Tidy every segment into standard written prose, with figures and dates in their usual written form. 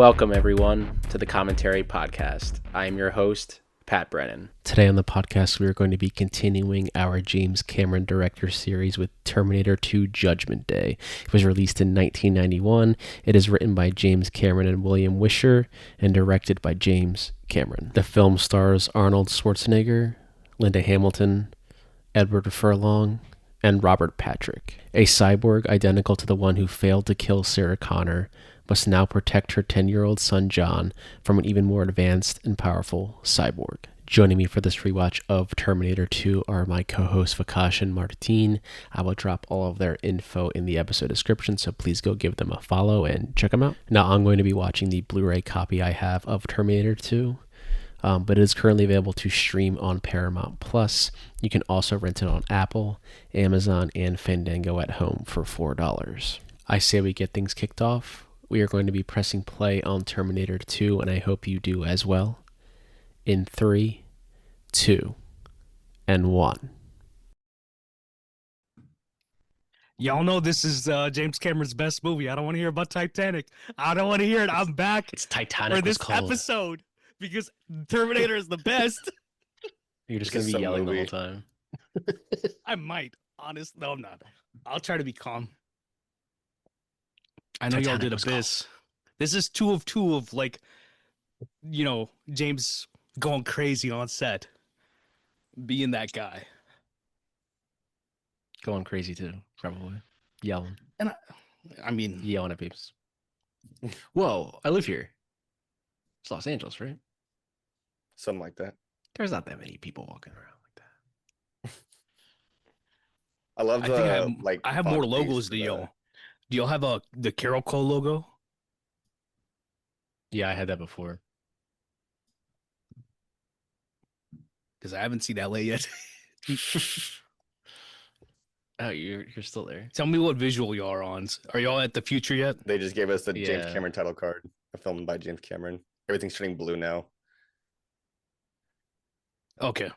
Welcome, everyone, to the Commentary Podcast. I am your host, Pat Brennan. Today on the podcast, we are going to be continuing our James Cameron director series with Terminator 2 Judgment Day. It was released in 1991. It is written by James Cameron and William Wisher and directed by James Cameron. The film stars Arnold Schwarzenegger, Linda Hamilton, Edward Furlong, and Robert Patrick. A cyborg identical to the one who failed to kill Sarah Connor must now protect her 10-year-old son John from an even more advanced and powerful cyborg. Joining me for this rewatch of Terminator 2 are my co-hosts Vikash and Martine. I will drop all of their info in the episode description, so please go give them a follow and check them out. Now I'm going to be watching the Blu-ray copy I have of Terminator 2. But it is currently available to stream on Paramount Plus. You can also rent it on Apple, Amazon, and Fandango at home for $4. I say we get things kicked off. We are going to be pressing play on Terminator 2, and I hope you do as well. In 3, 2, and 1. Y'all know this is James Cameron's best movie. I don't want to hear about Titanic. I don't want to hear it. I'm back It's Titanic for this cold. episode because Terminator is the best. You're just going to be yelling the whole time. I might. Honest. No, I'm not. I'll try to be calm. I know y'all did Abyss. This is 2 of 2 of, like, you know, James going crazy on set. Being that guy. Going crazy too, probably. Yelling. And I mean... Yelling at people. Whoa, I live here. It's Los Angeles, right? Something like that. There's not that many people walking around like that. I love the I have more logos than y'all. Do y'all have the Carol Cole logo? Yeah, I had that before. Because I haven't seen LA yet. Oh, you're still there. Tell me what visual y'all are on. Are y'all at the future yet? They just gave us the James Cameron title card, a film by James Cameron. Everything's turning blue now. Okay.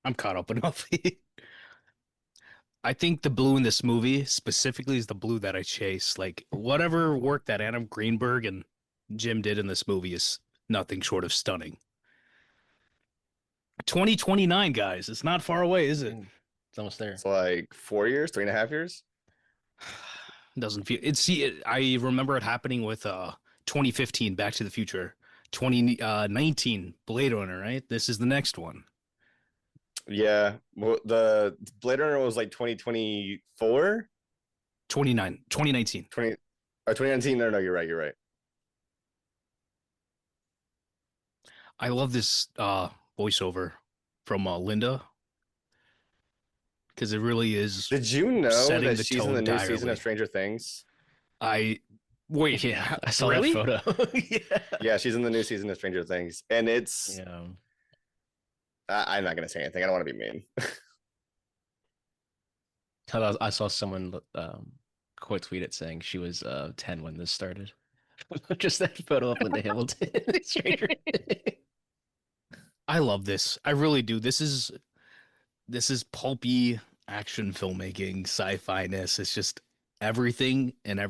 I'm caught up enough. I think the blue in this movie specifically is the blue that I chase. Like, whatever work that Adam Greenberg and Jim did in this movie is nothing short of stunning. 2029, guys. It's not far away, is it? It's almost there. It's like 4 years, 3.5 years. Doesn't feel I remember it happening with 2015 Back to the Future, 2019 Blade Runner, right? This is the next one. Yeah, well, the Blade Runner was like 2024, 2019. 2019. No, you're right. I love this voiceover from Linda, because it really is. Did you know that she's in the new entirely. season of Stranger Things? Wait, yeah, I saw really? that photo. Yeah, she's in the new season of Stranger Things, and it's. Yeah. I'm not gonna say anything. I don't want to be mean. I saw someone quote tweet it saying she was 10 when this started. Just that photo of Linda Hamilton. I love this. I really do. This is pulpy action filmmaking, sci-fi-ness. It's just everything, and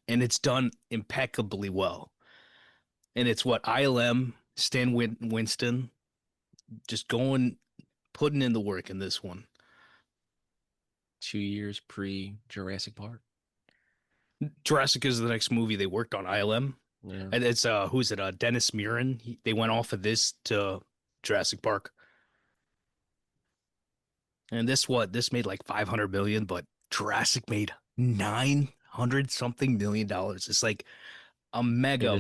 it's done impeccably well. And it's what ILM, Stan Winston, just putting in the work in this one. 2 years pre Jurassic Park. Jurassic is the next movie they worked on, ILM. Yeah. And it's who's it? Dennis Muren. They went off of this to Jurassic Park. And this made like 500 million, but Jurassic made 900 something million dollars. It's like a mega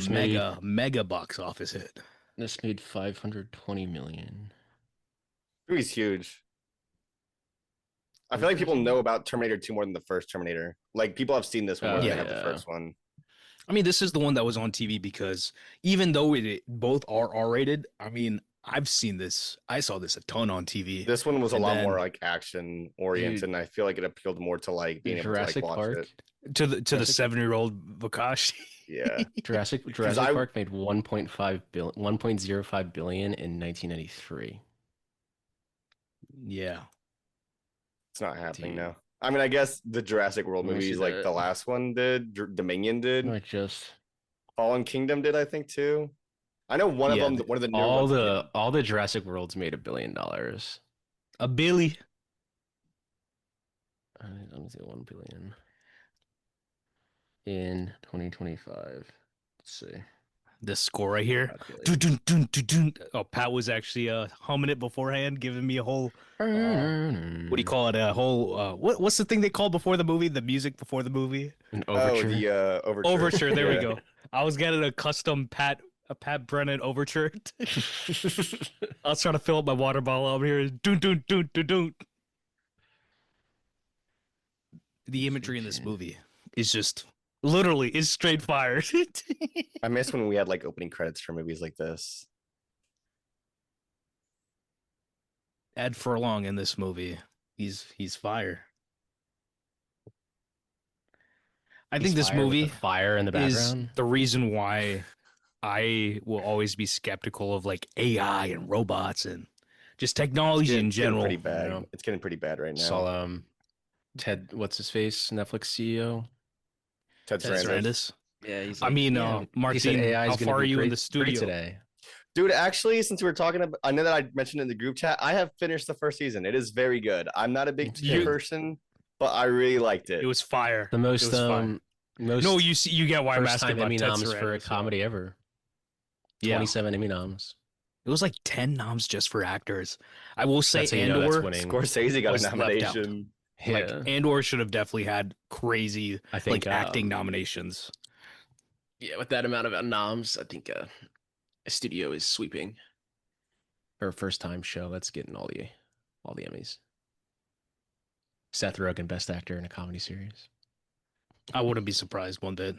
box office hit. This made 520 million. Movie's huge. I feel like people know about Terminator 2 more than the first Terminator. Like, people have seen this one more than they have the first one. I mean, this is the one that was on TV because even though both are R-rated, I mean, I've seen this. I saw this a ton on TV. This one was a lot more like action oriented, and I feel like it appealed more to like being able to like watch it. To the 7-year-old Vikash. Yeah. Jurassic Park made 1.05 billion in 1993. Yeah. It's not happening now. I mean, I guess the Jurassic World movies, like the last one did, Dominion did. Not just Fallen Kingdom did, I think, too. I know one of Yeah, them, one of the newer All ones. the Jurassic Worlds made $1 billion. a Billy. Let me see, 1 billion in 2025. Let's see. This score right here. Dun, Calculate. dun, dun, dun, dun. Oh, Pat was actually humming it beforehand, giving me a whole what do you call it? A whole what's the thing they call before the movie? The music before the movie? An Oh, overture. the overture. Overture. There we Yeah. go. I was getting a custom Pat Brennan overture. I was trying to fill up my water bottle over here. Dun, dun, dun, dun, dun. The imagery in this movie is just literally is straight fire. I miss when we had like opening credits for movies like this. Ed Furlong in this movie, he's fire. I think this Fire with the movie fire in the is background. the reason why I will always be skeptical of like AI and robots and just technology in It's getting general. pretty bad. You know? It's getting pretty bad right now. Saw Ted, what's his face, Netflix CEO. Ted Ted Sarandos. Sarandos. Yeah, he's I like, mean, he Martin, said AI how is going far to are be you in great, the studio great today. Dude, actually, since we were talking about, I know that I mentioned in the group chat, I have finished the first season. It is very good. I'm not a big It's TV good. person, but I really liked it. It was fire. The most It was fire. most No, you get why I'm first asking time about Emmy Ted noms for a Sarandos. comedy ever. Yeah, 27 Emmy noms. it was like 10 noms just for actors. I will say That's how you know that's Andor winning. Scorsese got a was left out. nomination. Like Yeah, Andor should have definitely had crazy I think like acting nominations. Yeah, with that amount of noms, I think a studio is sweeping. For a first time show, that's getting all the Emmys. Seth Rogen, Best Actor in a Comedy Series. I wouldn't be surprised one bit.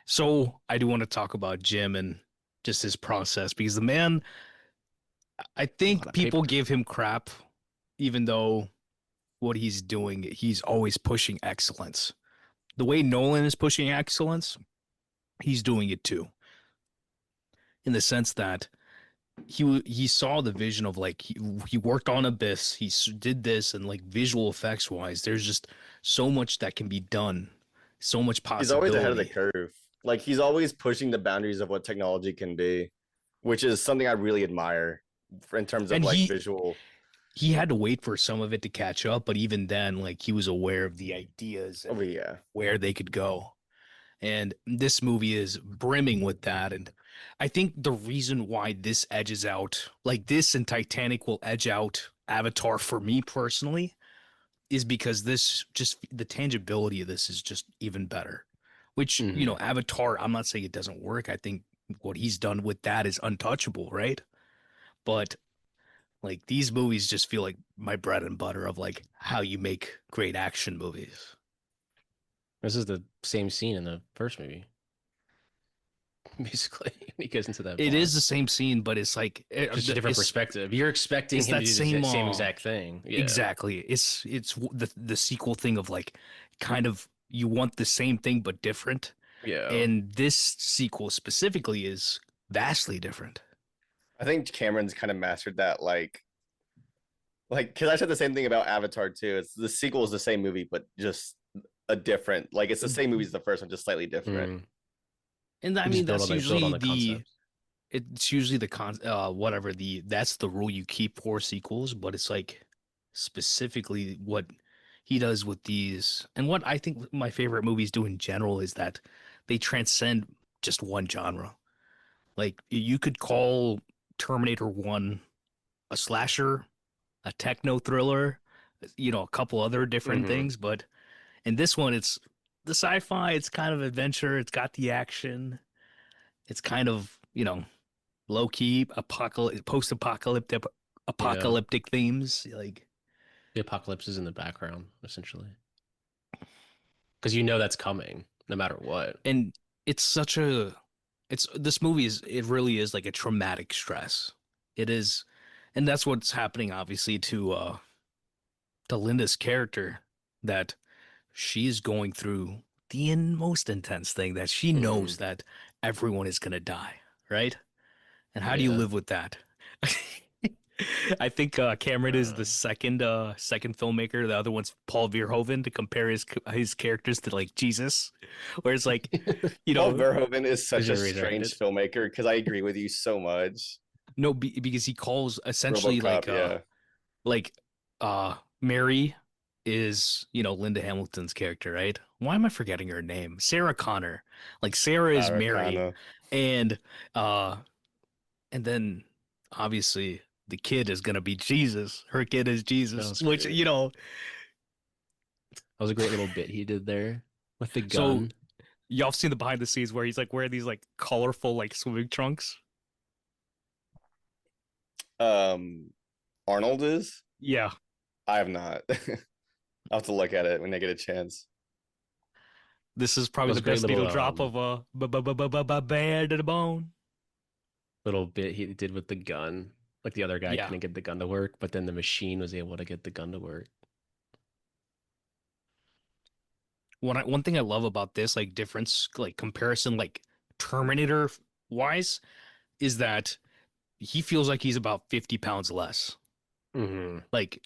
So I do want to talk about Jim and just his process because the man, I think people give him crap, even though what he's doing, he's always pushing excellence. The way Nolan is pushing excellence, he's doing it too. In the sense that he saw the vision of like he worked on Abyss, did this, and like visual effects wise, there's just so much that can be done, so much He's always ahead of the possibility. curve. Like he's always pushing the boundaries of what technology can be, which is something I really admire in terms of And like visual. he had to wait for some of it to catch up, but even then, like he was aware of the ideas Oh and yeah, where they could go. And this movie is brimming with that. And I think the reason why this edges out, like this and Titanic will edge out Avatar for me personally, is because this just the tangibility of this is just even better. Which, you know, Avatar, I'm not saying it doesn't work. I think what he's done with that is untouchable, right? But like these movies just feel like my bread and butter of like how you make great action movies. This is the same scene in the first movie. Basically, he goes into that. It bar. is the same scene, but it's like just a different perspective. You're expecting him to do the same exact thing. Yeah. Exactly. It's the sequel thing of like kind of you want the same thing but different. Yeah. And this sequel specifically is vastly different. I think Cameron's kind of mastered that. Like because I said the same thing about Avatar too. It's the sequel is the same movie, but just a different. Like it's the same movie as the first one, just slightly different. And I You mean just that's build usually on the the concept. it's usually the whatever that's the rule you keep for sequels, but it's like specifically what he does with these and what I think my favorite movies do in general is that they transcend just one genre. Like you could call Terminator 1 a slasher, a techno thriller, you know, a couple other different things, but in this one it's the sci-fi, it's kind of adventure, it's got the action, it's kind of, you know, low key post-apocalyptic Yeah. themes like The apocalypse is in the background, essentially. Because you know that's coming, no matter what. and it's such a it's this movie is it really is like a traumatic stress. It is, and that's what's happening obviously to Linda's character, that she's going through the most intense thing that she knows that everyone is gonna die, right? And how do you Yeah. live with that? I think Cameron is the second filmmaker. The other one's Paul Verhoeven to compare his characters to like Jesus, where it's like, you Paul know, Verhoeven is such These a are redirected. strange filmmaker because I agree with you so much. no, because he calls essentially RoboCop, yeah. like Mary is, Linda Hamilton's character, right? Why am I forgetting her name? Sarah Connor. Like Sarah is Mary, Arcana. and uh and then obviously the kid is gonna be Jesus. Her kid is That Jesus, was which great. That was a great little bit he did there with the so gun. y'all seen the behind the scenes where he's like wearing these like colorful like swimming trunks. Arnold is? Yeah, I have not. I'll have to look at it when I get a chance. this is That probably was the a great best needle little drop of bad to the bone. little bit he did with the gun. Like the other guy Yeah. couldn't get the gun to work, but then the machine was able to get the gun to work. One thing I love about this like difference like comparison like Terminator wise is that he feels like he's about 50 pounds less. Mm-hmm. Like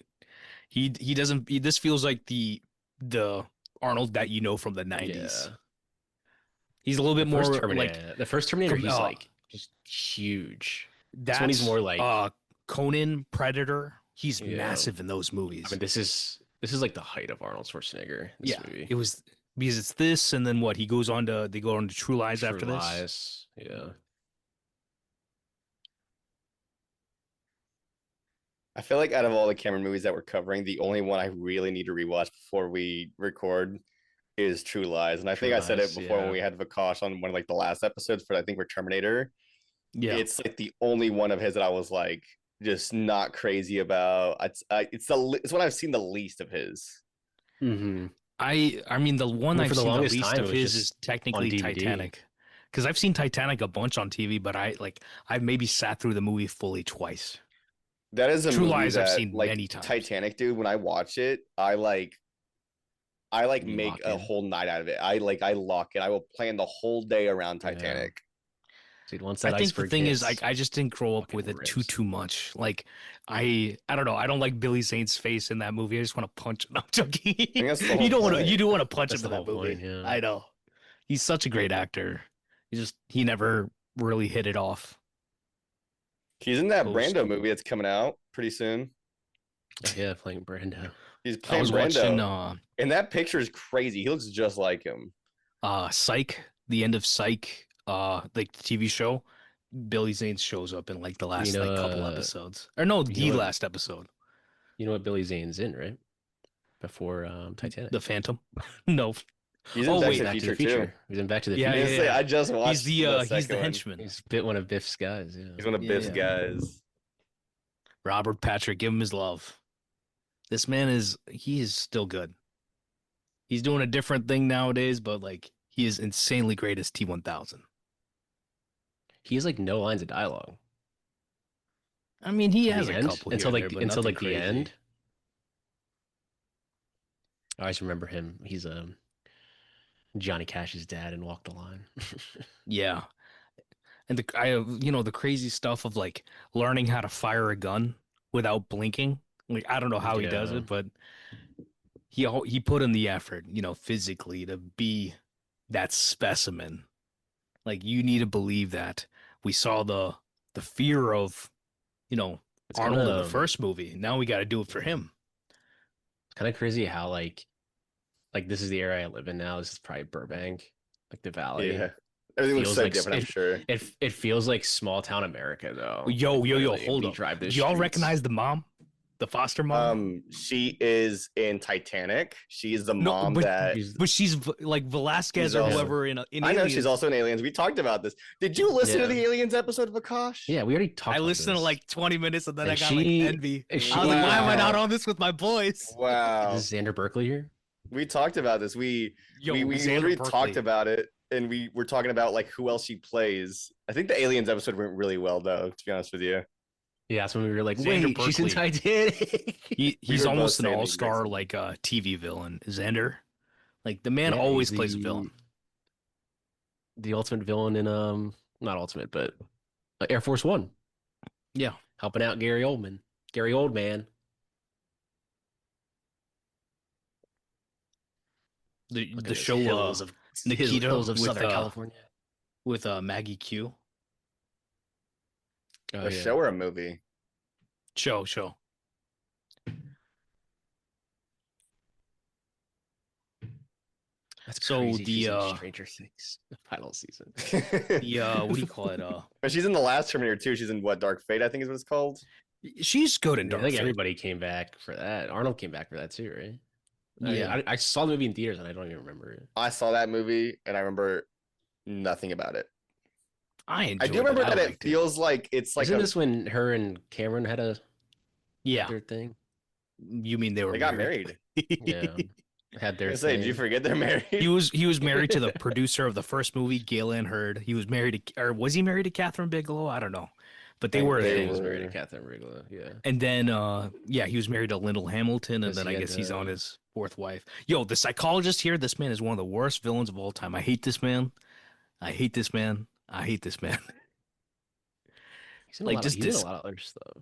he doesn't this feels like the Arnold that you know from the 90s. Yeah. He's a little bit more like The first Terminator, he's uh, like just huge. This one, he's that's more like, Conan, Predator. He's yeah. massive in those I movies. mean, this is like the height of Arnold Schwarzenegger. This Yeah, movie, it was because it's this, and then what? They go on to True Lies True after this. Lies. Yeah. I feel like out of all the Cameron movies that we're covering, the only one I really need to rewatch before we record is True Lies. And I True think I said it Lies. before when Yeah. we had Vikash on one of like the last episodes for I think we're Terminator. Yeah, It's like the only one of his that I was like just not crazy about. It's what I've seen the least of his. Mm-hmm. I mean the I one mean, I've for the seen the longest least time, of it was his is just on technically DVD. Titanic, because I've seen Titanic a bunch on TV, but I've maybe sat through the movie fully twice. That is a True movie Lies I've that seen like many times. Titanic, dude. When I watch it, I like You make lock a in. whole night out of it. I lock it. I will plan the whole day around Yeah. Titanic. Dude, once I that think the iceberg thing is hits, I just didn't grow up with fucking it rips. too much. Like I don't know. I don't like Billy Zane's face in that movie. I just want to punch him. I'm joking. I think that's the whole You point. do want to punch him That's in the that whole point. movie. Yeah. I know. He's such a great actor. He never really hit it off He's in that post. Brando movie that's coming out pretty soon. Oh yeah, playing Brando. He's I playing was watching Brando, and that picture is crazy. He looks just like him. Psych, the end of Psych, like the TV show. Billy Zane shows up in like the You last know, like couple episodes. Or no, you know the what? last episode. You know what Billy Zane's in, right? Before Titanic. The Phantom. No. He's in Oh Back He's to wait. the Back to the Future too. Future. He's in Back to the Yeah, I yeah, didn't Future. say yeah. I just watched the He's the second one. henchman. He's bit one of Biff's guys. Yeah. He's one of Yeah, Biff's yeah. guys. Robert Patrick, give him his love. This man he is still good. He's doing a different thing nowadays, but like he is insanely great as T-1000. He has like no lines of dialogue I mean, he till has the a end. couple here and there, but Until nothing like the crazy. end. I always remember him. He's Johnny Cash's dad in Walk the Line. Yeah. And the crazy stuff of like learning how to fire a gun without blinking. Like I don't know how he does Yeah. it, but he put in the effort, physically to be that specimen. Like you need to believe that. We saw the fear of, you know, It's kind Arnold in the of first movie. Now we got to do it for him. it's kind of crazy how like this is the area I live in now. This is probably Burbank, like the Valley. Yeah. Everything looks Feels so like different, I'm sure. it feels like small town America though. Yo, Like, yo, yo, literally, hold we up. drive Do those y'all streets. recognize the mom? The foster mom? She is in Titanic. She's the No, mom but that but she's like Velasquez She's or also- whoever in I know Aliens. she's also in Aliens. We talked about this. Did you listen to Yeah. the Aliens episode of Vikash? Yeah, we already talked I about listened to this. like 20 minutes and then And I got like she- envy. I and was she- like, why am I not Wow. on this with my boys? Wow. Is Xander Berkeley here? We talked about this. We Yo, we Xander literally Berkeley. talked about it, and we were talking about like who else she plays. I think the Aliens episode went really well, though. To be honest with you, Yeah, that's when we were like, Xander wait, she's in Berkeley. Titanic. He's were both almost an saying the all-star exact same like TV villain. Xander. Like the man Yeah, always he's plays a villain. The ultimate villain in not ultimate, but Air Force One, Yeah. helping out Gary Oldman. Gary Oldman. The Look at the his show hills of Nikita with Southern California. Maggie Q. Oh A yeah. show or a movie? Show. That's So crazy. She's in the Stranger Things, the final season. what do you call it? But she's in the last Terminator too. She's in what, Dark Fate, I think is what it's called. She's good in I Dark think Fate. everybody came back for that. Arnold came back for that too, right? Yeah, I saw the movie in theaters and I don't even remember it. I saw that movie and I remember nothing about it. I I do enjoyed remember it. I that it liked it. feels like it's like Isn't this when her and Cameron had Yeah, their thing? you mean they were they got married. Yeah, had I their was gonna say, did you thing. forget they're married? He was married to the producer of the first movie, Galen Hurd. He was married to, or was he married to Catherine Bigelow? I don't know, but they I think were a they Yeah, he thing. was married to were. Catherine Bigelow. Yeah, And then, yeah, he was married to Lyndall Hamilton, and because then he I had guess he's on his fourth wife. Yo, the psychologist here, this man is one of the worst villains of all time. I hate this man. I hate this man. I hate this man. he's in a Like lot of just he's in a this, lot of other stuff.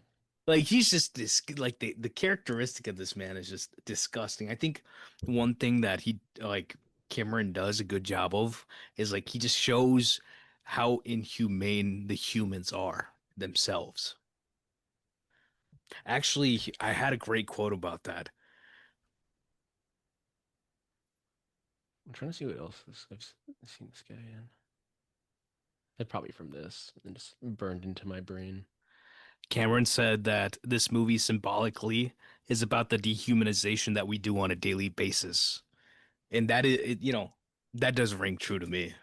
like he's just this. Like the characteristic of this man is just disgusting. I think one thing that he like Cameron does a good job of is like he just shows how inhumane the humans are themselves. Actually, I had a great quote about that. I'm trying to see what else I've seen this guy in. They're probably from this and just burned into my brain. Cameron said that this movie symbolically is about the dehumanization that we do on a daily basis. And that is, that does ring true to me.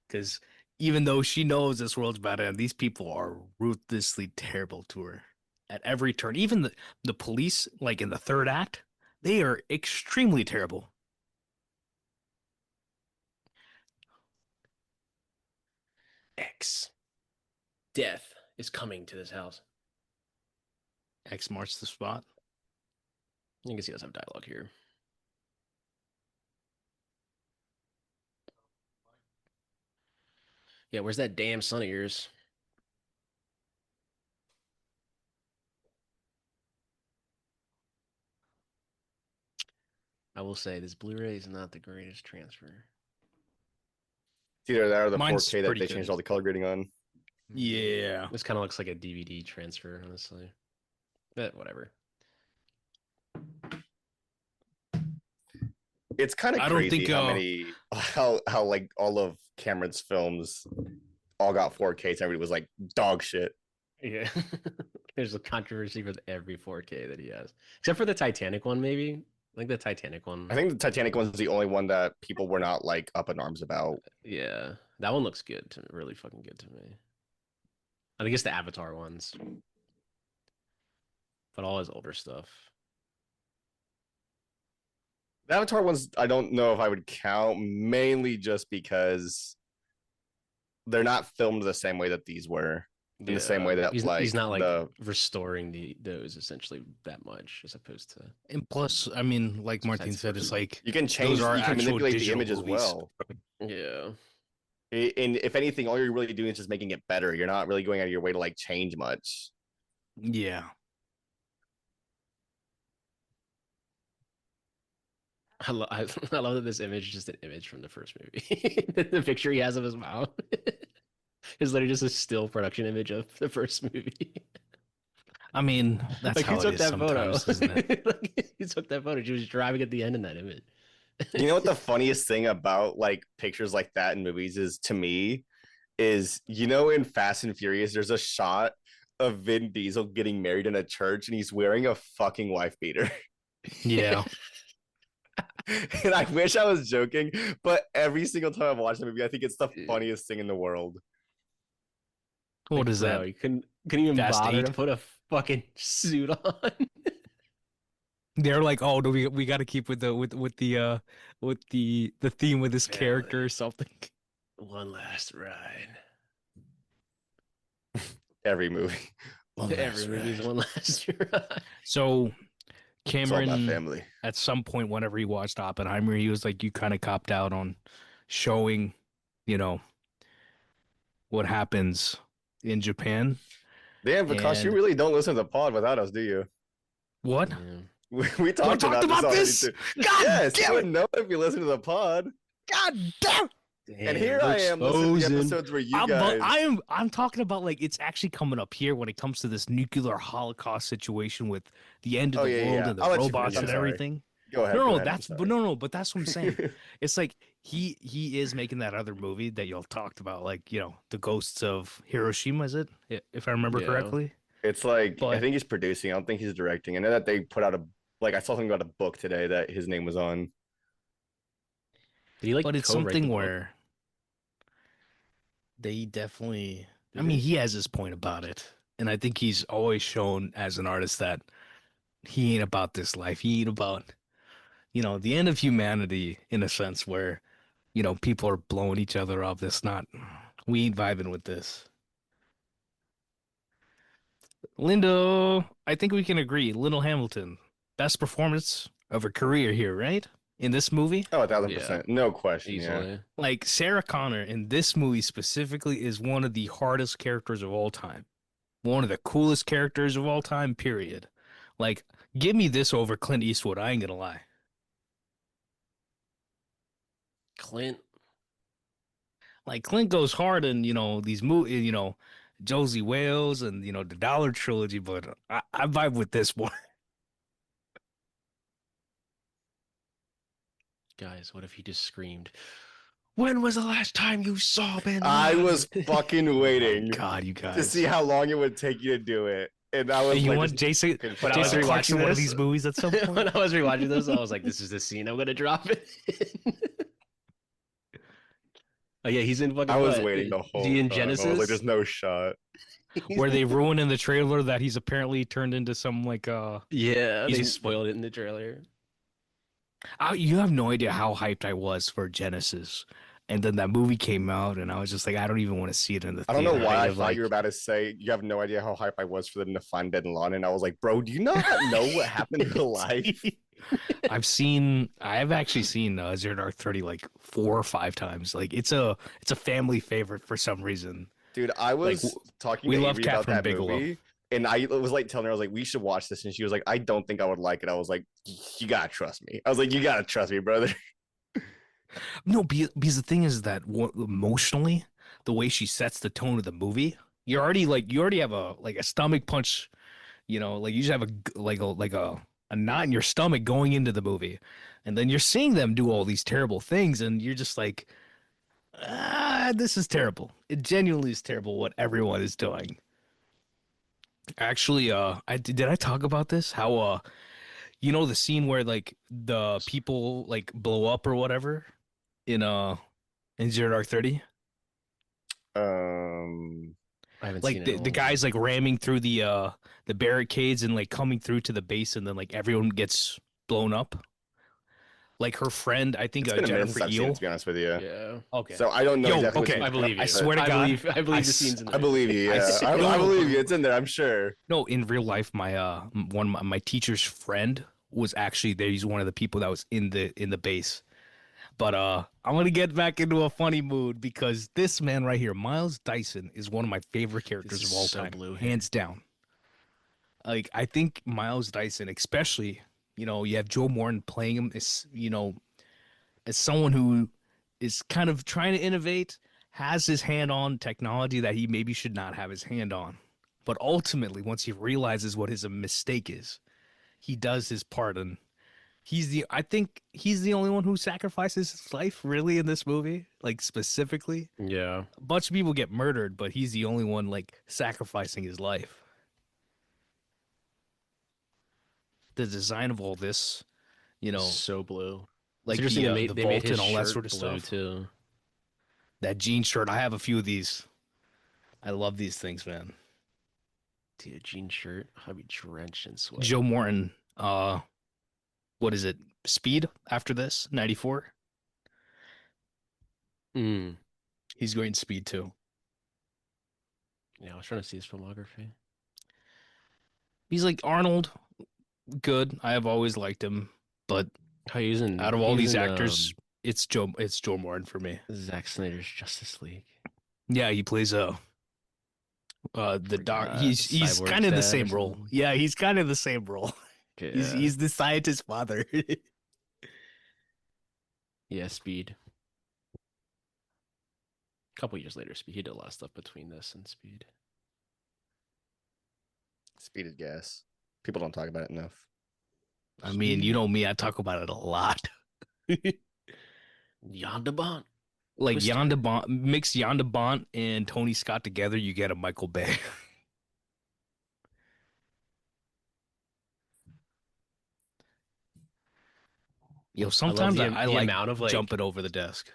Because even though she knows this world's bad, and these people are ruthlessly terrible to her at every turn. Even the police, like in the third act, they are extremely terrible. X. Death is coming to this house. X marks the spot. You can see us have dialogue here. Yeah, where's that damn son of yours? I will say this Blu-ray is not the greatest transfer. It's either that or the Mine's 4K that pretty they good. changed all the color grading on. Yeah. This kind of looks like a DVD transfer, honestly. But whatever. It's kind of I don't crazy think, how many how like all of Cameron's films all got 4K. So everybody was like dog shit. Yeah. There's a controversy with every 4K that he has. Except for the Titanic one, maybe. I think the Titanic one. I think the Titanic one's the only one that people were not like up in arms about. Yeah. That one looks good to me. Really fucking good to me. I think it's the Avatar ones. But all his older stuff. The Avatar ones, I don't know if I would count, mainly just because they're not filmed the same way that these were. In the same way that he's not like restoring those essentially that much as opposed to And plus, I mean, like Martin Besides said, it's first. like you can change, those are you can actual manipulate the digital image as movies. well. yeah. And if anything, all you're really doing is just making it better. You're not really going out of your way to like change much. Yeah. I love that this image is just an image from the first movie. The picture he has of his mouth is literally just a still production image of the first movie. I mean, that's Like, how who it took is that photo? sometimes, isn't it? Like, he took that photo. She was driving at the end in that image. You know what the funniest thing about like pictures like that in movies is to me is, you know, in Fast and Furious, there's a shot of Vin Diesel getting married in a church and he's wearing a fucking wife beater. Yeah. And I wish I was joking, but every single time I watch the movie, I think it's the funniest thing in the world. What Like, is bro, that? you couldn't even Fast bother 8? to put a fucking suit on. They're like, oh, no, we got to keep with the theme with this Family. character or something. One last ride. Every movie. Every movie's one last ride. So It's all about Cameron, family. at some point, whenever he watched Oppenheimer, he was like, you kind of copped out on showing, you know, what happens in Japan. Damn, Vikash, you And really don't listen to the pod without us, do you? what? Yeah. We I talked talked about this this. already too. God Yes, you damn would it! know if you listen to the pod. God damn! And Damn, here we're I am listening to the exposing. episodes where you guys. I'm talking about like it's actually coming up here when it comes to this nuclear holocaust situation with the end of Oh the yeah, world yeah. and the I'll let you finish. robots I'm and sorry. everything. Go ahead. No, Go no, ahead. I'm but sorry. but that's what I'm saying. It's like he is making that other movie that y'all talked about, like, the ghosts of Hiroshima, is it? If I remember Yeah. correctly. It's like I But think he's producing. I don't think he's directing. I know that they put out a like I saw something about a book today that his name was on. Did he like it's co-write the something book? where they definitely I Did mean, he? he has his point about it. And I think he's always shown as an artist that he ain't about this life. He ain't about, the end of humanity in a sense where, people are blowing each other up. That's not, we ain't vibing with this. Lindo, I think we can agree. Little Hamilton, best performance of her career here, right? In this movie. Oh, Yeah, 1,000%. No question. Yeah. easily. Like Sarah Connor in this movie specifically is one of the hardest characters of all time. One of the coolest characters of all time, period. Like, give me this over Clint Eastwood. I ain't gonna lie. Clint. Like Clint goes hard in, these movies, Josie Wales and, the Dollar Trilogy, but I vibe with this one. Guys, what if he just screamed, "When was the last time you saw Ben I Laden?" was fucking waiting God, you to see guys. how long it would take you to do it. And I Hey, was you like, want Jason fucking When I was Jason fine. Clark's in rewatching one of this, these movies at some when point? I was rewatching this, I was like, "This is the scene I'm gonna drop it." In. Oh yeah, he's in I fucking was what? waiting the Is whole he in time. I was like, Genesis? there's no shot. Where they ruin in the trailer that he's apparently turned into some like Yeah, they he's spoiled it in the trailer. you have no idea how hyped I was for Genesis. And then that movie came out and I was just like, I don't even want to see it in the I don't know theater. why I have thought like you were about to say you have no idea how hype I was for them to find Ben Laden. And I was like, bro, do you not know what happened in real life? I've actually seen Zero Dark 30 like 4 or 5 times. Like it's a family favorite for some reason. Dude, I Like was talking we to love Avery about Catherine that Bigelow. movie. And I was like telling her, I was like, we should watch this. And she was like, I don't think I would like it. I was like, you gotta trust me. I was like, you gotta trust me, brother. No, because the thing is that emotionally, the way she sets the tone of the movie, you already have a stomach punch, like you just have a knot in your stomach going into the movie, and then you're seeing them do all these terrible things, and you're just like, this is terrible. It genuinely is terrible what everyone is doing. Actually, did I talk about this? How the scene where like the people like blow up or whatever in Zero Dark 30? Um, I haven't seen Like it the all. guys like ramming through the barricades and like coming through to the base and then like everyone gets blown up. Like her friend, I think it's been a minute Jennifer since I've seen it, Eel. to be honest with you. Yeah, Okay. So I don't know Yo, exactly what okay. you're I talking believe about, I you. but swear to God. I believe the s- scenes in I there. believe you. Yeah, I no, no, believe no. you. It's in there, I'm sure. No, in real life, my my teacher's friend was actually there. He's one of the people that was in the base. But I'm gonna get back into a funny mood because this man right here, Miles Dyson, is one of my favorite characters This of is all so time, blue here. hands down. Like I think Miles Dyson, especially, you have Joe Morton playing him as someone who is kind of trying to innovate, has his hand on technology that he maybe should not have his hand on. But ultimately, once he realizes what his mistake is, he does his part, and I think he's the only one who sacrifices his life really in this movie, like specifically. Yeah, A bunch of people get murdered, but he's the only one like sacrificing his life. The design of all this, you know, so blue. It's like interesting. the They made vault his and all that sort shirt of blue stuff. too. That jean shirt, I have a few of these. I love these things, man. Dude, a jean shirt. I'd be drenched in sweat. Joe Morton, what is it? Speed after this, 94. Mm. He's going Speed too. Yeah, I was trying to see his filmography. He's like Arnold, good. I have always liked him, but Oh, he's in. out of all He's these in actors, it's Joe Morton for me. Zack Snyder's Justice League. Yeah, he plays The doc. Forgot. He's Cyborg's kind of the dad or same role. something. Yeah, he's kind of the same role. Yeah. He's the scientist father. Yeah, Speed. A couple years later, Speed. He did a lot of stuff between this and Speed. Speeded gas. People don't talk about it enough. I mean, you know me, I talk about it a lot. Yonderbont. Like Twister. Yonderbont, mix Yonderbont and Tony Scott together, you get a Michael Bay. Yo, sometimes I the like amount of like jumping over the desk.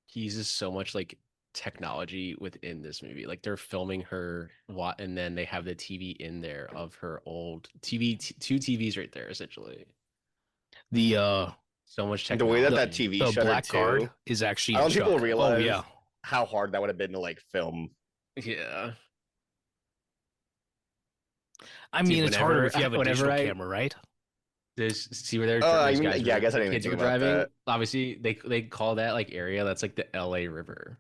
he uses so much like technology within this movie. Like they're filming her and then they have the TV in there of her old TV, two TVs right there essentially. The So much The way that technology. that TV the shudder black card too. is actually I don't in think people Chuck. realize Oh yeah. how hard that would have been to like film. Yeah. I Dude, mean, it's harder whenever- if you have a whenever digital I- camera, right? There's see where they're I those mean, guys yeah, I were- guess I the didn't even kids think were about driving. that. Obviously, they call that like area that's like the LA River.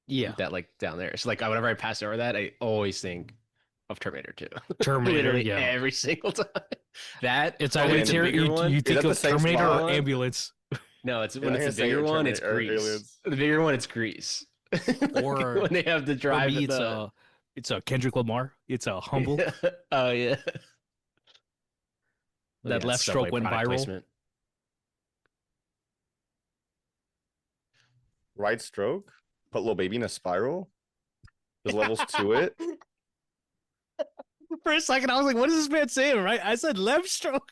Yeah. That like down there. So like whenever I pass over that, I always think of Terminator 2. Terminator, Literally yeah. every single time. That It's or either when it's a bigger one. you Is think that the of same Terminator or spot? ambulance. No, it's when Yeah, it's I a bigger say one, it's Terminator or Grease. Aliens. The bigger one, it's Grease. Or when they have to For drive me, the it's a Kendrick Lamar. It's a humble. Oh yeah. That Yeah, left Subway stroke went product viral. placement. Right stroke. Put little baby in a spiral. There's levels to it. For a second, I was like, "What is this man saying?" Right? I said left stroke.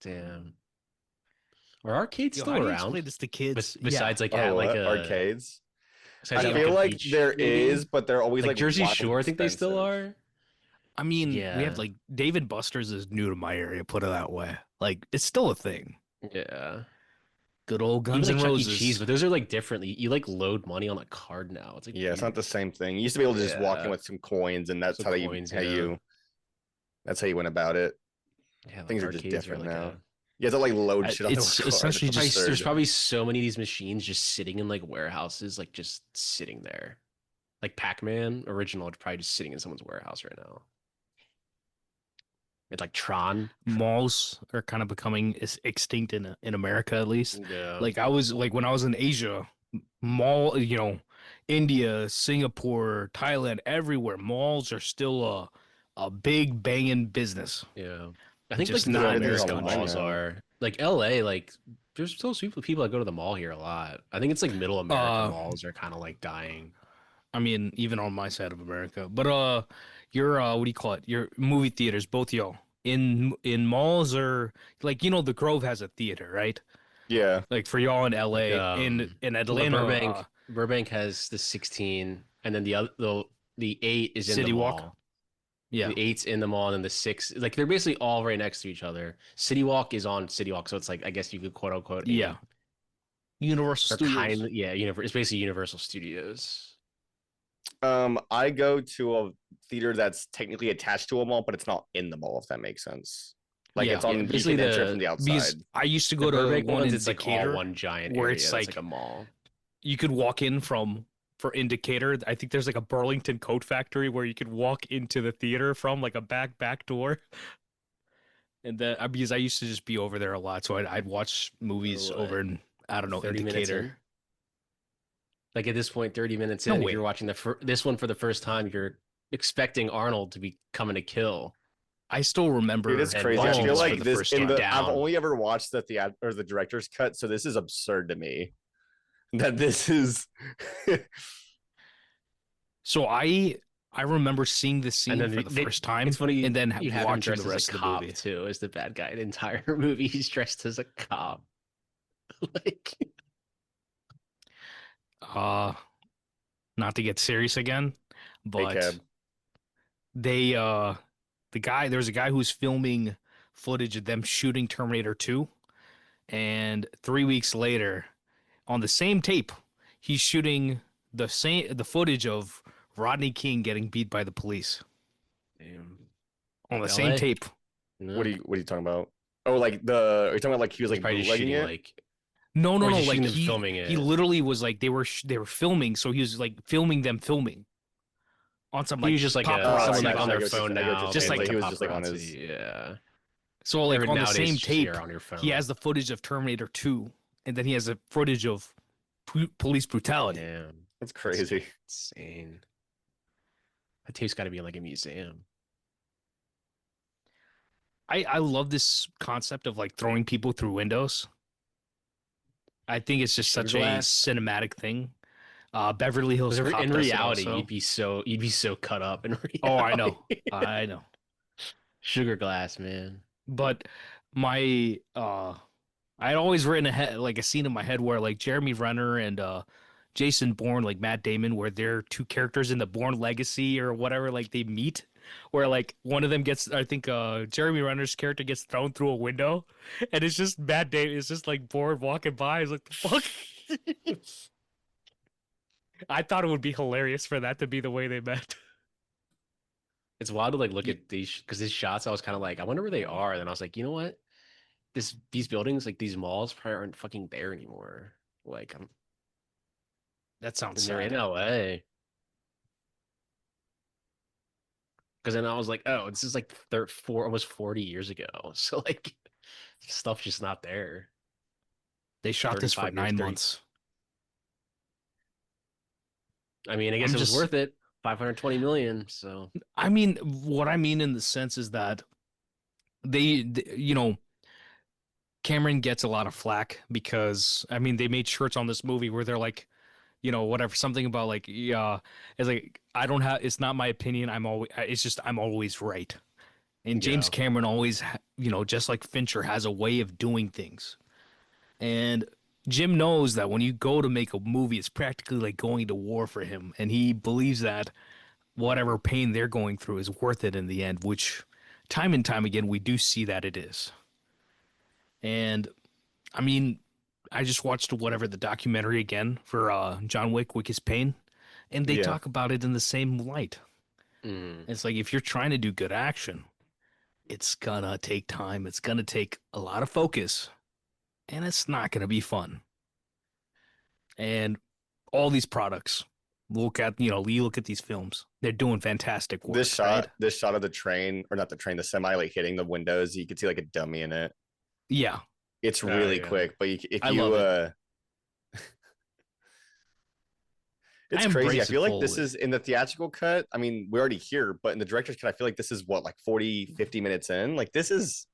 Damn. Are arcades Yo, still how do you around? explain this to kids? Besides like Oh, at like what? a Arcades. besides I at, feel a like beach, there maybe? is, but they're always like Jersey wildly Shore. I think they still expensive. are. I mean, we Yeah. have like David Buster's is new to my area. Put it that way. Like it's still a thing. Yeah. Good old Guns Even N' like Chuck E. Roses. Cheese, but those are like different. You like load money on a card now. It's like Yeah, it's not weird. the same thing. You used to be able to just walk in Yeah. with some coins, and that's Some how they coins, how yeah. you. That's how you went about it. Yeah, like Things are just arcades different like now. You have to like load shit on It's the card. essentially It's just- absurd. There's probably so many of these machines just sitting in like warehouses, like just sitting there. Like Pac-Man original, it's probably just sitting in someone's warehouse right now. It's like Tron. Malls are kind of becoming extinct in America, at least. Yeah. Like I was like when I was in Asia, mall, India, Singapore, Thailand, everywhere, malls are still a big banging business. Yeah. I think Just like not North everything's America online malls now. are like LA, like there's still people that go to the mall here a lot. I think it's like middle America malls are kind of like dying. I mean, even on my side of America. But your what do you call it? Your movie theaters, both y'all in malls or like the Grove has a theater, right? Yeah, Like for y'all in LA, Like, in Well, Atlanta, Burbank has the 16, and then the 8 is in City the Walk? mall. yeah. The 8's in the mall, and then the 6, like they're basically all right next to each other. City Walk is on City Walk, so it's like I guess you could quote unquote. Yeah. Universal They're Studios. it's basically Universal Studios. I go to a theater that's technically attached to a mall, but it's not in the mall. If that makes sense. Like Yeah. it's on. Yeah, You basically can enter the- from the Because outside. I used to The go to Burbank one ones, in it's like all Decatur. one giant where area. it's That's like- a mall. You could walk in for Indicator. I think there's like a Burlington Coat Factory where you could walk into the theater from like a back door. And then because I used to just be over there a lot, so I'd watch movies So, over in 30 minutes Indicator. in. Like at this point, 30 minutes No, in, if wait. you're watching this one for the first time, you're expecting Arnold to be coming to kill. I still remember. Dude, it's and crazy. I watching feel this for like the this first in time the. down. I've only ever watched the theater or the director's cut, so this is absurd to me. That this is. So I remember seeing this scene And then for the first time. It's funny, and then you have him watching dressed the rest as a of the cop movie. too, as the bad guy. The entire movie, he's dressed as a cop. Like, Not to get serious again, but cab. there's a guy who's filming footage of them shooting Terminator 2, and 3 weeks later, on the same tape, he's shooting the footage of Rodney King getting beat by the police damn. on the LA? same tape. No. What are you talking about? Oh, like the. Are you talking about like he was He's like probably just bootlegging shooting it? like No, no, Or no. just Like shooting them filming he it. literally was like they were filming, so he was like filming them filming on some He like was just like paparazzi someone like on level. their phone I get what you're now, Just saying. being So like like a he was just like on his. paparazzi. Yeah. so like on the Nowadays, same it's just here tape, on your phone. he has the footage of Terminator 2, and then he has the footage of police brutality. Damn. That's crazy. Insane. That tape's got to be in like a museum. I love this concept of like throwing people through windows. I think it's just Sugar such a glass. cinematic thing. Beverly Hills Because Cop in does it reality, also. you'd be so cut up in Oh, I know. reality. I know. Sugar glass, man. But my I'd always written like a scene in my head where like Jeremy Renner and Jason Bourne, like Matt Damon, where they're two characters in the Bourne Legacy or whatever, like they meet, where like one of them gets, I think Jeremy Renner's character gets thrown through a window, and it's just Matt Damon, it's just like Bourne walking by. He's like, the fuck. I thought it would be hilarious for that to be the way they met. It's wild to like look at these because these shots. I was kind of like, I wonder where they are. And then I was like, you know what? These buildings, like these malls, probably aren't fucking there anymore. Like That sounds they're in sad. LA. Because then I was like, oh, this is like almost 40 years ago. So like, stuff's just not there. They shot this for 35 years, 9 30. months. I mean, I guess I'm it was just, worth it. 520 million. So I mean, what I mean in the sense is that you know, Cameron gets a lot of flack because I mean they made shirts on this movie where they're like, you know, whatever, something about like, yeah, it's like I don't have, it's not my opinion. It's just I'm always right. And James yeah, Cameron always, you know, just like Fincher has a way of doing things. And Jim knows that when you go to make a movie, it's practically like going to war for him, and he believes that whatever pain they're going through is worth it in the end, which time and time again we do see that it is. And I mean, I just watched whatever the documentary again for John Wick, Wick is Pain, and they Yeah. talk about it in the same light. mm. It's like if you're trying to do good action, it's gonna take time. It's gonna take a lot of focus, and it's not gonna be fun. And all these products, look at you look at these films, they're doing fantastic work. Right? This shot of the train, or not the train, the semi, like hitting the windows, you could see like a dummy in it. Yeah, It's really Yeah. quick, but I love it. It's I crazy. I embrace it feel like this fully. is in the theatrical cut. I mean, we're already here, but in the director's cut, I feel like this is what, like 40, 50 minutes in. Like this is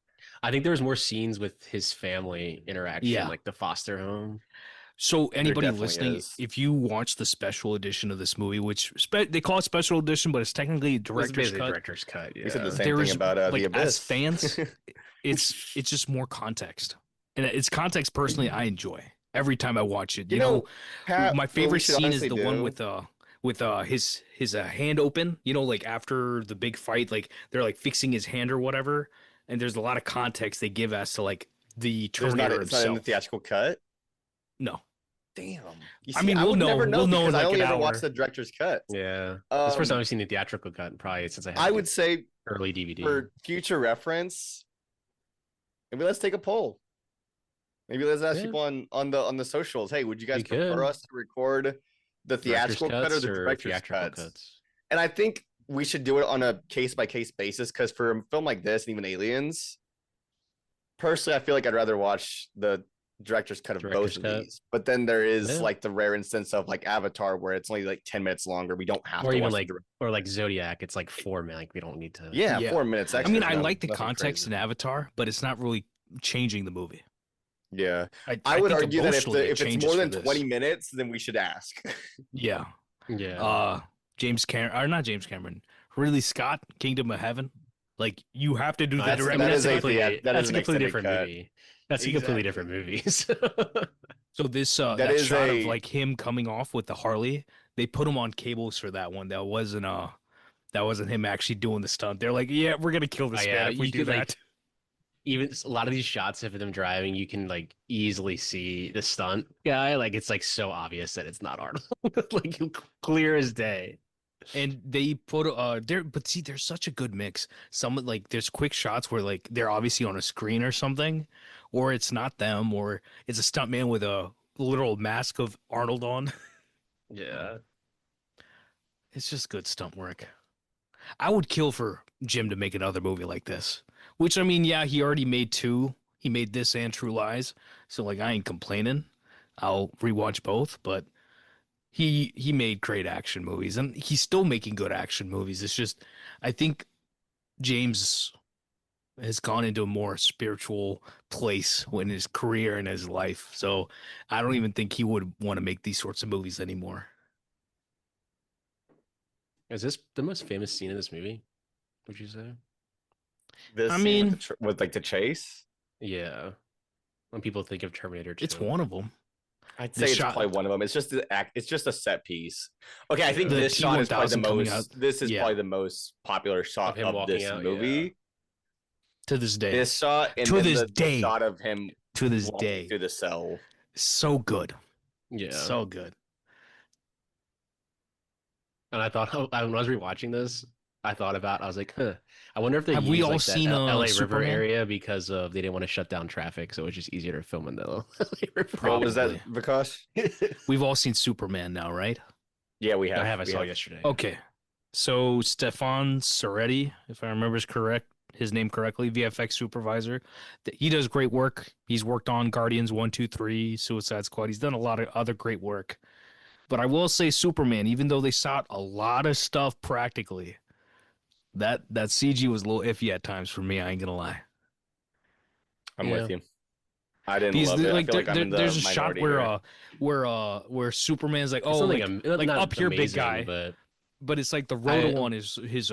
I think there was more scenes with his family interaction, Yeah. like the foster home. So anybody definitely listening, is. if you watch the special edition of this movie, which they call it special edition, but it's technically It was director's basically cut. director's cut. we said the Yeah. same There thing is about like the as Abyss. fans, it's just more context, and it's context personally I enjoy every time I watch it. You You know, know, Pat, my what we favorite should scene is honestly the one do. with his hand open. You know, like after the big fight, like they're like fixing his hand or whatever, and there's a lot of context they give as to like the There's not. Terminator It's not in the himself. theatrical cut. No, Damn. You I see, mean I would never we'll know know in because I like an only ever watched hour. the director's cut. Yeah. It's the first time Um, I've seen the theatrical cut, probably since I had I like would an say early DVD. for future reference, maybe let's take a poll. Maybe let's ask Yeah. people on the socials. Hey, would you guys We prefer could. us to record the Director's theatrical cut or cuts the or director's theatrical cuts? cuts. And I think we should do it on a case by case basis because for a film like this and even Aliens, personally, I feel like I'd rather watch the director's cut of Director's both cut. of these. But then there is Yeah. like the rare instance of like Avatar where it's only like 10 minutes longer. We don't have Or to even watch like the direct- or like Zodiac, it's like 4 minutes. Like we don't need to. yeah, Yeah. 4 minutes I extra. mean, is I no- like the nothing context crazy. in Avatar, but it's not really changing the movie. Yeah. I I would think argue that emotionally it if it's changes more for than this. 20 minutes, then we should ask. Yeah. Yeah. James Cameron, or not James Cameron, Ridley Scott, Kingdom of Heaven. Like you have to do No, the that's, I direct. mean, that that's is a completely, thea- that that's is a an completely extended different cut. movie. That's a completely different movies. So this That that is shot a- of like him coming off with the Harley, they put him on cables for that one. That wasn't him actually doing the stunt. They're like, yeah, we're gonna kill this Oh, man yeah, if we you do could, like, that. even a lot of these shots of them driving, you can like easily see the stunt guy. Like it's like so obvious that it's not Arnold. Like clear as day. And they put there, but see, there's such a good mix. Some like there's quick shots where like they're obviously on a screen or something, or it's not them, or it's a stuntman with a literal mask of Arnold on. Yeah. It's just good stunt work. I would kill for Jim to make another movie like this. Which I mean, yeah, he already made two. He made this and True Lies, so like I ain't complaining. I'll rewatch both, but he made great action movies, and he's still making good action movies. It's just I think James has gone into a more spiritual place in his career and his life. So I don't even think he would want to make these sorts of movies anymore. Is this the most famous scene in this movie? Would you say? This I scene with mean, with like the chase. Yeah. When people think of Terminator 2. it's one of them. I'd The say it's shot- probably one of them. It's just the act. It's just a set piece. Okay, I think The this shot is probably the T-1000 coming most. out. This is Yeah. probably the most popular shot Of him of walking this out, movie. To this day. This shot and To then this the day. shot of him To this walking day. through the cell. So good. Yeah. So good. And I thought when I was rewatching this, I was like, huh. I wonder if they Have used we all like seen, that LA River Superman? area because of they didn't want to shut down traffic, so it was just easier to film in the LA River. What was that, Probably. Vikash? We've all seen Superman now, right? Yeah, we have. I have. I we saw have. yesterday. Okay. So Stefan Soretti, if I remember his name correctly, VFX supervisor. He does great work. He's worked on Guardians 1, 2, 3, Suicide Squad. He's done a lot of other great work. But I will say Superman, even though they shot a lot of stuff practically, that CG was a little iffy at times for me, I ain't gonna lie. I'm Yeah. with you. I didn't These love it. I like feel like I'm in the there's a shot minority where here. where Superman's like, It's oh, nothing like not up here, big amazing, guy. But it's like the I- roto one is his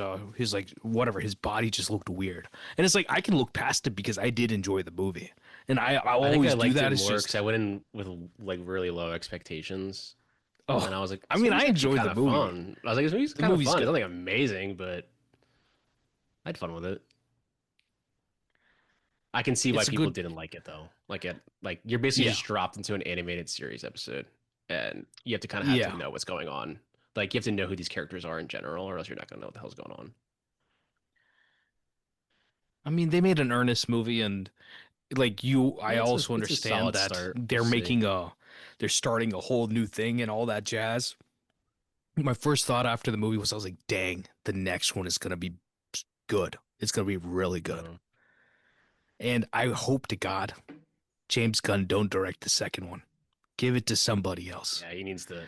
like whatever, his body just looked weird. And it's like I can look past it because I did enjoy the movie. And I I think always I do liked that. it It's more just because I went in with like really low expectations, oh and I was like, I this mean, movie's I actually enjoyed the kinda movie. Fun. I was like, this movie's The kind of movie's fun. good. It's nothing amazing, but I had fun with it. I can see why It's a people good didn't like it though. Like you're basically Yeah. just dropped into an animated series episode, and you have to kind of have Yeah. to know what's going on. Like you have to know who these characters are in general, or else you're not gonna know what the hell's going on. I mean, they made an earnest movie, and like I Yeah, also it's a understand solid that start. they're We'll see. making they're starting a whole new thing and all that jazz. My first thought after the movie was, I was like, dang, the next one is gonna be good. It's gonna be really good. Um, And I hope to God James Gunn don't direct the second one. Give it to somebody else. yeah, he needs the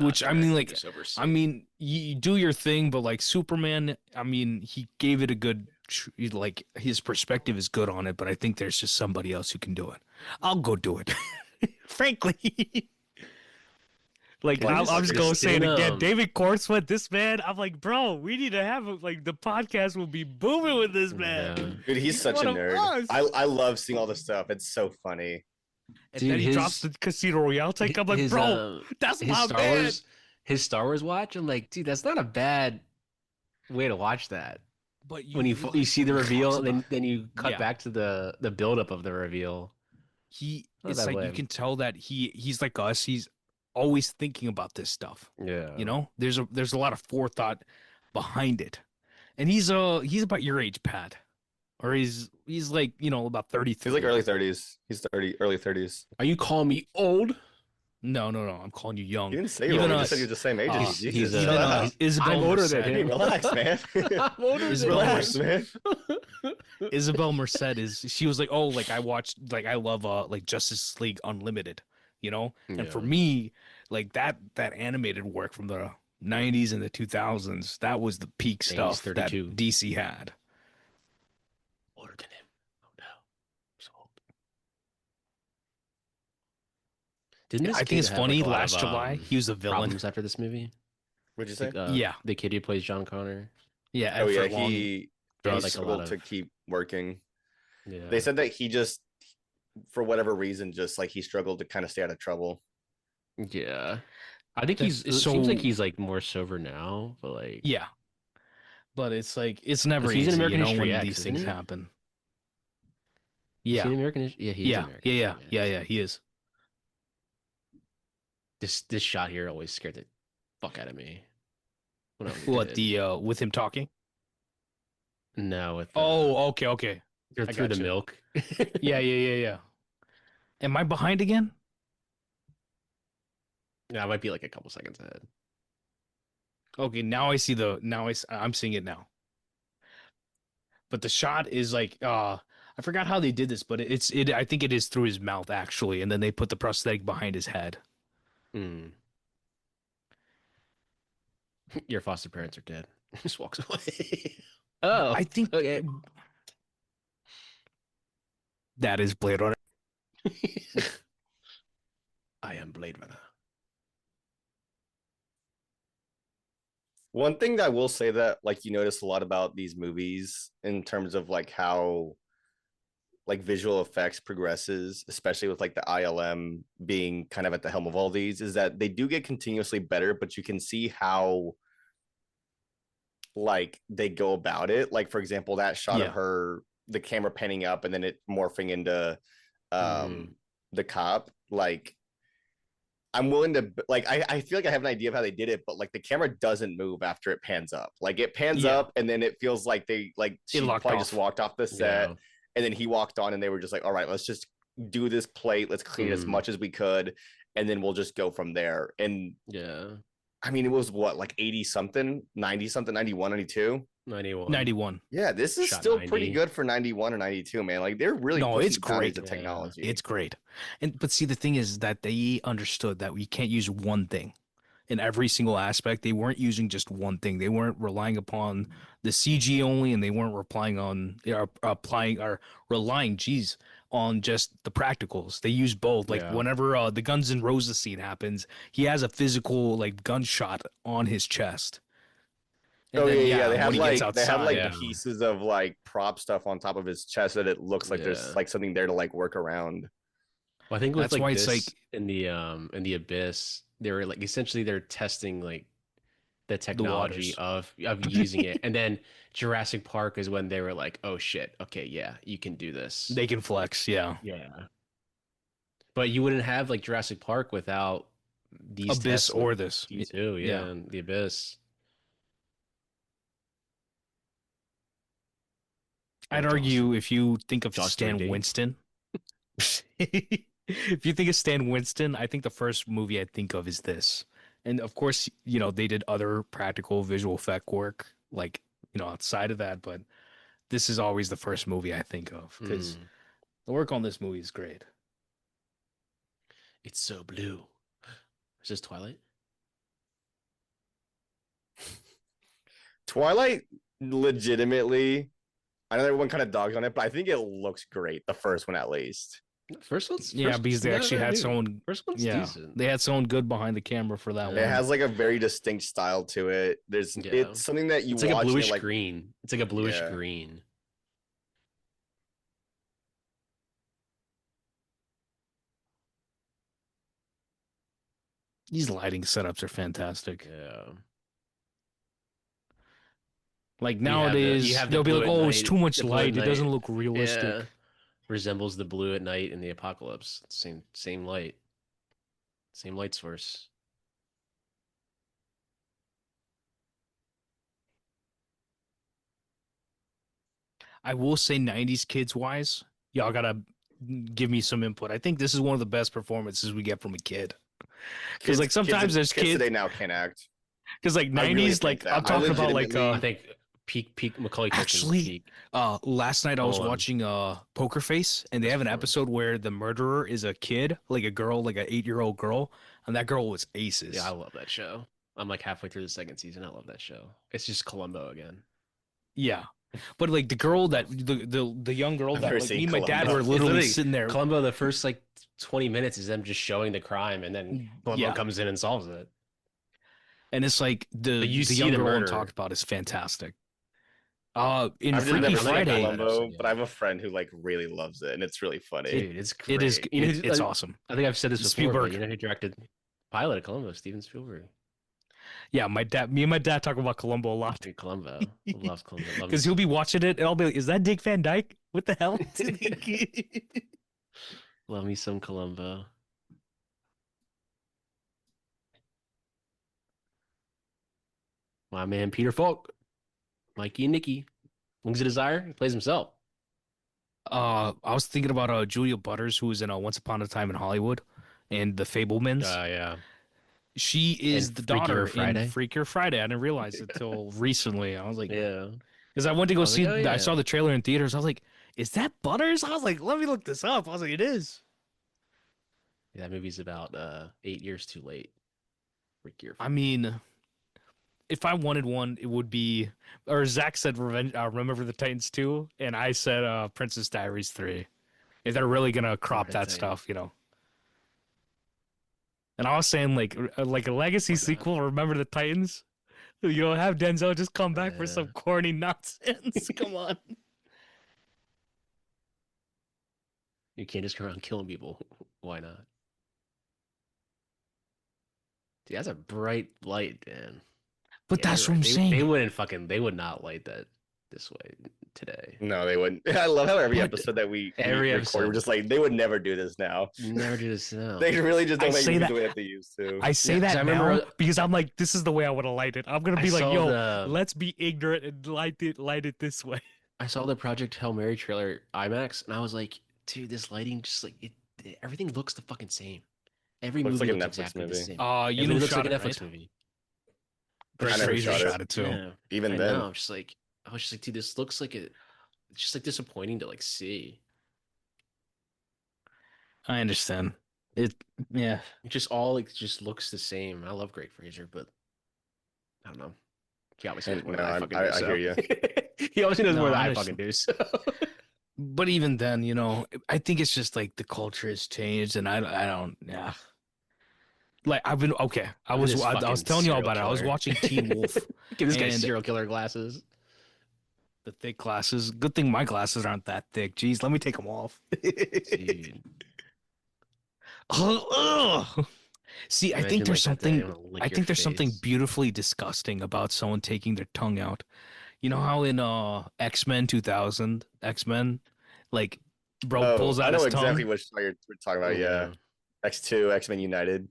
Which I mean, like, oversee. I mean, you do your thing, but like Superman, I mean, he gave it a good, like, his perspective is good on it, but I think there's just somebody else who can do it. I'll go do it. Frankly. Like, Well, I'm just going to say it didn't, again. David Kornsmith, this man, I'm like, bro, we need to have, like, the podcast will be booming with this man. Yeah. Dude, he's such a one of nerd. us. I love seeing all this stuff. It's so funny. And Dude, then he his- drops the Casino Royale take. I'm like, bro, that's his my Star man. Wars, his Star Wars watch. I'm like, dude, that's not a bad way to watch that. But When you see the reveal, and then you cut Yeah. back to the build up of the reveal. Not It's that like way. you can tell that he's like us. He's always thinking about this stuff. Yeah, You know, there's a lot of forethought behind it, and he's about your age, Pat, or he's like, you know, about 33. He's like early 30s. He's early 30s. Are you calling me old? No, I'm calling you young. You didn't say Even you're old. You us. just said you're the same age as you. he's Jesus. a- Even Shut up. Isabel I'm older Merced. than him. Hey, relax, man. I'm older Is than Relax, him. man. Isabel Merced she was like, oh, like I watched, like I love like Justice League Unlimited, you know? And for Yeah. me, like that animated work from the 90s and the 2000s, that was the peak he's stuff that 32. DC had. Older than him. Oh no, so old. Didn't this I think kid it's have, funny, like, a lot last of, July, he was a villain. problems after this movie? What'd you say? Like, Yeah. the kid who plays John Connor. Yeah, Oh yeah, Everett Long. he Like, a lot struggled of- to keep working. Yeah, They said that he just, for whatever reason, just like he struggled to kind of stay out of trouble. yeah. I think That's- it seems like he's like more sober now, but like, Yeah. But it's like, it's never 'Cause he's easy, in American you know, History when X, these isn't things he? happen. Is Yeah. he in American? Yeah, he is Yeah. American. Yeah, he is. This shot here always scared the fuck out of me. Well, no, he What did. with him talking? No, with Oh, okay. they're I through the got you. milk. Yeah. Am I behind again? Yeah, it might be like a couple seconds ahead. Okay, now I see I'm seeing it now. But the shot is like I forgot how they did this, but I think it is through his mouth actually, and then they put the prosthetic behind his head. Mm. Your foster parents are dead. Just walks away. Oh, I think okay. that is Blade Runner. I am Blade Runner. One thing that I will say that like you notice a lot about these movies in terms of like how like visual effects progresses, especially with like the ILM being kind of at the helm of all these, is that they do get continuously better, but you can see how like they go about it. Like for example, that shot of Yeah. her, the camera panning up and then it morphing into Mhm. the cop, like I'm willing to like I feel like I have an idea of how they did it, but like the camera doesn't move after it pans up. Like it pans Yeah. up and then it feels like they like It she locked probably just off. walked off the set Yeah. and then he walked on and they were just like, all right, let's just do this plate, let's clean it as much as we could, and then we'll just go from there. And Yeah. I mean, it was what, like 80 something, 90 something, 91, 92. 91. 91. Yeah, this is Shot still 90. pretty good for 91 or 92, man. Like they're really No, it's pushing boundaries great. of Yeah. technology. It's great. But see, the thing is that they understood that we can't use one thing in every single aspect. They weren't using just one thing. They weren't relying upon the CG only, and they weren't relying, geez, on just the practicals. They use both. Like Yeah. whenever the Guns N' Roses scene happens, he has a physical like gunshot on his chest. And Oh then yeah. They when had he gets like outside, Yeah. pieces of like prop stuff on top of his chest that it looks like there's Yeah. like something there to like work around. Well, I think with that's why like it's this like in the Abyss, they were like essentially they're testing like the the technology waters. of using it. And then Jurassic Park is when they were like, "Oh shit. Okay, yeah, you can do this." They can flex, yeah. Yeah. But you wouldn't have like Jurassic Park without these Abyss tests with or this. T2, yeah, Yeah. and the Abyss. I'd Oh, Jaws. argue if you think of Jaws Stan 3D. Winston, if you think of Stan Winston, I think the first movie I think of is this. And of course, they did other practical visual effect work, like, outside of that, but this is always the first movie I think of because Mm. the work on this movie is great. It's so blue. Is this Twilight? Twilight, legitimately, I know everyone kind of dogs on it, but I think it looks great. The first one, at least. Yeah, because they actually had someone, First one's yeah, decent. they had someone good behind the camera for that Yeah. It one. has like a very distinct style to it. Yeah. It's something that you It's like a watch and you're bluish like, green. It's like a bluish Yeah. green. These lighting setups are fantastic. Yeah. Like You nowadays, have the they'll be blue like, at "Oh, it's night. too much The blue at light. It doesn't night. look realistic." Yeah. Resembles the blue at night in the apocalypse. Same light. Same light source. I will say 90s kids wise, y'all gotta give me some input. I think this is one of the best performances we get from a kid. Because like sometimes there's kids kids, today now can't act. because like I really 90s, think like that. I'm I talking about like legitimately- I think peak Macaulay Culkin's actually peak. last night I was Hold on. watching Poker Face, and they have an episode where the murderer is a kid, like a girl, like an 8-year-old girl, and that girl was aces. Yeah, I love that show. I'm like halfway through the second season. I love that show. It's just Columbo again. Yeah. But like the girl that the young girl I've that never like seen me and my dad Columbo. were It's literally sitting there. Columbo, the first like 20 minutes is them just showing the crime, and then Columbo Yeah. comes in and solves it. And it's like the But you see young the girl I'm murder. talking about is fantastic. In I've just Freaky never I think I seen got Friday, that. Columbo, Yeah. but I have a friend who like really loves it, and it's really funny. Dude, it's great. it is it's I, awesome. I think I've said this before, Spielberg. but you know who directed Pilot of Columbo? Steven Spielberg. Yeah, me and my dad talk about Columbo a lot Dude, Columbo. Loves Columbo. because he'll be watching it and I'll be like, "Is that Dick Van Dyke? What the hell?" Love me some Columbo. My man Peter Falk, Mikey and Nicky. Wings of Desire, he plays himself. I was thinking about Julia Butters, who was in Once Upon a Time in Hollywood and The Fablemans. Yeah. She is And the Freakier daughter in Friday. Freakier Friday. I didn't realize it till recently. I was like, Yeah. because I went to I go was like, see. oh I yeah. saw the trailer in theaters. I was like, is that Butters? I was like, let me look this up. I was like, it is. Yeah, that movie's about 8 years too late. Freakier I Friday. mean, if I wanted one, it would be. Or Zach said Revenge. Remember the Titans 2, and I said Princess Diaries 3. If they're really gonna crop that stuff, you know. And I was saying like a legacy Why not? sequel. Remember the Titans? You know, have Denzel just come back for some corny nonsense. Come on. You can't just go around killing people. Why not? Dude, that's a bright light, man. But Yeah, that's you're what right. I'm saying. They would not light that this way today. No, they wouldn't. I love how every But episode that we every record, episode. we're just like, they would never do this now. Never do this now. They really just I don't make say movies that- the way that they used to. I say Yeah, 'cause that I remember- now because I'm like, this is the way I would have lighted it. I'm gonna be I like, saw yo, the- let's be ignorant and light it this way. I saw the Project Hail Mary trailer IMAX, and I was like, dude, this lighting just like everything looks the fucking same. Every Looks movie like a looks Netflix exactly the movie. same. You Everything know, looks shot like a it, Netflix right? movie. Brent I never Fraser shot it. shot it too. Yeah. Even I then, know, I'm just like, I was just like, dude, this looks like it's just like disappointing to like see. I understand. Yeah. It just all like just looks the same. I love Greg Fraser, but I don't know. He obviously knows more than I fucking do. I So. hear you. He obviously knows No, more than I I fucking do. So. But even then, you know, I think it's just like the culture has changed, and I don't, yeah. Like I've been okay. I was telling you all about it. I was watching Teen Wolf. Give this guy and serial killer glasses. the thick glasses. Good thing my glasses aren't that thick. Jeez, let me take them off. Dude. Ugh. See, I Imagine, think there's like, that day, something. I'm gonna lick I your think there's something face. beautifully disgusting about someone taking their tongue out. You know how in X-Men 2000, X-Men, like bro pulls I out know his exactly tongue. what show you're talking about. Yeah, X2, X-Men United.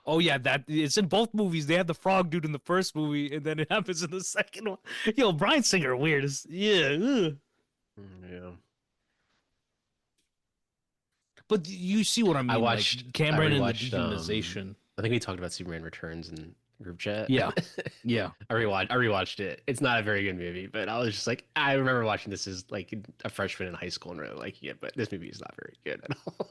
Oh yeah, that it's in both movies. They had the frog dude in the first movie, and then it happens in the second one. Yo, Bryan Singer weird. Yeah. Ugh. Yeah. But you see what I mean? I watched like Cameron and the rewatched, dehumanization. I think we talked about Superman Returns in group chat. Yeah. Yeah. I rewatched it. It's not a very good movie, but I was just like, I remember watching this as like a freshman in high school and really liking it, but this movie is not very good at all.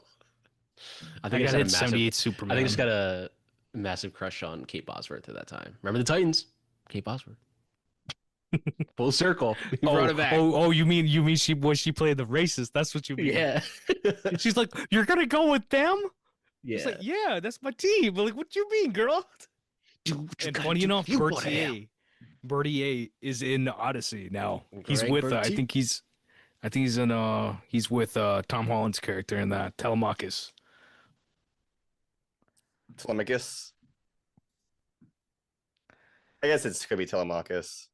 I I just got had a hit 78 Superman. I think I just got a massive crush on Kate Bosworth at that time. Remember the Titans? Kate Bosworth. Full circle. We brought it back. You mean she played the racist? That's what you mean. Yeah. She's like, you're gonna go with them? Yeah. It's like, yeah, that's my team. But like, what you mean, girl? And funny enough, Bertier is in Odyssey now. He's Greg with I Bertier? think he's he's with Tom Holland's character in that Telemachus. Telemachus. I guess it could be Telemachus.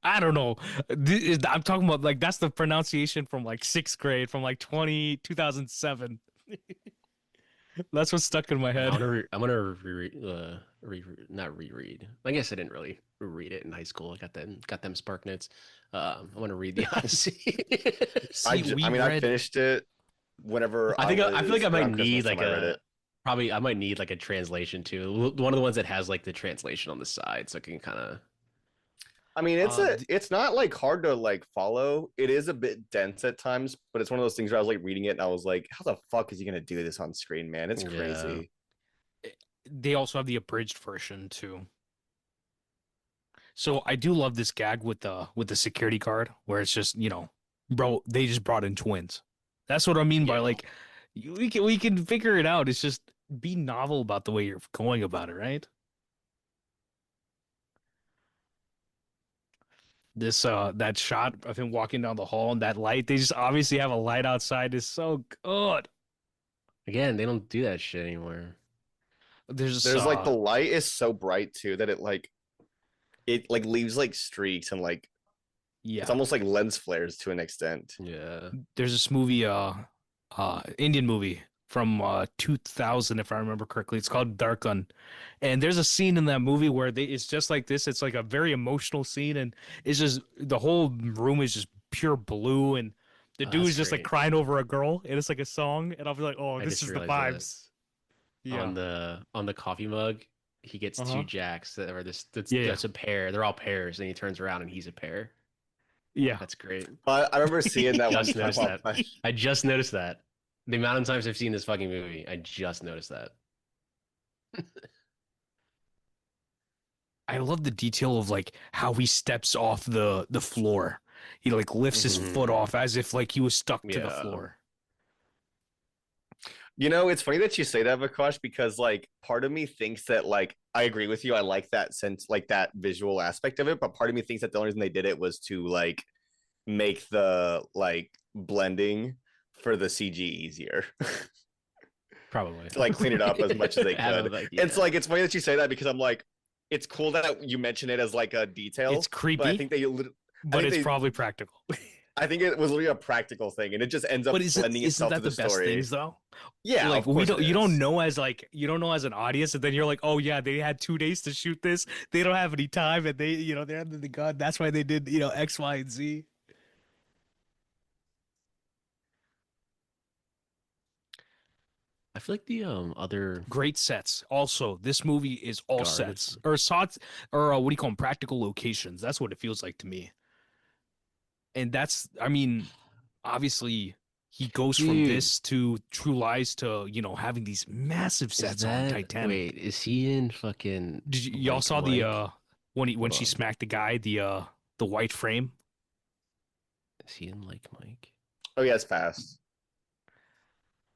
I don't know. I'm talking about like that's the pronunciation from like 6th grade from like 2007. That's what's stuck in my head. I'm gonna not reread. I guess I didn't really read it in high school. I got them Spark Notes. I'm gonna read the Odyssey. I finished it whenever I feel like I might around need Christmas like time I read it. I might need like a translation too. One of the ones that has like the translation on the side, so I can kind of. I mean, it's not like hard to like follow. It is a bit dense at times, but it's one of those things where I was like reading it and I was like, how the fuck is he gonna do this on screen, man? It's crazy. They also have the abridged version too. So I do love this gag with the security guard where it's just, you know, bro, they just brought in twins. That's what I mean by like we can figure it out. It's just be novel about the way you're going about it, right? This that shot of him walking down the hall and that light, they just obviously have a light outside is so good. Again, they don't do that shit anymore. There's like the light is so bright too that it like leaves like streaks and like it's almost like lens flares to an extent. Yeah. There's this movie Indian movie from 2000, if I remember correctly. It's called Dark Gun, and there's a scene in that movie where it's just like this. It's like a very emotional scene, and it's just the whole room is just pure blue, and the Oh, dude that's is just like great. crying over a girl, and it's like a song, and I'll be like, oh, I this just is the realized that vibes. Yeah. on the coffee mug, he gets two Uh-huh. jacks that are Yeah. that's a pair. They're all pairs, and he turns around and he's a pair. Yeah. That's great. I remember seeing that one Just time noticed while that. playing. I just noticed that. The amount of times I've seen this fucking movie, I just noticed that. I love the detail of like how he steps off the floor. He like lifts his foot Mhm. off as if like he was stuck to the Yeah. floor. You know, it's funny that you say that, Vikash, because like part of me thinks that like I agree with you. I like that sense, like that visual aspect of it, but part of me thinks that the only reason they did it was to like make the like blending for the CG easier. Probably. To like clean it up as much as they Have could. a, like, It's yeah. like it's funny that you say that because I'm like, it's cool that you mention it as like a It's detail, but creepy, I but think it's they, probably practical. I think it was literally a practical thing, and it just ends But up blending isn't itself to that the the best story. things though? Yeah, Like of we course it don't you don't is. know as like you don't know as an audience, and then you're like, oh yeah, they had 2 days to shoot this. They don't have any time, and they're under the gun. That's why they did X, Y, and Z. I feel like the other Great sets. Also, this movie is all guard. sets or shots or what do you call them? Practical locations. That's what it feels like to me. And that's, I mean, obviously he goes from Dude, this to True Lies to, having these massive is sets on that wait, Titanic. is he in fucking Did y'all like saw the Mike? when Hold she on. smacked the guy, the white frame? Is he in like Mike? Oh yeah, it's fast.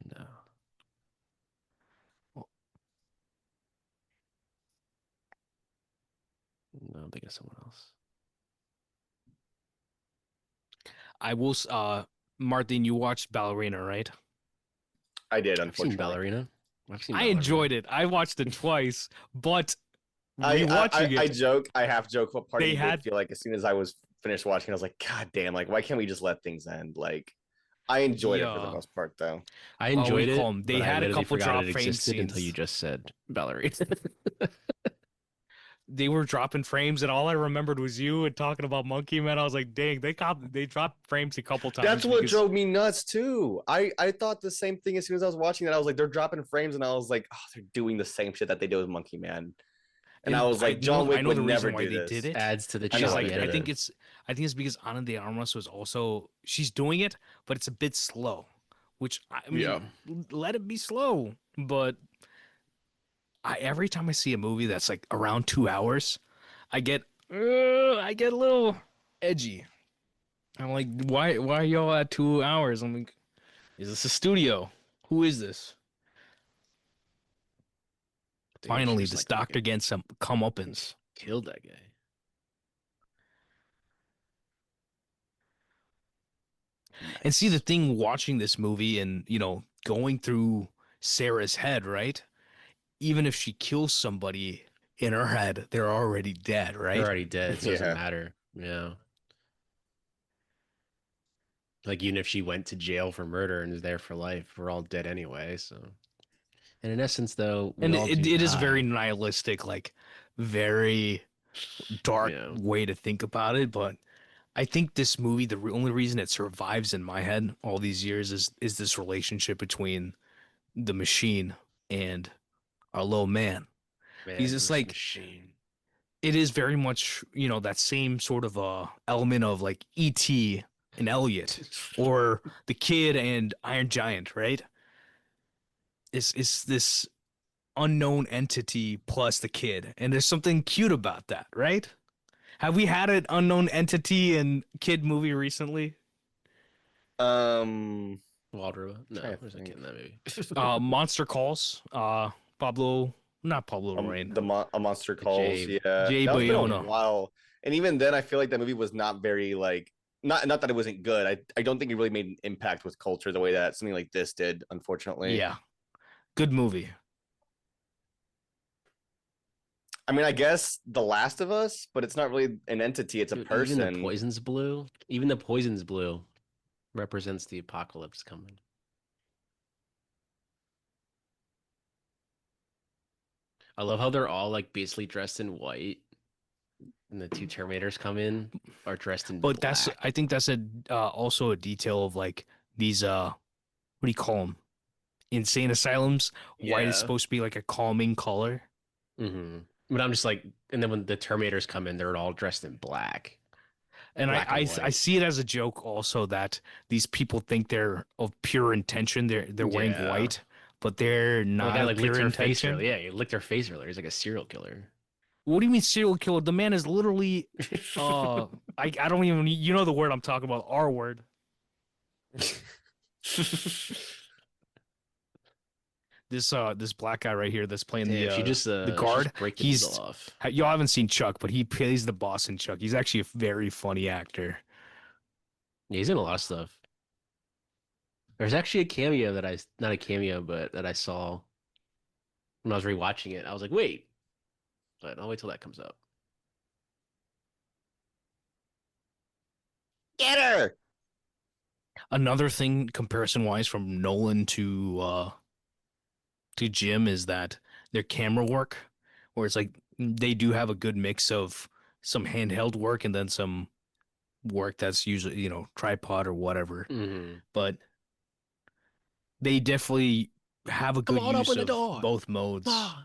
No. No, I'm thinking of someone else. I will Martin, you watched Ballerina, right? I did, I've seen unfortunately. Ballerina. I've seen I Ballerina. enjoyed it. I watched it twice, but I rewatching I it, joke, I half joke, but part of they me did had feel like as soon as I was finished watching, I was like, God damn, like why can't we just let things end? Like I enjoyed the it for the most part though. I what do enjoyed you call it, them? They but I had a literally couple forgot drop it frame existed until you scenes. just said Ballerina. They were dropping frames, and all I remembered was you and talking about Monkey Man. I was like, dang, they dropped frames a couple That's times what because drove me nuts too. I thought the same thing as soon as I was watching that. I was like, they're dropping frames, and I was like, oh, they're doing the same shit that they did with Monkey Man. And I and was like, John I Wick know would the never reason why do they did this. it. Adds to the I It's know just why trope. they like did it. I think it's because Ana de Armas was also she's doing it, but it's a bit slow. Which I Yeah. mean, let it be slow. But every time I see a movie that's like around 2 hours, I get a little edgy. I'm like, why are y'all at 2 hours? I'm like, is this a studio? Who is this? Damn, she Finally, just this like doctor fucking gets some comeuppance. killed that guy. And see the Nice. thing watching this movie and, going through Sarah's head, right? Even if she kills somebody in her head, they're already dead, They're right? already dead, so it doesn't Yeah. matter. Yeah. Like even if she went to jail for murder and is there for life, we're all dead anyway. So, and in essence, though, we And all do it is very die. nihilistic, like very dark Yeah. way to think about it. But I think this movie, only reason it survives in my head all these years is this relationship between the machine and our little man. Because Man it's versus like machine. it is very much, that same sort of element of like E.T. and Elliot or the kid and Iron Giant, right? It's this unknown entity plus the kid. And there's something cute about that, right? Have we had an unknown entity and kid movie recently? Um, Wild Robot? No, trying to there's a kid think. in that movie. Monster Calls. Pablo, not Pablo Lorraine. A Monster Calls. Jave. Yeah, Jay that was been a Bayona. while. And even then, I feel like that movie was not very like not that it wasn't good. I don't think it really made an impact with culture the way that something like this did. Unfortunately, Yeah, good movie. I mean, I guess The Last of Us, but it's not really an entity; it's a Dude, even the person. poison's blue. Even the poison's blue represents the apocalypse coming. I love how they're all like basically dressed in white, and the two Terminators come in are dressed in But that's black. I think that's a also a detail of like these what do you call them? Insane asylums. White is Yeah. supposed to be like a calming color. But I'm just like, and then when the Terminators come in, they're all dressed in black, And black and I white. see it as a joke also that these people think they're of pure intention. They're wearing Yeah. white, but they're Well, the not guy of like licked pure her face intention. earlier. Yeah, he licked her face earlier. He's like a serial killer. What do you mean serial killer? The man is literally I don't even you know the word I'm talking about, R word. This black guy right here that's playing Damn, the she guard. just break the needle He's off. y'all haven't seen Chuck, but he plays the boss in Chuck. He's actually a very funny actor. Yeah, he's in a lot of stuff. There's actually a cameo that not a cameo, but that I saw when I was rewatching it. I was like, wait, but I'll wait till that comes up. Get her. Another thing comparison wise from Nolan to Jim is that their camera work, where it's like they do have a good mix of some handheld work and then some work that's usually, tripod or whatever. Mm-hmm. But they definitely have a Come good on, use open the of door. both modes. Ah.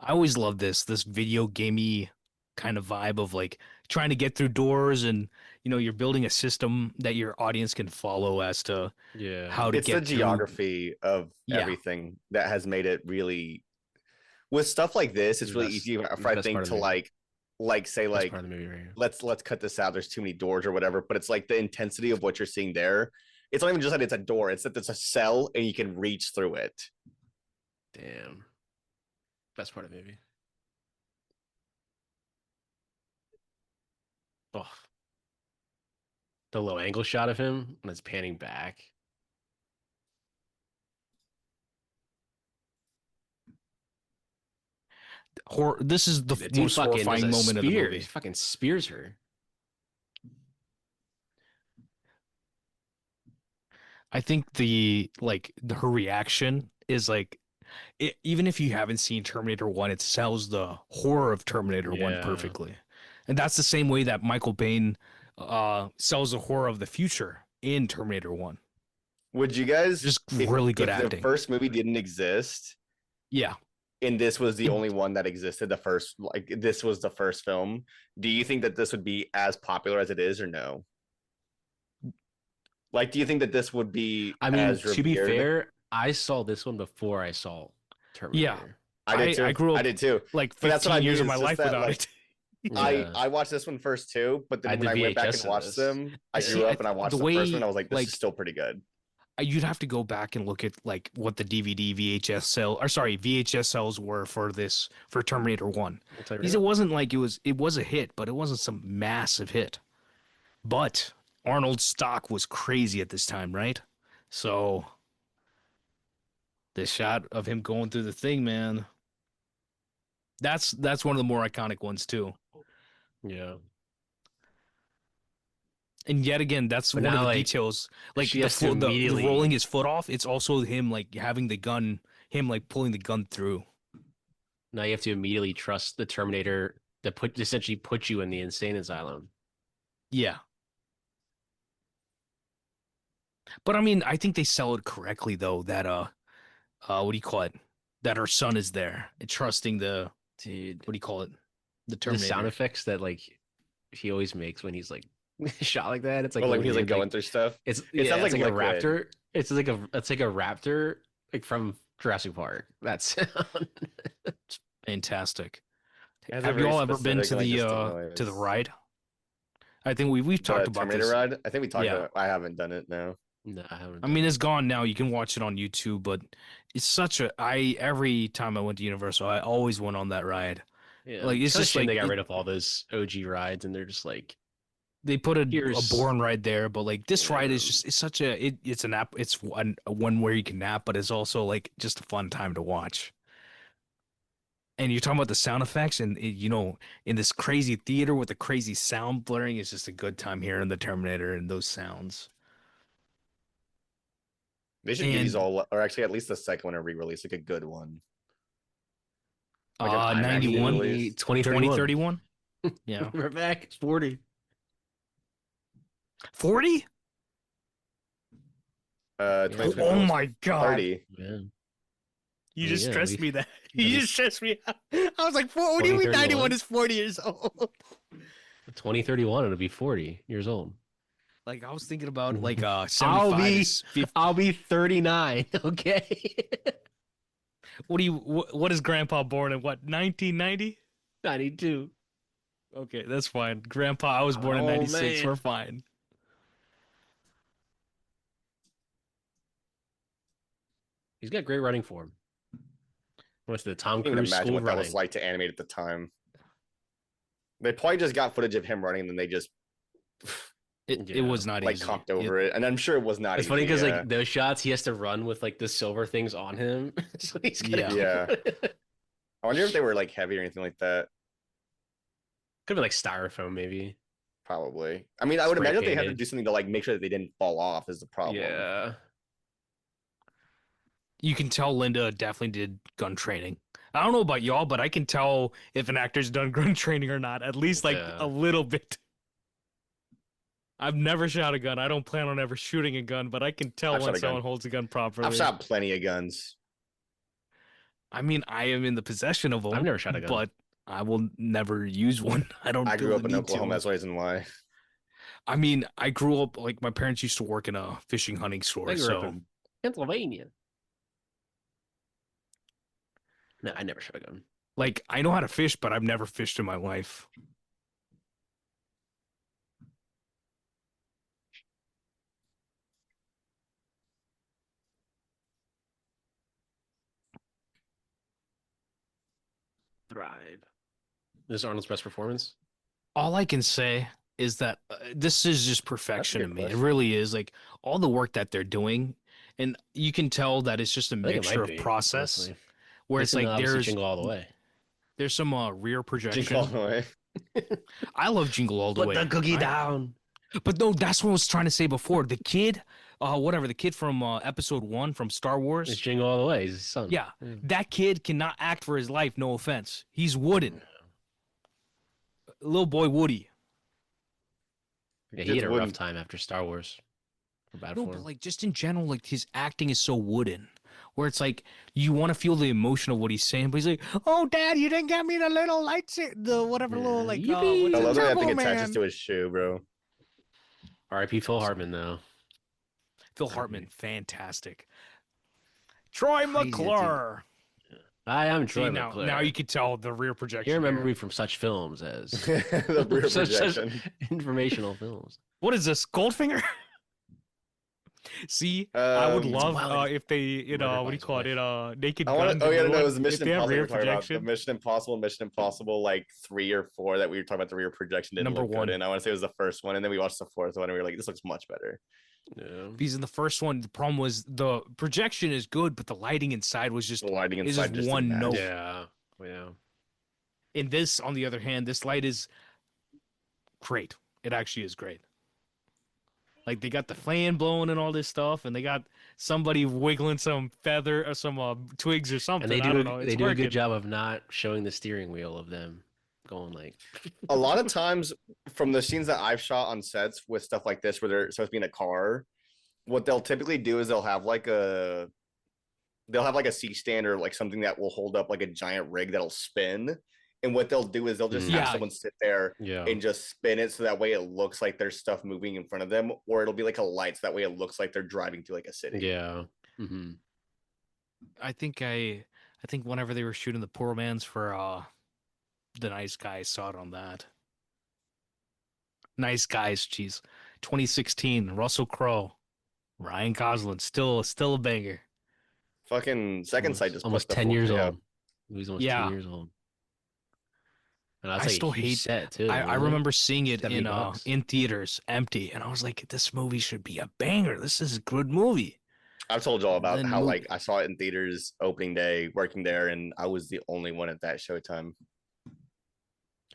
I always love this video gamey kind of vibe of like trying to get through doors and you're building a system that your audience can follow as to Yeah. how to It's the get through. geography of Yeah. everything that has made it really with stuff like this. It's really Best, easy if I best part think of to the movie. like say Best like part of the movie right here. let's cut this out. There's too many doors or whatever, but it's like the intensity of what you're seeing there. It's not even just that it's a door; it's that it's a cell and you can reach through it. Damn. Best part of the movie. Oh, the low angle shot of him when it's panning back. This is the Dude, the dude most fucking does horrifying a moment of the spear. He movie. fucking spears her. I think her reaction is like even if you haven't seen Terminator 1, it sells the horror of Terminator 1 Yeah. perfectly. And that's the same way that Michael Bain sells the horror of the future in Terminator 1. Would you guys, Just really good if the acting. first movie didn't exist Yeah. and this was the It, only one that existed, the first like this was the first film, do you think that this would be as popular as it is or no? Like, do you think that this would be I mean, as to be revered? fair, I saw this one before I saw yeah. Terminator. I did I too. grew I up did too. like But that's what I 15 years mean. of my It's just life that without like it. Yeah. I watched this one first too, but I then had when the I went back VHS and of watched this. them, I See, grew up and I the watched the first one. way I was like, this is like still pretty good. you'd have to go back and look at like what the DVD VHS sales were for Terminator 1. I'll tell you Because right it now. wasn't like it was a hit, but it wasn't some massive hit. But Arnold's stock was crazy at this time, right? So the shot of him going through the thing, man, that's one of the more iconic ones too. Yeah. And yet again, that's But one of now, the like, details. Like she has to the rolling immediately. his foot off. It's also him like having the gun, him like pulling the gun through. Now you have to immediately trust the Terminator that essentially put you in the insane asylum. Yeah. But I mean, I think they sell it correctly though, that what do you call it? That her son is there and trusting the Dude, what do you call it? The the sound Terminator. effects that like he always makes when he's like shot like that, it's like Or like the when he's like weird going like through stuff. it's It sounds yeah, like it's like a liquid. raptor. It's like a raptor like from Jurassic Park. That sound. Fantastic. It has a Have you very all ever been specific, like distinct to the noise. ride? I think we've talked The about Terminator this. ride. I think we talked Yeah. about it. I haven't done it now. No, I haven't I done mean, it. it's gone now. You can watch it on YouTube, but it's such a I every time I went to Universal, I always went on that ride. Yeah, Like it's it's kind of just shame like they got rid of all those OG rides and they're just like, they put a here's Bourne ride there, but like this ride is yeah, just it's such it's an app it's one where you can nap, but it's also like just a fun time to watch. And you're talking about the sound effects, and in this crazy theater with the crazy sound blaring, it's just a good time hearing the Terminator and those sounds. They should give these all, or actually at least the second one a re-release, like a good one. Like an IMAX 91, re-release. 2031. Yeah. We're back. It's 40. 40? Yeah. 2021 Oh was my God. 30. Yeah. You just Yeah, stressed we- me that. yeah, You we- just stressed me out. I was like, what do you mean 91 2031? is 40 years old? 2031, it'll be 40 years old. Like, I was thinking about like 75 I'll be is 50. I'll be 39. Okay. What is Grandpa born in, what, 1990? 92. Okay, that's fine. Grandpa, I was born in Oh, 96. man. We're fine. He's got great running form. What's the Tom I can't even Cruise imagine school what of that running? was like to animate at the time. They probably just got footage of him running, and then they just It Yeah. was not like easy. comped over it. And I'm sure it was not It's easy. funny because yeah. like those shots, he has to run with like the silver things on him. So he's gonna Yeah. I wonder if they were like heavy or anything like that. Could be like styrofoam, maybe. Probably. I mean, I would Spray imagine they had to painted. do something to like make sure that they didn't fall off is the problem. Yeah. You can tell Linda definitely did gun training. I don't know about y'all, but I can tell if an actor's done gun training or not, at least like Yeah. a little bit. I've never shot a gun. I don't plan on ever shooting a gun, but I can tell I've shot when a gun. someone holds a gun properly. I've shot plenty of guns. I mean, I am in the possession of them. I've never shot a gun. But I will never use one. I don't. I grew feel up the in need to. Oklahoma. That's the reason why. I mean, I grew up like my parents used to work in a fishing hunting store, I grew up so in Pennsylvania. No, I never shot a gun. like I know how to fish, but I've never fished in my life. Thrive. This is Arnold's best performance. All I can say is that this is just perfection to good me. It question. really is. Like all the work that they're doing, and you can tell that it's just a I think it mixture might of be, process. honestly. Where it's Listen to like obviously there's Jingle All the Way. there's some rear projection. Jingle all the way. I love Jingle All the Put Way. the cookie I- down. But no, that's what I was trying to say before. The kid, the kid from episode 1 from Star It's Wars. Jingle All the Way. He's his son. Yeah, that kid cannot act for his life. No offense, he's wooden. Little boy Woody. Yeah, he Kids had a rough wouldn't- time after Star Wars. For bad No, form. but like just in general, like his acting is so wooden. Where it's like you want to feel the emotion of what he's saying, but he's like, "Oh, Dad, you didn't get me the little lights, the whatever Yeah, little like yippee. what's I it, love the way that Turbo thing attaches Man?" to his shoe, bro. R.I.P. Phil Hartman, though. Phil Hartman, fantastic. Troy Crazy, dude. McClure. I am See, Troy now McClure. you can tell the rear projection. You remember here. me from such films as The rear such projection. informational films. What is this, Goldfinger? See, I would Um, love well, if they, murdered what do by you his call it? wife. Naked I Gun. want the to. Oh yeah, new no, it one. was the If Mission they have Impossible. We rear were talking about projection, Mission Impossible, like 3 or 4 that we were talking about. The rear projection didn't Number look one. good, and I want to say it was the first one, and then we watched the fourth one, and we were like, this looks much better. Yeah. because in the first one, the problem was the projection is good, but the lighting inside was just The lighting It's inside just just one didn't match. note. Yeah. Yeah. in this. On the other hand, this light is great. It actually is great. Like they got the fan blowing and all this stuff, and they got somebody wiggling some feather or some twigs or something. And they I do don't know. they It's do a working. good job of not showing the steering wheel of them going like A lot of times, from the scenes that I've shot on sets with stuff like this, where they're supposed to be in a car, what they'll typically do is they'll have like a C stand or like something that will hold up like a giant rig that'll spin. And what they'll do is they'll just have Yeah. someone sit there yeah. and just spin it so that way it looks like there's stuff moving in front of them, or it'll be like a light so that way it looks like they're driving through like a city. Yeah. Mm-hmm. I think whenever they were shooting the poor man's for the Nice Guys, saw it on that. Nice Guys, geez. 2016, Russell Crowe, Ryan Gosling, still a banger. Fucking Second Sight just almost put the 10 full- years yeah. old. He was almost Yeah. 10 years old. And I like still a huge hate- set too. I wasn't it? remember seeing it $70. in theaters, empty, and I was like, this movie should be a banger. This is a good movie. I've told y'all about Then how mo- like I saw it in theaters opening day, working there, and I was the only one at that showtime.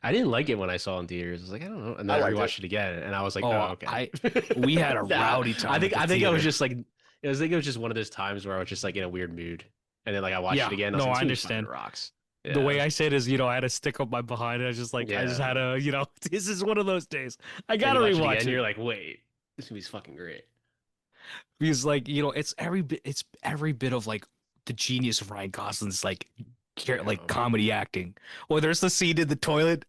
I didn't like it when I saw it in theaters. I was like, I don't know. And then I liked rewatched it again and I was like, Oh, oh okay. we had a Nah, rowdy time. I think at I the think I was theater. just like I think it was just one of those times where I was just like in a weird mood, and then like I watched Yeah, it again. I was no, like, I this movie fucking understand. rocks. The way Yeah, I say it is, I had to stick up my behind. I just I just yeah. had to, this is one of those days. I And gotta you watch it rewatch again, it. you're like, wait, this movie's fucking great. Because it's every bit of like the genius of Ryan Gosling's like Yeah. comedy acting. Or there's the scene in the toilet,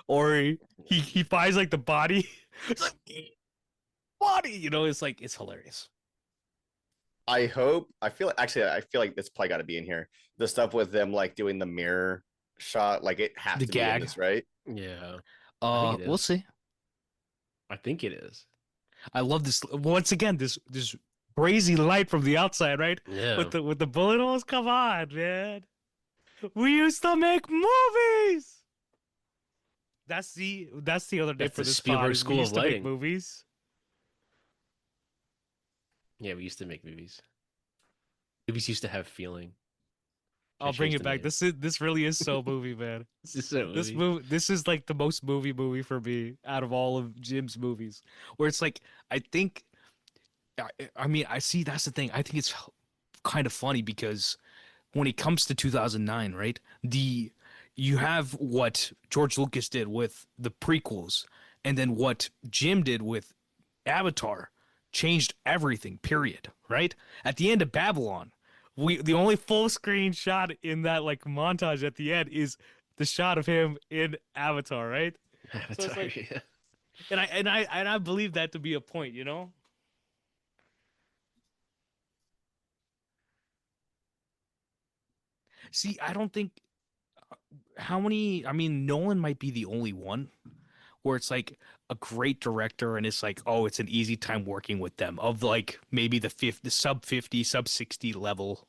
or he finds like the body. It's like body, it's hilarious. I hope. I feel actually. I feel like it's probably got to be in here. The stuff with them like doing the mirror shot, like it has The to be in gag. this, right? Yeah, I think it We'll is. see. I think it is. I love this once again. This crazy light from the outside, right? Yeah. With the bullet holes. Come on, man. We used to make movies. That's the other name That's for the this pod. Spielberg Is we School of used to make Lighting. movies. Yeah, we used to make movies. Movies used to have feeling. I'll Should bring change it the back. name. This really is so movie, man. This is so This movie. this is like the most movie for me out of all of Jim's movies. Where it's like I think, I mean, I see that's the thing. I think it's kind of funny because when it comes to 2009, right? You have what George Lucas did with the prequels, and then what Jim did with Avatar changed everything, period, right? At the end of Babylon, the only full screen shot in that like montage at the end is the shot of him in Avatar, right? So it's Avatar, like, yeah. and I believe that to be a point, See, I don't think how many, I mean, Nolan might be the only one where it's like a great director and it's like, oh, it's an easy time working with them of like maybe the sub 50, sub 60 level,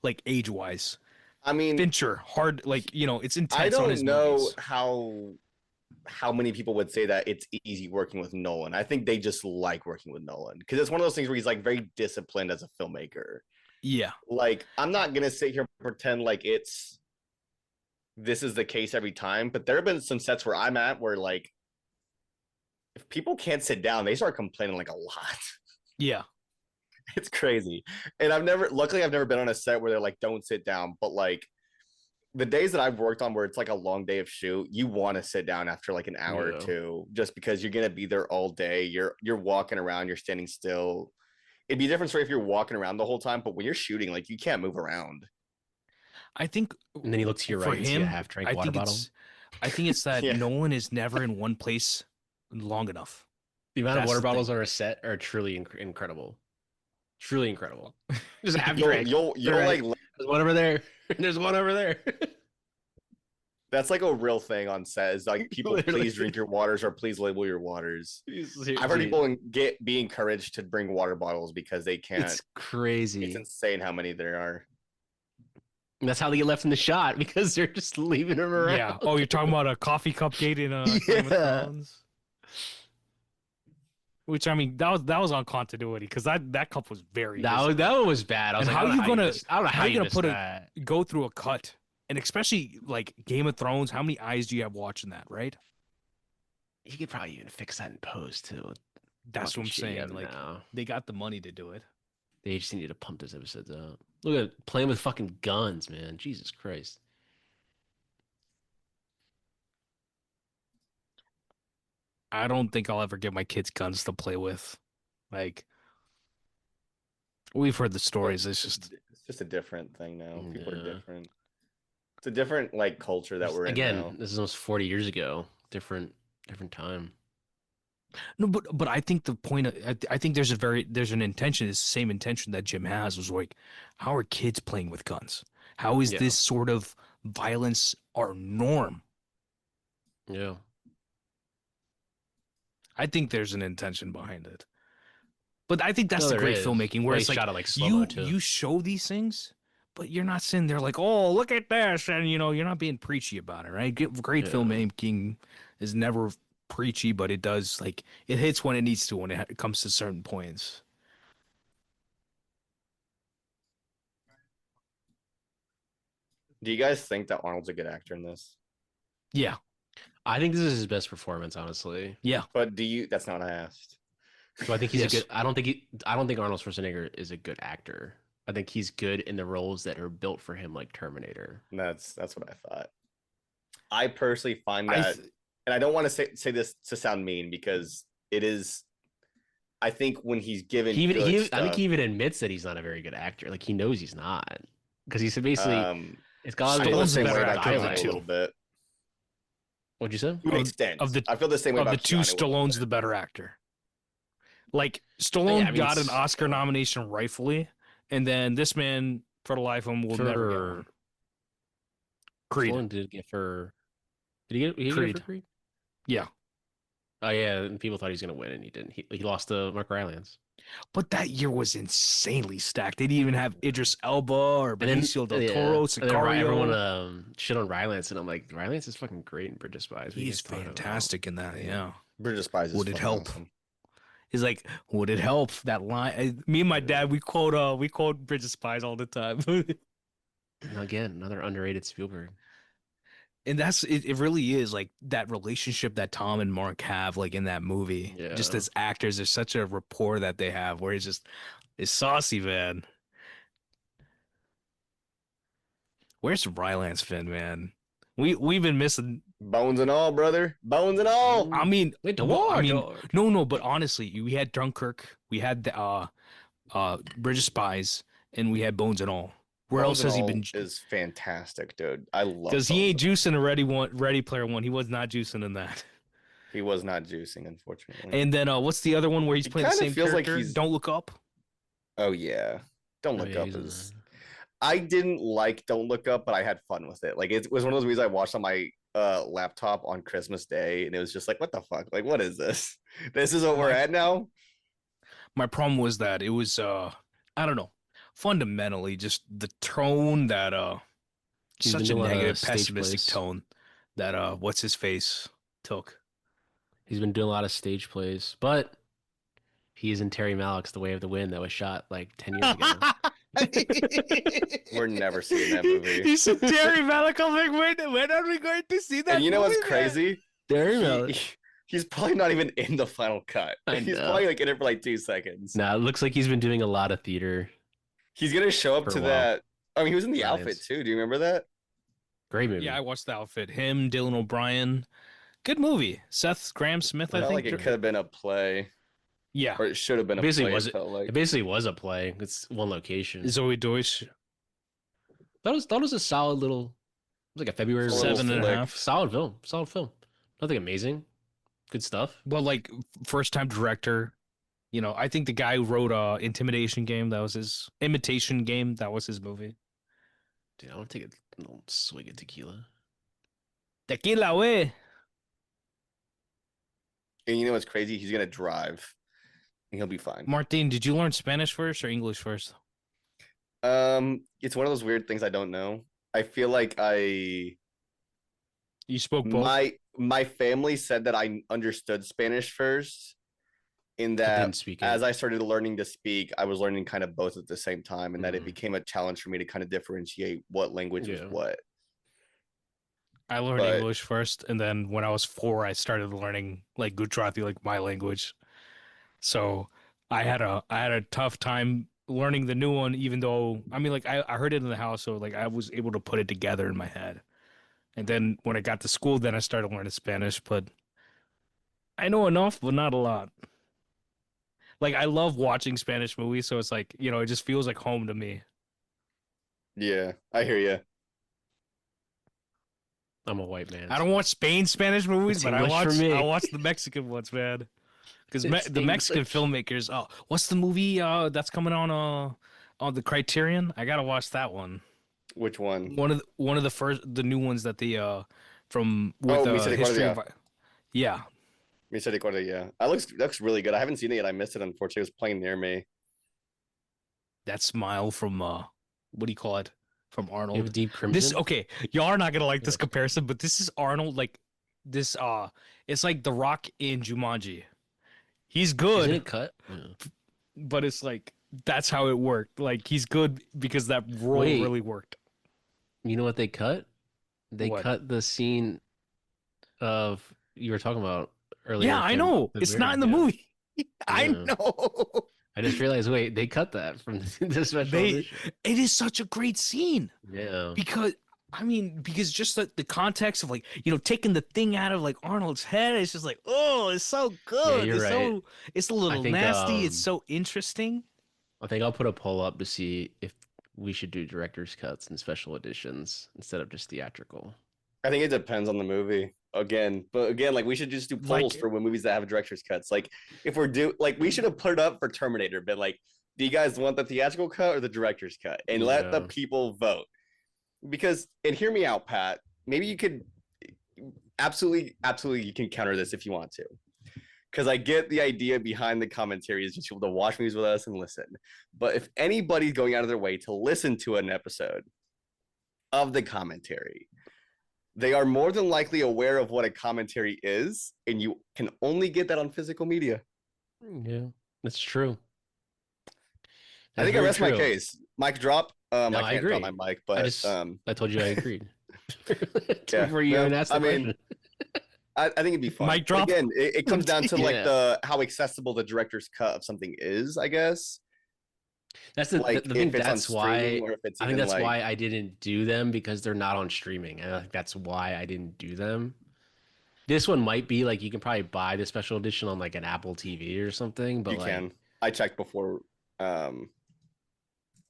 like age wise. I mean, Fincher, hard, like, it's I intense on don't his know movies. how many people would say that it's easy working with Nolan. I think they just like working with Nolan because it's one of those things where he's like very disciplined as a filmmaker. Yeah. Like, I'm not gonna sit here and pretend like this is the case every time, but there have been some sets where I'm at where like if people can't sit down, they start complaining like a lot. Yeah. It's crazy. And luckily I've never been on a set where they're like, don't sit down. But like the days that I've worked on where it's like a long day of shoot, you want to sit down after like an hour or Yeah. two, just because you're gonna be there all day. You're walking around, you're standing still. It'd be a different story if you're walking around the whole time, but when you're shooting, like you can't move around. I think And then you look to your for right and see a him, half drank I water think bottle. it's that Yeah. Nolan is never in one place long enough. The amount of That's water the bottles thing. on a set are truly incredible. Truly incredible. Just half You'll drank. you'll you'll Right. like There's one over there. There's one over there. that's like a real thing on set is like people Literally. please drink your waters or please label your waters. Seriously. I've heard people be encouraged to bring water bottles because they can't. It's crazy. It's insane how many there are. And that's how they get left in the shot because they're just leaving them around. Yeah. Oh, you're talking about a coffee cup gate in Game of Yeah. Thrones? Which I mean, that was on continuity because that cup was very visible. That one was bad. I was And like, how I don't know you gonna- I don't know how how you you gonna missed put that. go through a cut, and especially like Game of Thrones. How many eyes do you have watching that? Right. You could probably even fix that in post too. That's Fucking what I'm shit you saying. have Like now. they got the money to do it. They just need to pump those episodes up. Look at playing with fucking guns, man. Jesus Christ. I don't think I'll ever give my kids guns to play with. Like we've heard the stories. It's It's just a different thing now. People are Yeah. different. It's a different like culture that we're in Again, now. this is almost 40 years ago. Different time. no, but I think the point. I think there's an intention. It's the same intention that Jim has. Was like, how are kids playing with guns? How is Yeah. this sort of violence our norm? Yeah. I think there's an intention behind it. But I think that's No, the there great is. filmmaking where Well, it's he like shot it like slow-mo, you too. you show these things, but you're not sitting there like, oh, look at this, and you're not being preachy about it, right? Great Yeah. filmmaking is never preachy, but it does like it hits when it needs to when it comes to certain points. Do you guys think that Arnold's a good actor in this? Yeah, I think this is his best performance, honestly. yeah. But that's not what I asked. So I think he's Yes. a good. I don't think Arnold Schwarzenegger is a good actor. I think he's good in the roles that are built for him, like Terminator. That's what I thought. I personally find I that, and I don't want to say this to sound mean because it is. I think when he's given good I think stuff, he even admits that he's not a very good actor. Like he knows he's not, because he said basically it's got I feel the Stallone's a same way better about actor of the Keanu a two. little bit. What'd you say? To an extent, of the- I feel the same way Of about the two, Keanu a little Stallone's bit. the better actor. Like Stallone I mean, got an Oscar nomination rightfully, and then this man, for the life of him, will never get one. Creed. Stallone did get for. Did he get it Creed. for Creed? Yeah. Oh yeah, and people thought he was gonna win, and he didn't. He lost to Mark Rylance. But that year was insanely stacked. They didn't even have Idris Elba or Benicio del Toro, And then Sicario. everyone shit on Rylance, and I'm like, Rylance is fucking great in Bridge of Spies. What are you He's guys talking about? fantastic in that, yeah. Bridge of Spies is Would it fucking help? awesome. He's like, would it help? That line. Me and my dad, we quote Bridge of Spies all the time. And again, another underrated Spielberg. And that's it really is like that relationship that Tom and Mark have like in that movie. Yeah. Just as actors, there's such a rapport that they have where it's saucy, man. Where's Rylance Finn, man? We've been missing Bones and all, brother. Bones and all. I mean, Wait, George. No, but honestly, we had Dunkirk, we had the Bridge of Spies, and we had Bones and All. Where Bones else has he and been? All is fantastic, dude. I love Because he Bones ain't and All. juicing a Ready Player One. He was not juicing in that. He was not juicing, unfortunately. And then what's the other one where he's He playing the kinda same feels like character? he's- Don't Look Up. Oh yeah, Don't Look yeah, Up he's in is. there. I didn't like Don't Look Up, but I had fun with it. Like it was one of those movies I watched on my laptop on Christmas Day, and it was just like, what the fuck? Like, what is this? This is what we're at now. My problem was that it was I don't know, fundamentally just the tone that He's been such a doing a lot of negative, stage pessimistic plays. tone that what's his face took. He's been doing a lot of stage plays, but he is in Terry Malick's The Way of the Wind that was shot like 10 years ago. We're never seeing that movie. He said Terry Malick. I'm like, when are we going to see that? And you know what's movie, man? crazy? Terry He's probably not even in the final cut. I He's know. probably like in it for like 2 seconds. Nah, it looks like he's been doing a lot of theater. He's gonna show up For a to while. that. I mean, he was in the Rylance. outfit too. Do you remember that? Great movie. Yeah, I watched the outfit. Him, Dylan O'Brien. Good movie. Seth Graham Smith, I Felt think. like it could have been a play, Yeah. or it should have been a Basically play. was It felt like. It basically was a play. It's one location. Zoe Deutsch. Thought it was a solid little. It was like a February It's a little 7.5. flick. Solid film. Solid film. Nothing amazing. Good stuff. Well, like first time director. You know, I think the guy who wrote Intimidation Game, that was his Imitation Game, that was his movie. Dude, I want to take a little swig of tequila. Tequila, way. And you know what's crazy? He's gonna drive, and he'll be fine. Martin, did you learn Spanish first or English first? It's one of those weird things I don't know. I feel like You spoke both. my family said that I understood Spanish first, in But that didn't speak it. as I started learning to speak, I was learning kind of both at the same time, and that it Mhm. became a challenge for me to kind of differentiate what language was Yeah. what. I learned but- English first, and then when I was 4, I started learning like Gujarati, like my language. So I had a tough time learning the new one, even though I mean, like I heard it in the house, so like I was able to put it together in my head. And then when I got to school, then I started learning Spanish, but I know enough, but not a lot. Like I love watching Spanish movies, so it's like, you know, it just feels like home to me. Yeah, I hear you. I'm a white man. I don't watch Spanish movies, It's but I English for me. watch the Mexican ones, man. Because It's the Mexican English. filmmakers. Oh, what's the movie that's coming on the Criterion? I gotta watch that one. Which one? One of the new ones that the from with history of yeah. Misericordia, yeah. That looks really good. I haven't seen it yet. I missed it, unfortunately. It was playing near me. That smile from what do you call it? From You have Arnold. Deep Crimson. This okay, y'all are not gonna like this comparison, but this is Arnold like this it's like The Rock in Jumanji. He's good, Isn't it cut? Yeah. but it's like that's how it worked. Like he's good because that role Wait. really worked. You know what they cut? They What? cut the scene of you were talking about earlier. Yeah, I Tim, know. the It's not in the beard, yeah. movie. I Yeah. know. I just realized, wait, they cut that from the special They, edition. it is such a great scene Yeah. because because just the context of like, taking the thing out of like Arnold's head, it's just like, oh, it's so Yeah, good. you're right. It's a I little think nasty. It's so interesting. I think I'll put a poll up to see if we should do director's cuts and special editions instead of just theatrical. I think it depends on the movie but again, like we should just do polls Like, for when movies that have director's cuts. Like if like we should have put it up for Terminator, been like, do you guys want the theatrical cut or the director's cut? And let the Yeah. people vote. Because and hear me out, Pat. Maybe you could absolutely you can counter this if you want to. Because I get the idea behind the commentary is just able to watch movies with us and listen. But if anybody's going out of their way to listen to an episode of the commentary, they are more than likely aware of what a commentary is, and you can only get that on physical media. Yeah, that's true. I think I rest my case. Mic drop. No, I can't drop agree. my mic, but I told you I agreed. Yeah, Before you even asked the question. I think it'd be fun. Mic drop? But again, it comes down to like Yeah. how accessible the director's cut of something is, I guess. That's the Like thing. if it's on That's why streaming or if it's I think even that's like why I didn't do them, because they're not on streaming, and I think that's why I didn't do them. This one might be like you can probably buy the special edition on like an Apple TV or something, but you like can. I checked before.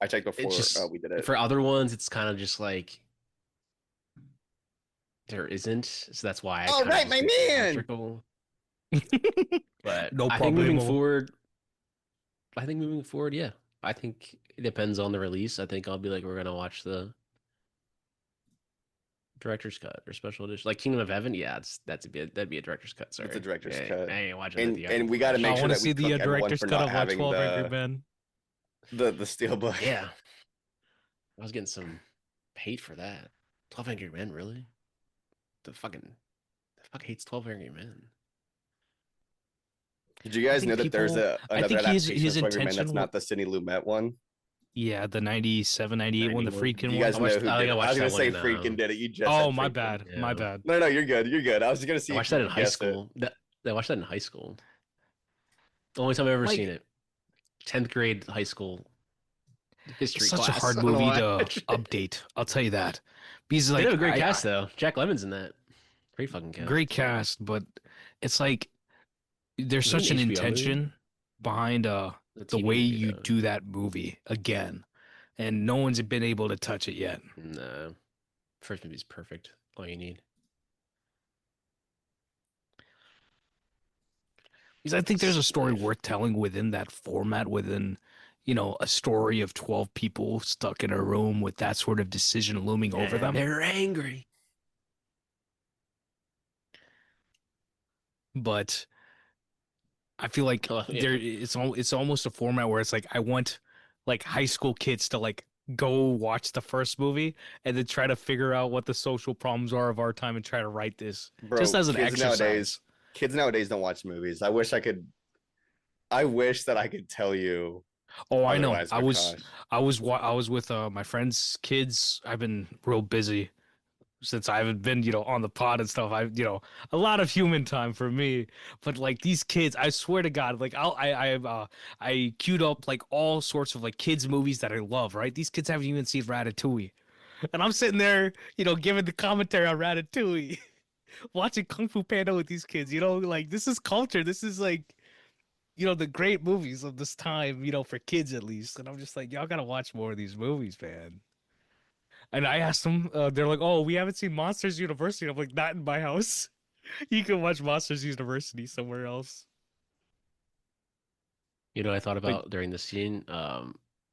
it's just we did it. for other ones, it's kind of just like there isn't, so that's why I All kinda right, just my did man. theatrical. But No I think moving problemo. forward, yeah. I think it depends on the release. I think I'll be like, we're gonna watch the director's cut or special edition, like Kingdom of Heaven. Yeah, that'd be a director's cut. Sorry, It's a director's Yeah, cut. I ain't watching the And theatrical we got to version. make I sure want to that we see the cook everyone director's for cut not of like having 12 Angry Men. the steelbook. Yeah, I was getting some hate for that. 12 Angry Men, really? The fuck hates 12 Angry Men. Did you guys think know that there's people- I another think his adaptation of Spider-Man intention that's wa- not the Sidney Lumet one? Yeah, the 97, 98 one, the 91. freaking You one. guys know who I did think it. I I watched was gonna that say one freaking did it. You just Oh, said my freaking. bad. Yeah. My bad. No, you're good. You're good. I was just gonna see. I if watched you that in could high guess it. school. I watched that in high school. The only time I've ever Like- seen it. 10th grade high school history It's such class. a hard I don't know movie why I to watched it. update. I'll tell you that. Because They like have a great I- cast though. Jack Lemon's in that. Great fucking cast. great cast, but it's like there's Is it such an an HBO movie? intention behind The the TV way movie, you though. do that movie again, and no one's been able to touch it yet. No. First movie's perfect. All you need. Because I think there's a story Life. worth telling within that format, within a story of 12 people stuck in a room with that sort of decision looming over them. They're angry. But I feel like Oh, yeah. it's almost a format where it's like I want like high school kids to like go watch the first movie and then try to figure out what the social problems are of our time and try to write this Bro, just as an kids exercise. Kids nowadays don't watch movies. I wish that I could tell you. Oh, I know. otherwise, I was with my friends' kids. I've been real busy since I haven't been, on the pod and stuff. A lot of human time for me. But like these kids, I swear to God, like I queued up like all sorts of like kids movies that I love. Right? These kids haven't even seen Ratatouille, and I'm sitting there, giving the commentary on Ratatouille, watching Kung Fu Panda with these kids. Like this is culture. This is like. The great movies of this time, for kids at least. And I'm just like, y'all gotta watch more of these movies, man. And I asked them, they're like, oh, we haven't seen Monsters University. I'm like, not in my house. You can watch Monsters University somewhere else. I thought about during the scene,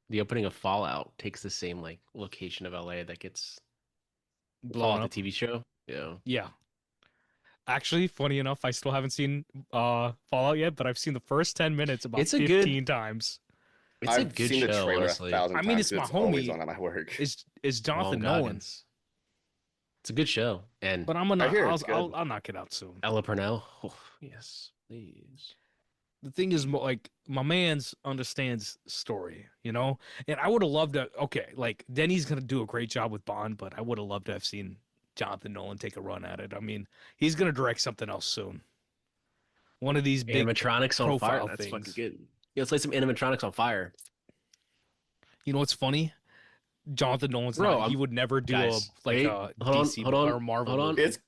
the opening of Fallout takes the same like location of LA that gets Blown Fallout up. the TV show. Yeah. Yeah. Actually, funny enough, I still haven't seen Fallout yet, but I've seen the first 10 minutes about It's a good- 15 times. It's a I've good seen the show, trailer honestly. 1,000 I times. mean, it's my always homie. on at my work. It's Jonathan Ron Nolan. Goggins. It's a good show. And But I'm gonna I hear I'll, it's I'll, good. I'll knock it out soon. Ella Purnell. Oh, yes, please. The thing is, like, my man's understands story, and I would have loved to. Okay, like Denny's gonna do a great job with Bond, but I would have loved to have seen Jonathan Nolan take a run at it. I mean, he's gonna direct something else soon. one of these big Animatronics on fire. profile That's things. fucking good. Yeah, let's lay some animatronics on fire. You know what's funny? Jonathan Nolan's Bro, not. He would never do guys, a wait, DC hold on, or Marvel hold on. movie. It's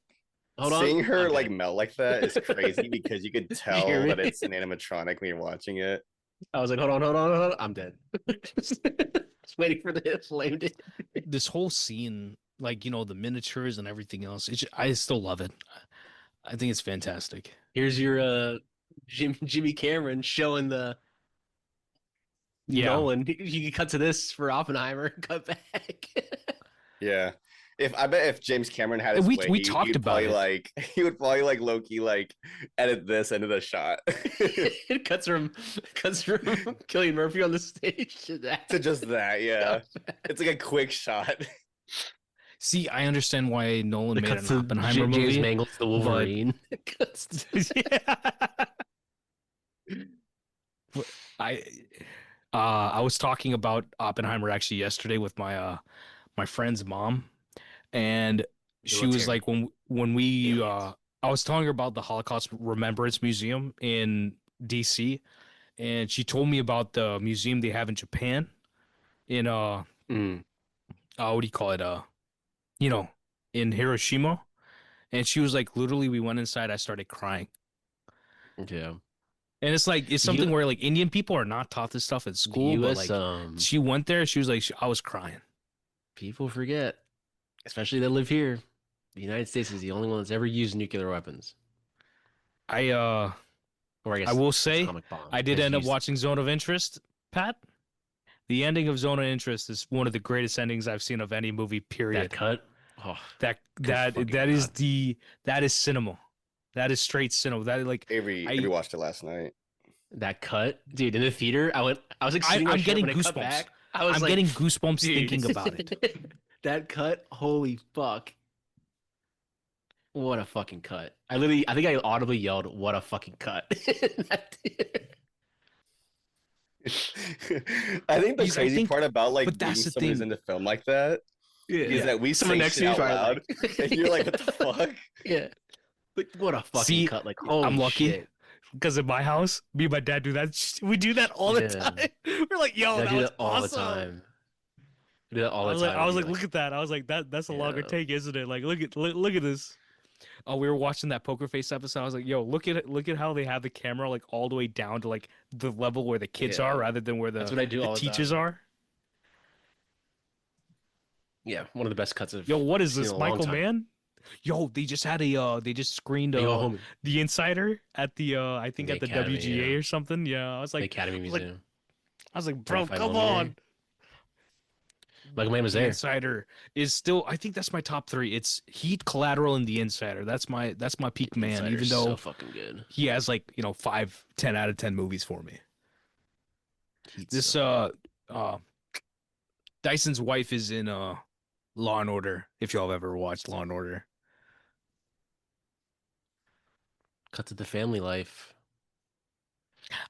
hold on. Seeing her I'm like dead. melt like that is crazy because you could Did you hear tell me? that it's an animatronic when you're watching it. I was like, hold on. I'm dead. Just waiting for the flame to. This whole scene, like the miniatures and everything else, I still love it. I think it's fantastic. Here's your Jimmy Cameron showing the Yeah. Nolan. You can cut to this for Oppenheimer. Cut back. Yeah. If James Cameron had his We way, talked he'd about probably it. he would probably like Loki edit this into the shot It cuts from Cillian Murphy on the stage to that. to just that. Yeah, it's like a quick shot. See, I understand why Nolan It made cuts an to Oppenheimer James movie. Mangold's the Wolverine. It cuts to- I was talking about Oppenheimer actually yesterday with my friend's mom, and she was Military. like when we I was telling her about the Holocaust Remembrance Museum in DC, and she told me about the museum they have in Japan in what do you call it, in Hiroshima. And she was like, literally, we went inside, I started crying. Yeah. And it's like, it's something where like Indian people are not taught this stuff at school, but US, like she went there, she was like, I was crying. people forget, especially that live here. The United States is the only one that's ever used nuclear weapons. Or I guess I will say, atomic bombs. I did Has end up used- watching Zone of Interest, Pat. The ending of Zone of Interest is one of the greatest endings I've seen of any movie, period. that cut. Oh, That fucking is God. that is cinema. That is straight cinema. That like Avery watched it last night. that cut, dude. In the theater, I was like, sitting on I'm my chair getting when it cut goosebumps. back, I was I'm like, getting goosebumps dude. thinking about it. That cut, holy fuck! What a fucking cut! I think I audibly yelled, "What a fucking cut!" in that theater. I think the Because I crazy think- part about like but being that's the someone who's thing. into film like that is that we Someone say next shit to you out is loud, like, and you're like, "What the fuck?" Yeah, like what a fucking See, cut! Like holy I'm lucky shit. because in my house, me and my dad do that. We do that all the Yeah. time. We're like, yo, I that do was that all awesome. the time. I do that all I the was time. like, I was I'll like, be look at that. I was like, that's a longer Yeah. take, isn't it? Like, look at this. Oh, we were watching that Poker Face episode. I was like, yo, look at how they have the camera like all the way down to like the level where the kids Yeah. are, rather than where That's what I do the all the teachers time. are. Yeah, one of the best cuts of. Yo, what is seen in this, a long Michael time. Mann? Yo, they just screened Hey, yo, homie. The Insider at the I think The at the Academy, WGA yeah. or something. Yeah, I was The like, Academy was like- Museum. I was like, bro, 35 come millimeter. on. Michael Mann was The there. Insider is still, I think that's my top three. It's Heat, Collateral, and The Insider. That's my peak man. Insider's Even though so fucking good. he has like 5, 10 out of 10 movies for me. Heat's This so Dyson's wife is in Law and Order. If y'all have ever watched Law and Order, cut to the family life.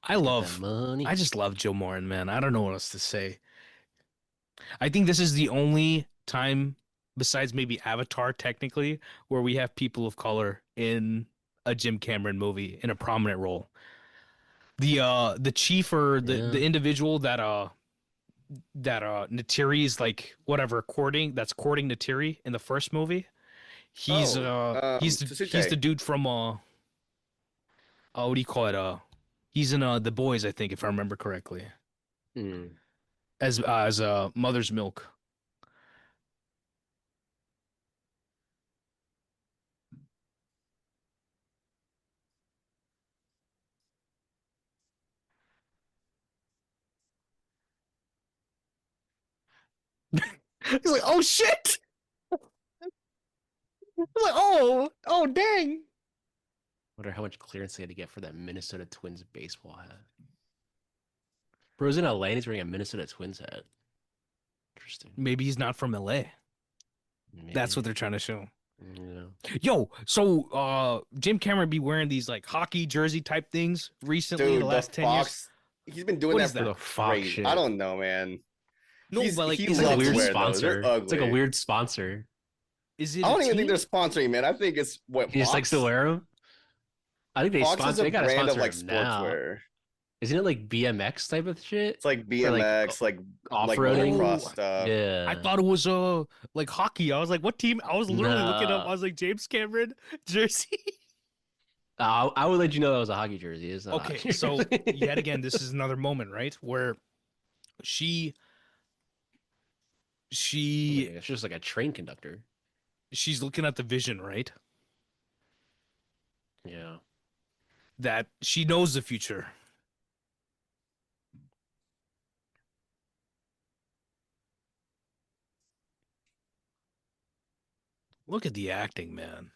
I Get love. that money. I just love Joe Martin, man. I don't know what else to say. I think this is the only time, besides maybe Avatar, technically, where we have people of color in a Jim Cameron movie in a prominent role. The chief or the individual that Natiri is like whatever courting Natiri in the first movie. He's he's Tsuchite. the dude from what do you call it? He's in The Boys, I think, if I remember correctly. Hmm. As Mother's Milk. He's like, oh shit! I'm like, oh dang! Wonder how much clearance they had to get for that Minnesota Twins baseball hat. Bro's in LA and he's wearing a Minnesota Twins hat. Interesting. Maybe he's not from LA. Maybe. That's what they're trying to show. Yeah. Yo, so Jim Cameron be wearing these like hockey jersey type things recently in Dude, the last 10 years. He's been doing What that is for that? The Fox crazy. shit. I don't know, man. No, but like, he It's is like a loves weird wearing those. They're sponsor. It's like a ugly. weird sponsor. is it? I don't a even think team? they're sponsoring, man. I think it's what He just likes to Fox- wear them. I think Fox is they a gotta brand of sponsor like him now. sportswear. Isn't it like BMX type of shit? It's like Or like BMX, like off-roading? motocross Oh, stuff. I Yeah. thought it was like hockey. I was like, what team? I was literally looking up. Nah. I was like, James Cameron jersey. I would let you know that was a hockey jersey. It's not a Okay, hockey so jersey. yet again, this is another moment, right? Where she she It's just like a train conductor. she's looking at the vision, right? Yeah. That she knows the future. Look at the acting, man.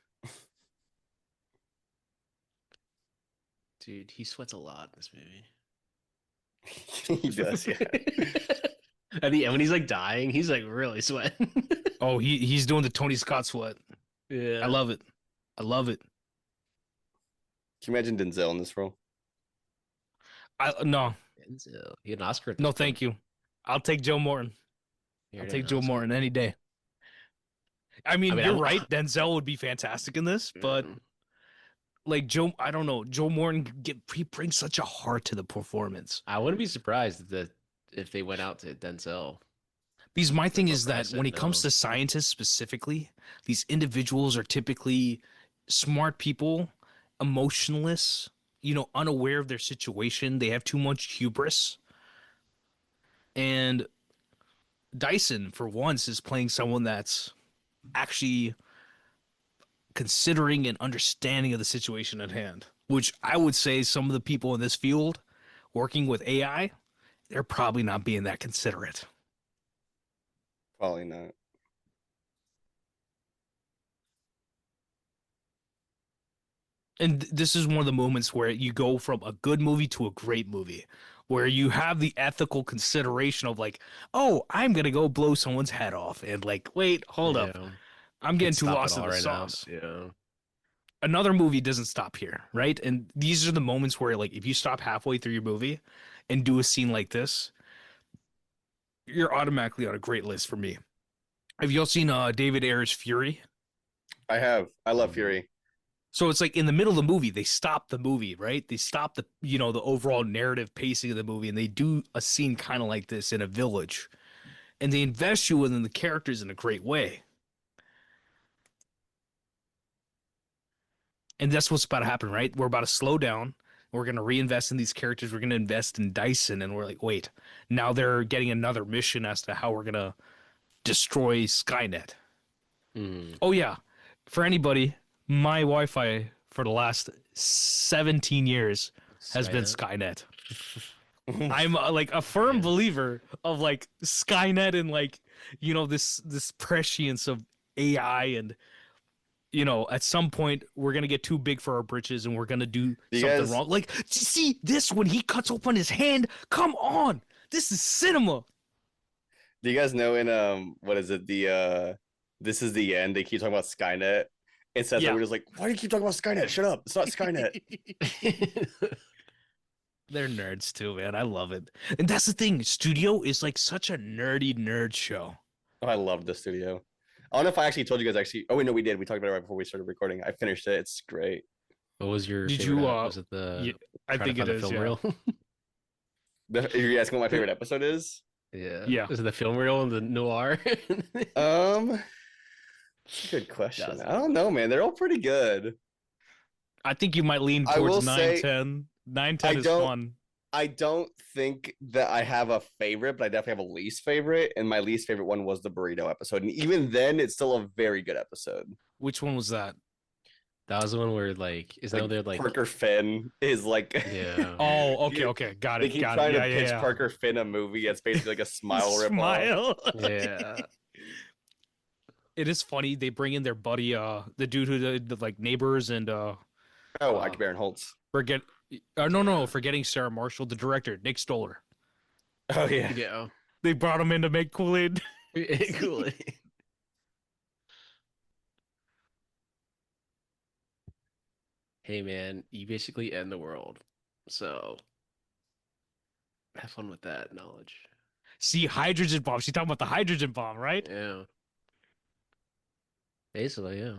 Dude, he sweats a lot in this movie. He does, yeah. At the end, when he's like dying, he's like really sweating. Oh, he's doing the Tony Scott sweat. Yeah. I love it. I love it. Can you imagine Denzel in this role? No, Denzel. He had an Oscar. no, thank you. I'll take Joe Morton. I'll take Joe Morton any day. I mean, you're right. Denzel would be fantastic in this, but like Joe, I don't know. Joe Morton he brings such a heart to the performance. I wouldn't be surprised if they went out to Denzel. Because my thing is I that said when it comes no. to scientists specifically, these individuals are typically smart people, emotionless, unaware of their situation. They have too much hubris. And Dyson, for once, is playing someone that's actually considering and understanding of the situation at hand, which I would say some of the people in this field working with AI, they're probably not being that considerate. Probably not. And this is one of the moments where you go from a good movie to a great movie, where you have the ethical consideration of like, oh, I'm gonna go blow someone's head off, and like, wait, hold up, I'm getting too lost in the sauce. Yeah. Another movie doesn't stop here, right? And these are the moments where like, if you stop halfway through your movie and do a scene like this, you're automatically on a great list for me. Have you all seen David Ayer's Fury? I have. I love Fury. So it's like in the middle of the movie, they stop the movie, right? They stop the overall narrative pacing of the movie, and they do a scene kind of like this in a village, and they invest you within the characters in a great way. And that's what's about to happen, right? We're about to slow down. We're going to reinvest in these characters. We're going to invest in Dyson, and we're like, wait, now they're getting another mission as to how we're going to destroy Skynet. Oh yeah, for anybody, my Wi-Fi for the last 17 years has been Skynet. I'm like a firm believer of like Skynet and like this prescience of AI, and at some point we're gonna get too big for our britches and we're gonna do something wrong. Like, see this when he cuts open his hand? Come on, this is cinema. Do you guys know in what is it, the This Is the End, they keep talking about Skynet, and Seth Yeah. was like, why do you keep talking about Skynet? Shut up, it's not Skynet. They're nerds too, man. I love it. And that's the thing, Studio is like such a nerdy nerd show. Oh, I love the studio. I don't know if I actually told you guys actually. Oh wait, no, we did. We talked about it right before we started recording. I finished it. It's great. What was your Did favorite? you Was it the yeah, I trying think to it find the is, film yeah. reel? Are you asking what my favorite episode is? Yeah. Is it the film reel and the noir? That's a good question. I don't know, man. They're all pretty good. I think you might lean I will towards say, 9-10. 9-10 is fun. I don't think that I have a favorite, but I definitely have a least favorite. And my least favorite one was the burrito episode. And even then, it's still a very good episode. Which one was that? That was the one where like they're like Parker Finn is like yeah. Oh, okay, got it. They keep trying to pitch Parker Finn a movie. It's basically like a smile ripoff. Smile. Yeah. It is funny. They bring in their buddy, the dude who did the like Neighbors and Ike Barinholtz. Forgetting Sarah Marshall, the director, Nick Stoller. Oh yeah. Yeah. They brought him in to make Kool-Aid. Kool-Aid. Hey man, you basically end the world. So have fun with that knowledge. See, hydrogen bomb. She's talking about the hydrogen bomb, right? Yeah. Basically, yeah.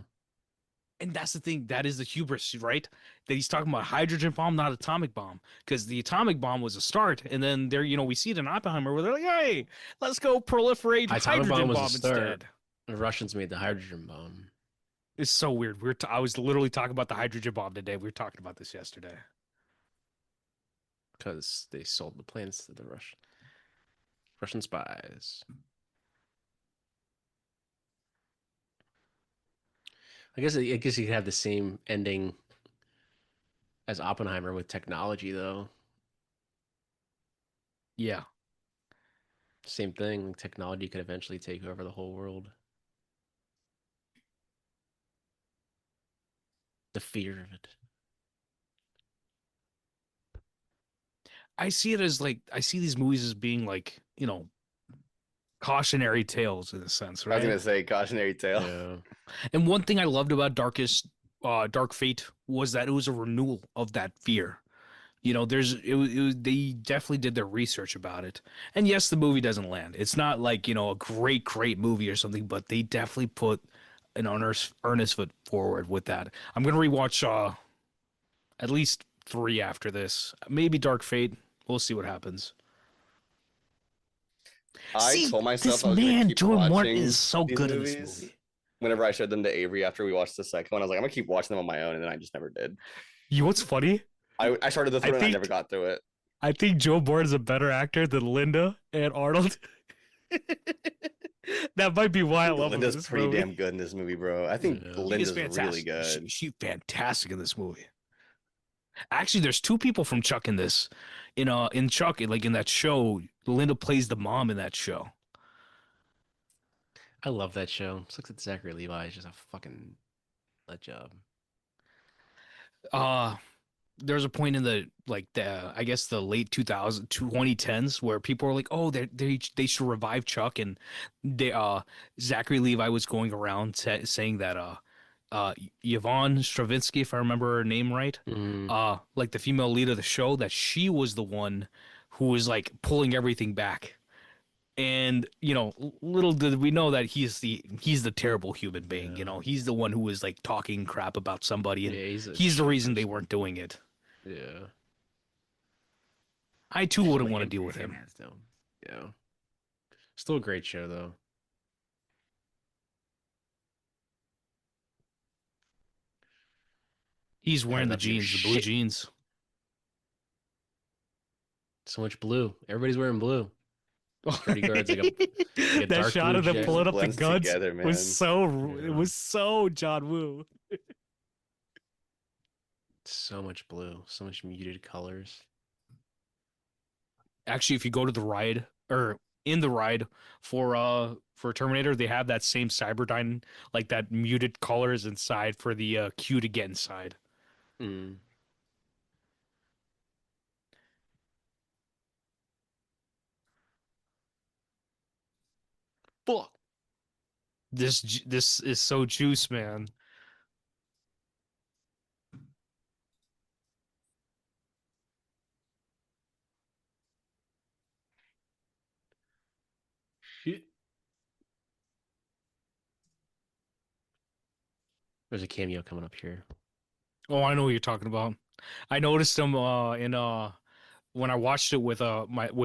And that's the thing. That is the hubris, right? That he's talking about hydrogen bomb, not atomic bomb. Because the atomic bomb was a start. And then there, we see it in Oppenheimer where they're like, hey, let's go proliferate Atomic hydrogen bomb was bomb the start. instead. The Russians made the hydrogen bomb. It's so weird. I was literally talking about the hydrogen bomb today. We were talking about this yesterday. Because they sold the plans to the Russian spies. I guess you could have the same ending as Oppenheimer with technology, though. Yeah. Same thing. Like, technology could eventually take over the whole world. The fear of it. I see it as like, I see these movies as being like, cautionary tales in a sense, I was right? gonna say cautionary tale. Yeah. And one thing I loved about Dark Fate was that it was a renewal of that fear. They definitely did their research about it. And yes, the movie doesn't land. It's not like, a great movie or something, but they definitely put an earnest foot forward with that. I'm going to rewatch at least 3 after this. Maybe Dark Fate. We'll see what happens. I told myself this I was gonna man, keep Joy Martin, watching is so these good movies. in this movie. Whenever I showed them to Avery after we watched the second one, I was like, I'm gonna keep watching them on my own, and then I just never did. You know what's funny? I started the third one, and I think- never got through it. I think Joe Board is a better actor than Linda and Arnold. That might be why I love him in Linda's this pretty movie. damn good in this movie, bro. I think Yeah. Linda's really good. She's fantastic in this movie. Actually, there's 2 people from Chuck in this. In Chuck, like in that show, Linda plays the mom in that show. I love that show. It looks like Zachary Levi is just a fucking nut job. There's a point in the I guess the late 2010s where people were like, oh, they should revive Chuck, and Zachary Levi was going around saying that Yvonne Stravinsky, if I remember her name right, like the female lead of the show, that she was the one who was like pulling everything back. And little did we know that he's the terrible human being. Yeah. He's the one who was like talking crap about somebody, and Yeah, he's the reason they weren't doing it. Yeah. I too wouldn't want to deal with him. Yeah. Still a great show, though. He's wearing the Not your jeans, the blue shit. jeans. So much blue. Everybody's wearing blue. Security guards like a that dark shot blue of them jacket. pulling up the Blends guns together, man. was so Yeah. it was so John Woo. So much blue. So much muted colors. Actually, if you go to the ride or in the ride for Terminator, they have that same Cyberdyne, like that muted colors inside for the queue to get inside. Mm. Fuck. This is so juice, man. Shit. There's a cameo coming up here. Oh, I know what you're talking about. I noticed him in when I watched it with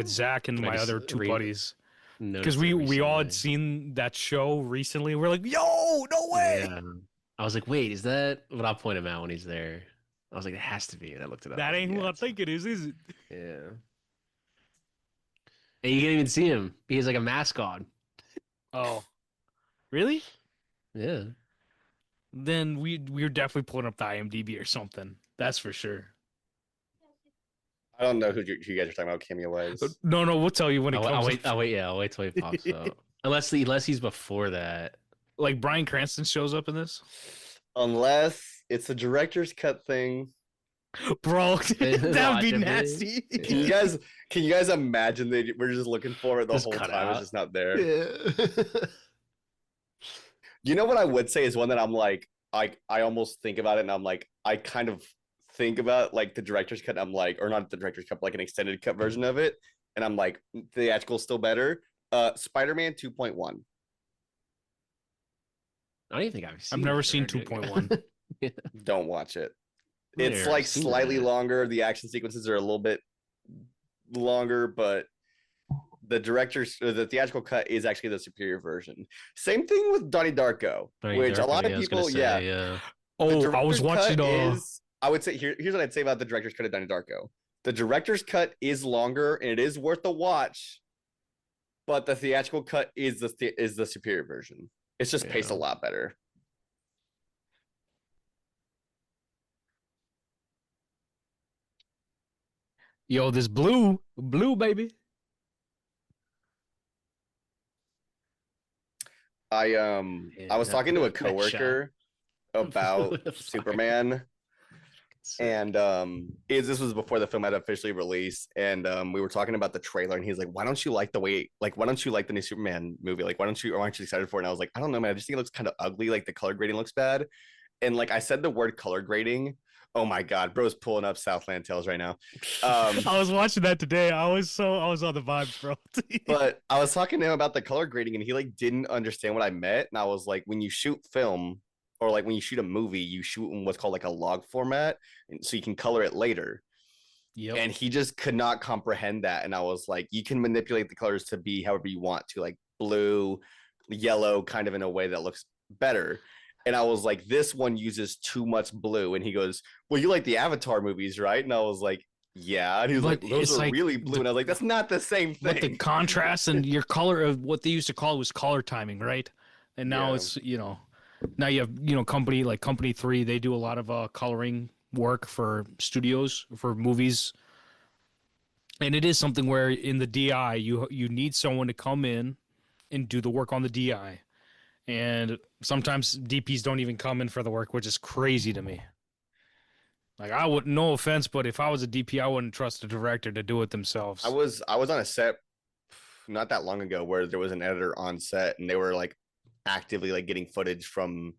Zach and I my just other 2 buddies. Because Noticed it we all had recently. seen that show recently. We're like, yo, no way. Yeah. I was like, wait, is that? But I'll point him out when he's there. I was like, it has to be. And I looked it up. That I was ain't like, who yeah, I think it is it? Yeah. And you can't even see him. He's like a mascot. Oh, really? Yeah. Then we're definitely pulling up the IMDb or something. That's for sure. I don't know who you guys are talking about cameo wise. No, we'll tell you when it I'll comes. wait. I'll wait. Yeah, I'll wait till he pops up. Unless he's before that. Like Bryan Cranston shows up in this, Unless it's a director's cut thing. bro. That would Watch be it, nasty. Can you guys imagine that we're just looking for it the Just whole cut time? It's out. just not there. Yeah. You know what I would say is one that I'm like, I almost think about it and I'm like, I kind of think about like the director's cut. And I'm like, or not the director's cut, but like an extended cut version of it. And I'm like, theatrical still better. Spider-Man 2.1. I don't even think I've seen. I've never that seen director's cut. 2.1. Don't watch it. It's There, like seen slightly that. longer. The action sequences are a little bit longer, but the theatrical cut is actually the superior version. Same thing with Donnie Darko, Donnie which a Darko, lot of yeah, I was gonna people, yeah, say, the Oh, I was director's watching cut is, I would say, here's what I'd say about the director's cut of Donnie Darko. The director's cut is longer and it is worth the watch, but the theatrical cut is the superior version. It's just paced a yeah. lot better. yo, this blue, baby. I was talking to a coworker about Superman, and this was before the film had officially released, and we were talking about the trailer, and he's like, why don't you like the new Superman movie, like aren't you excited for it? And I was like, I don't know, man, I just think it looks kind of ugly, like the color grading looks bad. And like I said the word color grading, oh my god, bro's pulling up Southland Tales right now. I was watching that today. I was on the vibes, bro. But I was talking to him about the color grading, and he like didn't understand what I meant. And I was like, when you shoot film, or like when you shoot a movie, you shoot in what's called like a log format, and so you can color it later. Yep. And he just could not comprehend that. And I was like, you can manipulate the colors to be however you want to, like blue, yellow, kind of in a way that looks better. And I was like, this one uses too much blue. And he goes, well, you like the Avatar movies, right? And I was like, yeah. And he was But like, those it's are like really blue. And I was like, that's not the same But the thing. contrast and your color of what they used to call it was color timing, right? And now Yeah. it's, now you have, company like Company 3, they do a lot of coloring work for studios, for movies. And it is something where in the DI, you need someone to come in and do the work on the DI. And sometimes DPs don't even come in for the work, which is crazy to me. Like I would, no offense, but if I was a DP, I wouldn't trust a director to do it themselves. I was on a set not that long ago where there was an editor on set, and they were like actively like getting footage from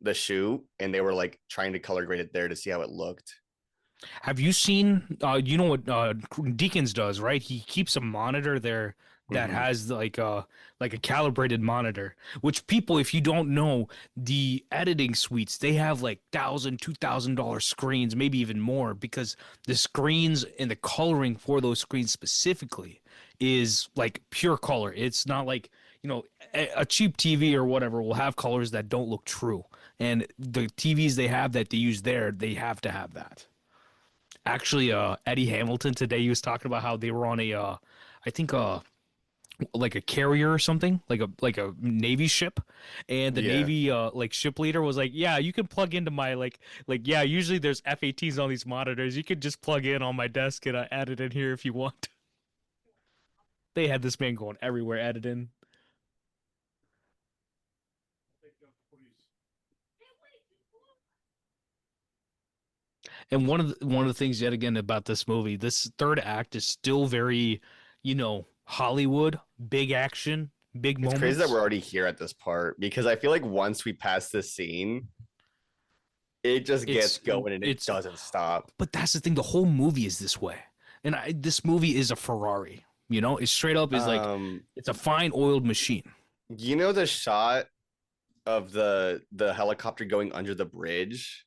the shoot, and they were like trying to color grade it there to see how it looked. Have you seen, you know what Deakins does, right? He keeps a monitor there that Mhm. has like a calibrated monitor, which people, if you don't know, the editing suites, they have like $1,000, $2,000 screens, maybe even more, because the screens and the coloring for those screens specifically is like pure color. It's not like, a cheap TV or whatever will have colors that don't look true. And the TVs they have that they use there, they have to have that. Actually, Eddie Hamilton today, he was talking about how they were on I think like a carrier or something, like a Navy ship, and the Yeah. Navy like ship leader was like, yeah, you can plug into my yeah, usually there's F-18s on these monitors, you could just plug in on my desk and add it in here if you want. They had this man going everywhere editing. And one of the things yet again about this movie, this third act is still very, Hollywood, big action, big It's crazy that moments. we're already here at this part, because I feel like once we pass this scene, it just gets It's going and it it's doesn't stop. But that's the thing, the whole movie is this way. And this movie is a Ferrari, it's straight up is like Um, it's a fine oiled machine. you know the shot of the helicopter going under the bridge?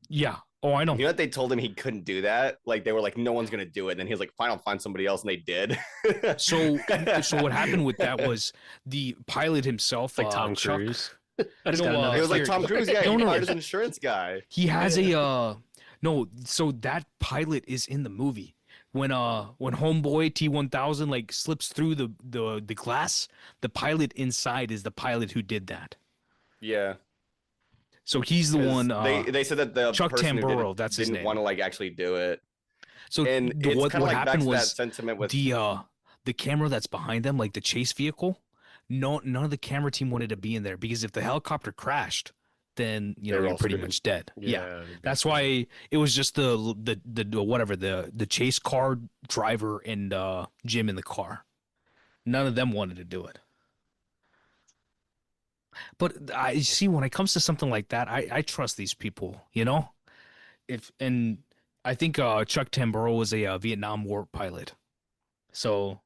Yeah. Oh, I know. You know that they told him he couldn't do that? Like they were like, no one's gonna do it. And then he was like, fine, I'll find somebody else, and they did. So what happened with that was the pilot himself, It's like Tom Chuck. Cruise. I just No, got another It was like here, Tom Cruise, yeah, no, he no, fired his insurance guy. he has a no, so that pilot is in the movie. When Homeboy T-1000 like slips through the glass, the pilot inside is the pilot who did that. Yeah. So he's the Because one they said that the Chuck person who did Tamburo, it that's his didn't name. want to like actually do it. So And it's what kind of like back happened to that was sentiment with the camera that's behind them, like the chase vehicle, none of the camera team wanted to be in there because if the helicopter crashed, then they were you're all pretty screwed. much dead. Yeah. Yeah, That's why it was just the whatever the chase car driver and Jim in the car. None of them wanted to do it. But I see when it comes to something like that, I trust these people, If and I think Chuck Tamburo was a Vietnam War pilot. So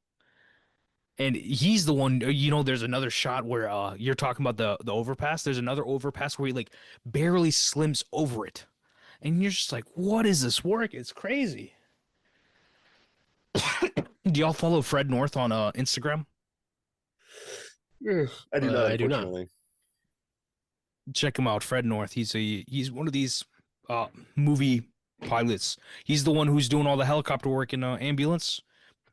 And he's the one, there's another shot where you're talking about the overpass. There's another overpass where he like barely slims over it. And you're just like, what is this work? It's crazy. Do y'all follow Fred North on Instagram? I do not, I do not. unfortunately. Check him out, Fred North. He's one of these movie pilots. He's the one who's doing all the helicopter work in Ambulance.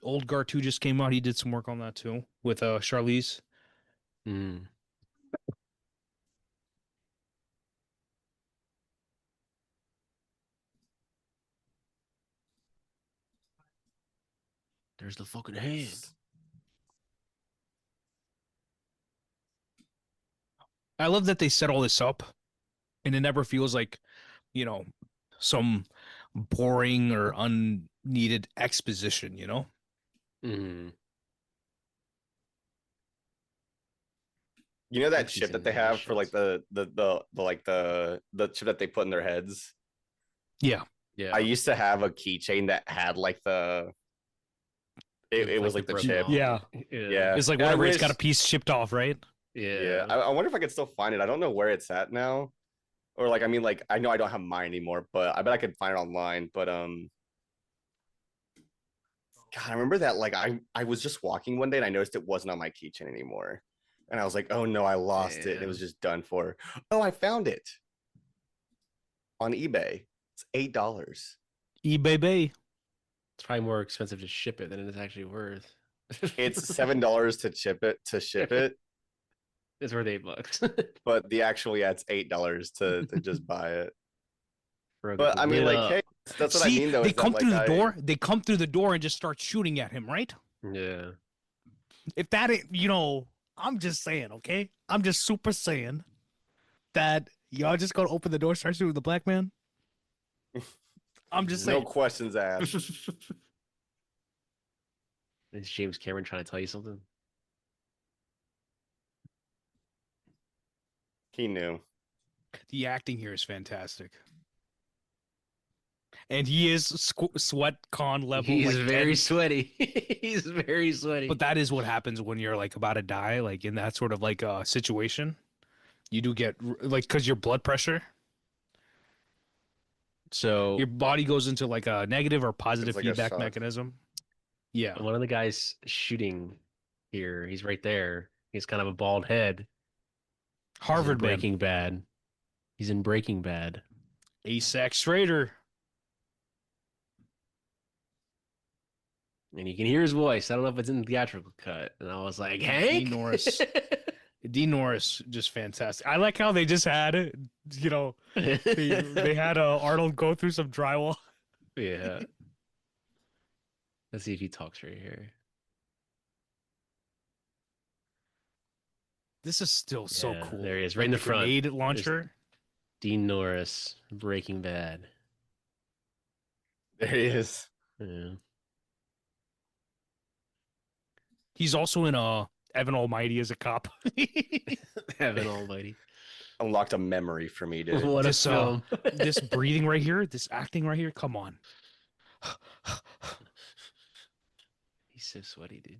Old Guard 2 just came out. He did some work on that too with Charlize. Mm. There's the fucking hand. I love that they set all this up, and it never feels like, some boring or unneeded exposition. Mm. You know that Like he's chip that in they the have for like shots. the chip that they put in their heads? Yeah. Yeah. I used to have a keychain that had like it was like the broken chip. off. Yeah. Yeah. It's like And I whatever. It's got a wish- piece chipped off, right? Yeah. I wonder if I could still find it. I don't know where it's at now. Or like, I mean, like, I know I don't have mine anymore, but I bet I could find it online. But God, I remember that like I was just walking one day and I noticed it wasn't on my keychain anymore. And I was like, oh no, I lost it. And it was just done for. Oh, I found it on eBay. It's $8. eBay Bay. It's probably more expensive to ship it than it is actually worth. It's $7 to ship it, It's worth $8. but the actual it's $8 to just buy it. Bro, But I mean, lit like, up. hey, that's what I See, mean though. they is that, come like, through the door. They come through the door and just start shooting at him, right? Yeah. If that ain't, I'm just saying, okay? I'm just super saying that y'all just gonna open the door, start shooting the black man. I'm just No saying. questions asked. Is James Cameron trying to tell you something? He knew. The acting here is fantastic. And he is sweat con level. He's like very 10. sweaty. He's very sweaty. But that is what happens when you're like about to die, like in that sort of like situation. You do get like because your blood pressure, so your body goes into like a negative or positive like a feedback shock. mechanism. Yeah. one of the guys shooting here, he's right there. He's kind of a bald head. He's in Harvard man. Breaking Bad. He's in Breaking Bad. ASAC Schrader. And you can hear his voice. I don't know if it's in the theatrical cut. And I was like, Hank? Dean Norris. Dean Norris, just fantastic. I like how they just had, they had Arnold go through some drywall. Yeah. Let's see if he talks right here. This is still so Yeah, cool. there he is, right in the front. Grenade launcher. Dean Norris, Breaking Bad. There he is. Yeah. He's also in Evan Almighty as a cop. Heaven almighty. Unlocked a memory for me, dude. What a This, film. This breathing right here, this acting right here, come on. He's so sweaty, dude.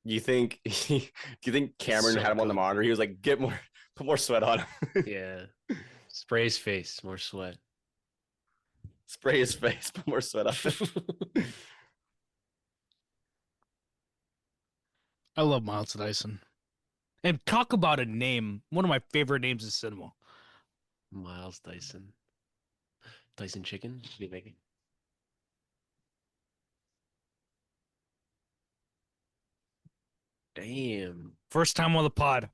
You think do you think Cameron So had him on the good. monitor? He was like, put more sweat on him. Yeah. Spray his face, more sweat. Spray his face, put more sweat on him. I love Miles Dyson. And talk about a name, one of my favorite names in cinema. Miles Dyson. Dyson chicken? What are you making? Damn. First time on the pod.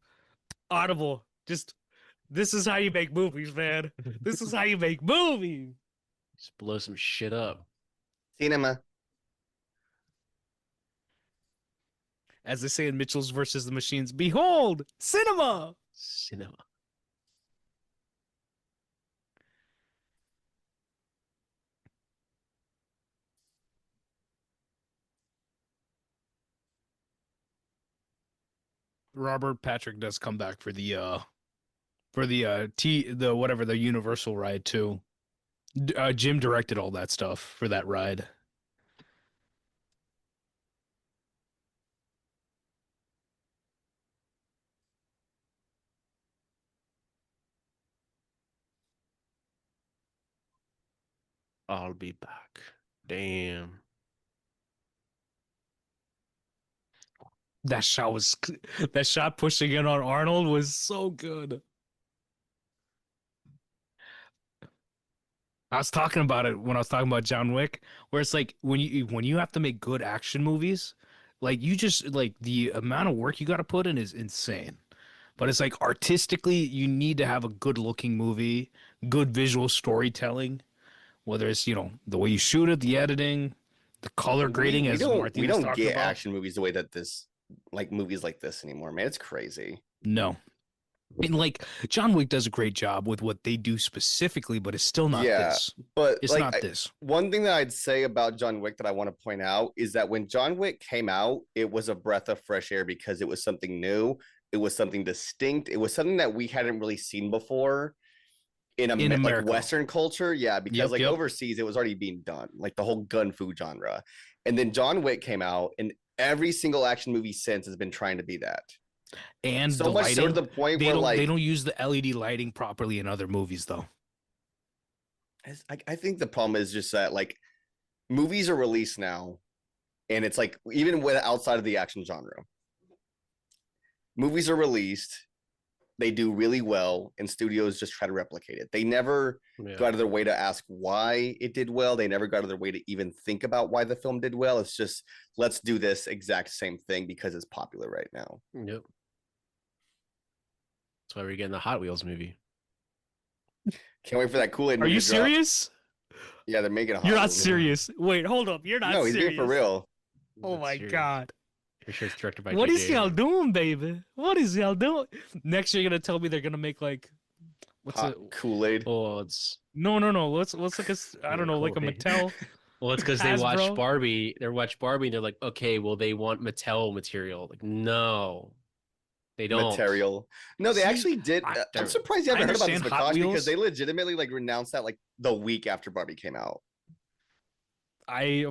Audible. This is how you make movies, man. This is how you make movies. Just blow some shit up. Cinema. As they say in Mitchell's versus the Machines, behold, cinema. Cinema. Robert Patrick does come back for the whatever the Universal ride too. Jim directed all that stuff for that ride. I'll be back. Damn. That shot was that shot pushing in on Arnold was so good. I was talking about it when I was talking about John Wick, where it's like when you have to make good action movies, like you just like the amount of work you got to put in is insane. But it's like artistically, you need to have a good looking movie, good visual storytelling, whether it's, the way you shoot it, the editing, the color grading, We as don't Martinez talked get about. action movies the way that this like movies like this anymore, man. It's crazy. No. And like John Wick does a great job with what they do specifically, but it's still not Yeah, this. but It's like not this. one thing that I'd say about John Wick that I want to point out is that when John Wick came out, it was a breath of fresh air because it was something new, it was something distinct, it was something that we hadn't really seen before in In like America. Western culture. Yeah, because like Yep. overseas it was already being done, like the whole gun fu genre. And then John Wick came out, and every single action movie since has been trying to be that. And So the much so to lighting, the point where they like don't use the LED lighting properly in other movies though. I think the problem is just that like movies are released now, and it's like even with outside of the action genre, movies are released, they do really well, and studios just try to replicate it. They never go out of their way to ask why it did well. They never go out of their way to even think about why the film did well. It's just let's do this exact same thing because it's popular right now. Yep. That's why we're getting the Hot Wheels movie. Can't wait for that Kool-Aid Are movie you to drop. serious? Yeah, they're making a Hot You're not Wheels movie. serious. Wait, hold up. You're not No, he's serious. being for real. Oh That's my serious. God. Pretty sure it's directed by What is J.J. y'all Abrams. doing, baby? What is y'all doing? Next you're gonna tell me they're gonna make like what's Hot it? Kool-Aid. Well, it's No. Let's look at I don't know, like a Mattel. Well, it's because they watch Hasbro. Barbie. They watch Barbie, and they're like, okay, well, they want Mattel material. Like, no, they don't. Material. No, they See, actually did. I'm surprised you I haven't heard about this, understand Hot Vikash, because Wheels. they legitimately like renounced that like the week after Barbie came out. I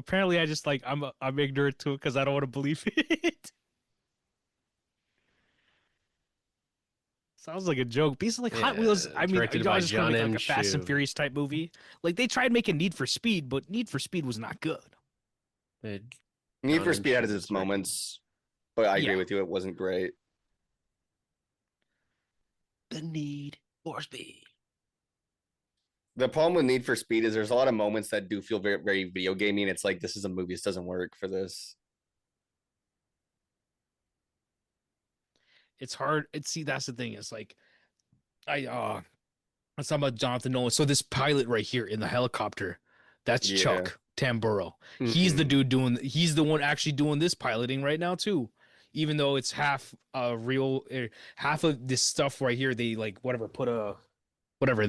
just like I'm ignorant to it because I don't want to believe it. Sounds like a joke. Because like Hot Wheels, I mean, directed y'all by just gonna John make like M. a Fast and Chu. Furious type movie. Like they tried making Need for Speed, but Need for Speed was not good. Need John for M. Speed had Chu its directed. moments, but I agree Yeah. with you. It wasn't great. The Need for Speed. The problem with Need for Speed is there's a lot of moments that do feel very, very video gamey, and it's like this is a movie. This doesn't work for this. It's hard. See, that's the thing. It's like let's talk about Jonathan Nolan. So this pilot right here in the helicopter, that's Yeah. Chuck Tamburo. He's the dude doing. He's the one actually doing this piloting right now too. Even though it's half real, half of this stuff right here, they like they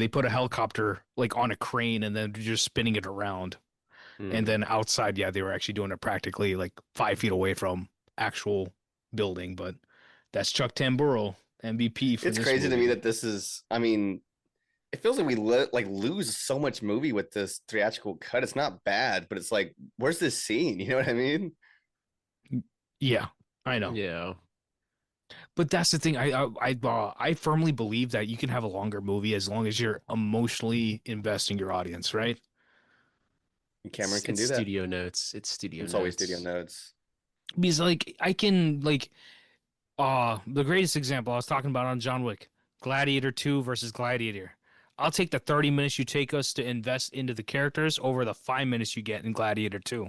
put a helicopter like on a crane and then just spinning it around. And then outside, yeah, they were actually doing it practically like 5 feet away from actual building. But that's Chuck Tamburo, MVP for It's this crazy to me movie. that this is. I mean, it feels like we like lose so much movie with this theatrical cut. It's not bad, but it's like, where's this scene? You know what I mean? Yeah, I know. Yeah. But that's the thing. I firmly believe that you can have a longer movie as long as you're emotionally investing your audience, right? Cameron can It's do that. studio notes. It's studio It's notes. always studio notes. Because like I can like the greatest example I was talking about on John Wick, Gladiator 2 versus Gladiator. I'll take the 30 minutes you take us to invest into the characters over the 5 minutes you get in Gladiator 2.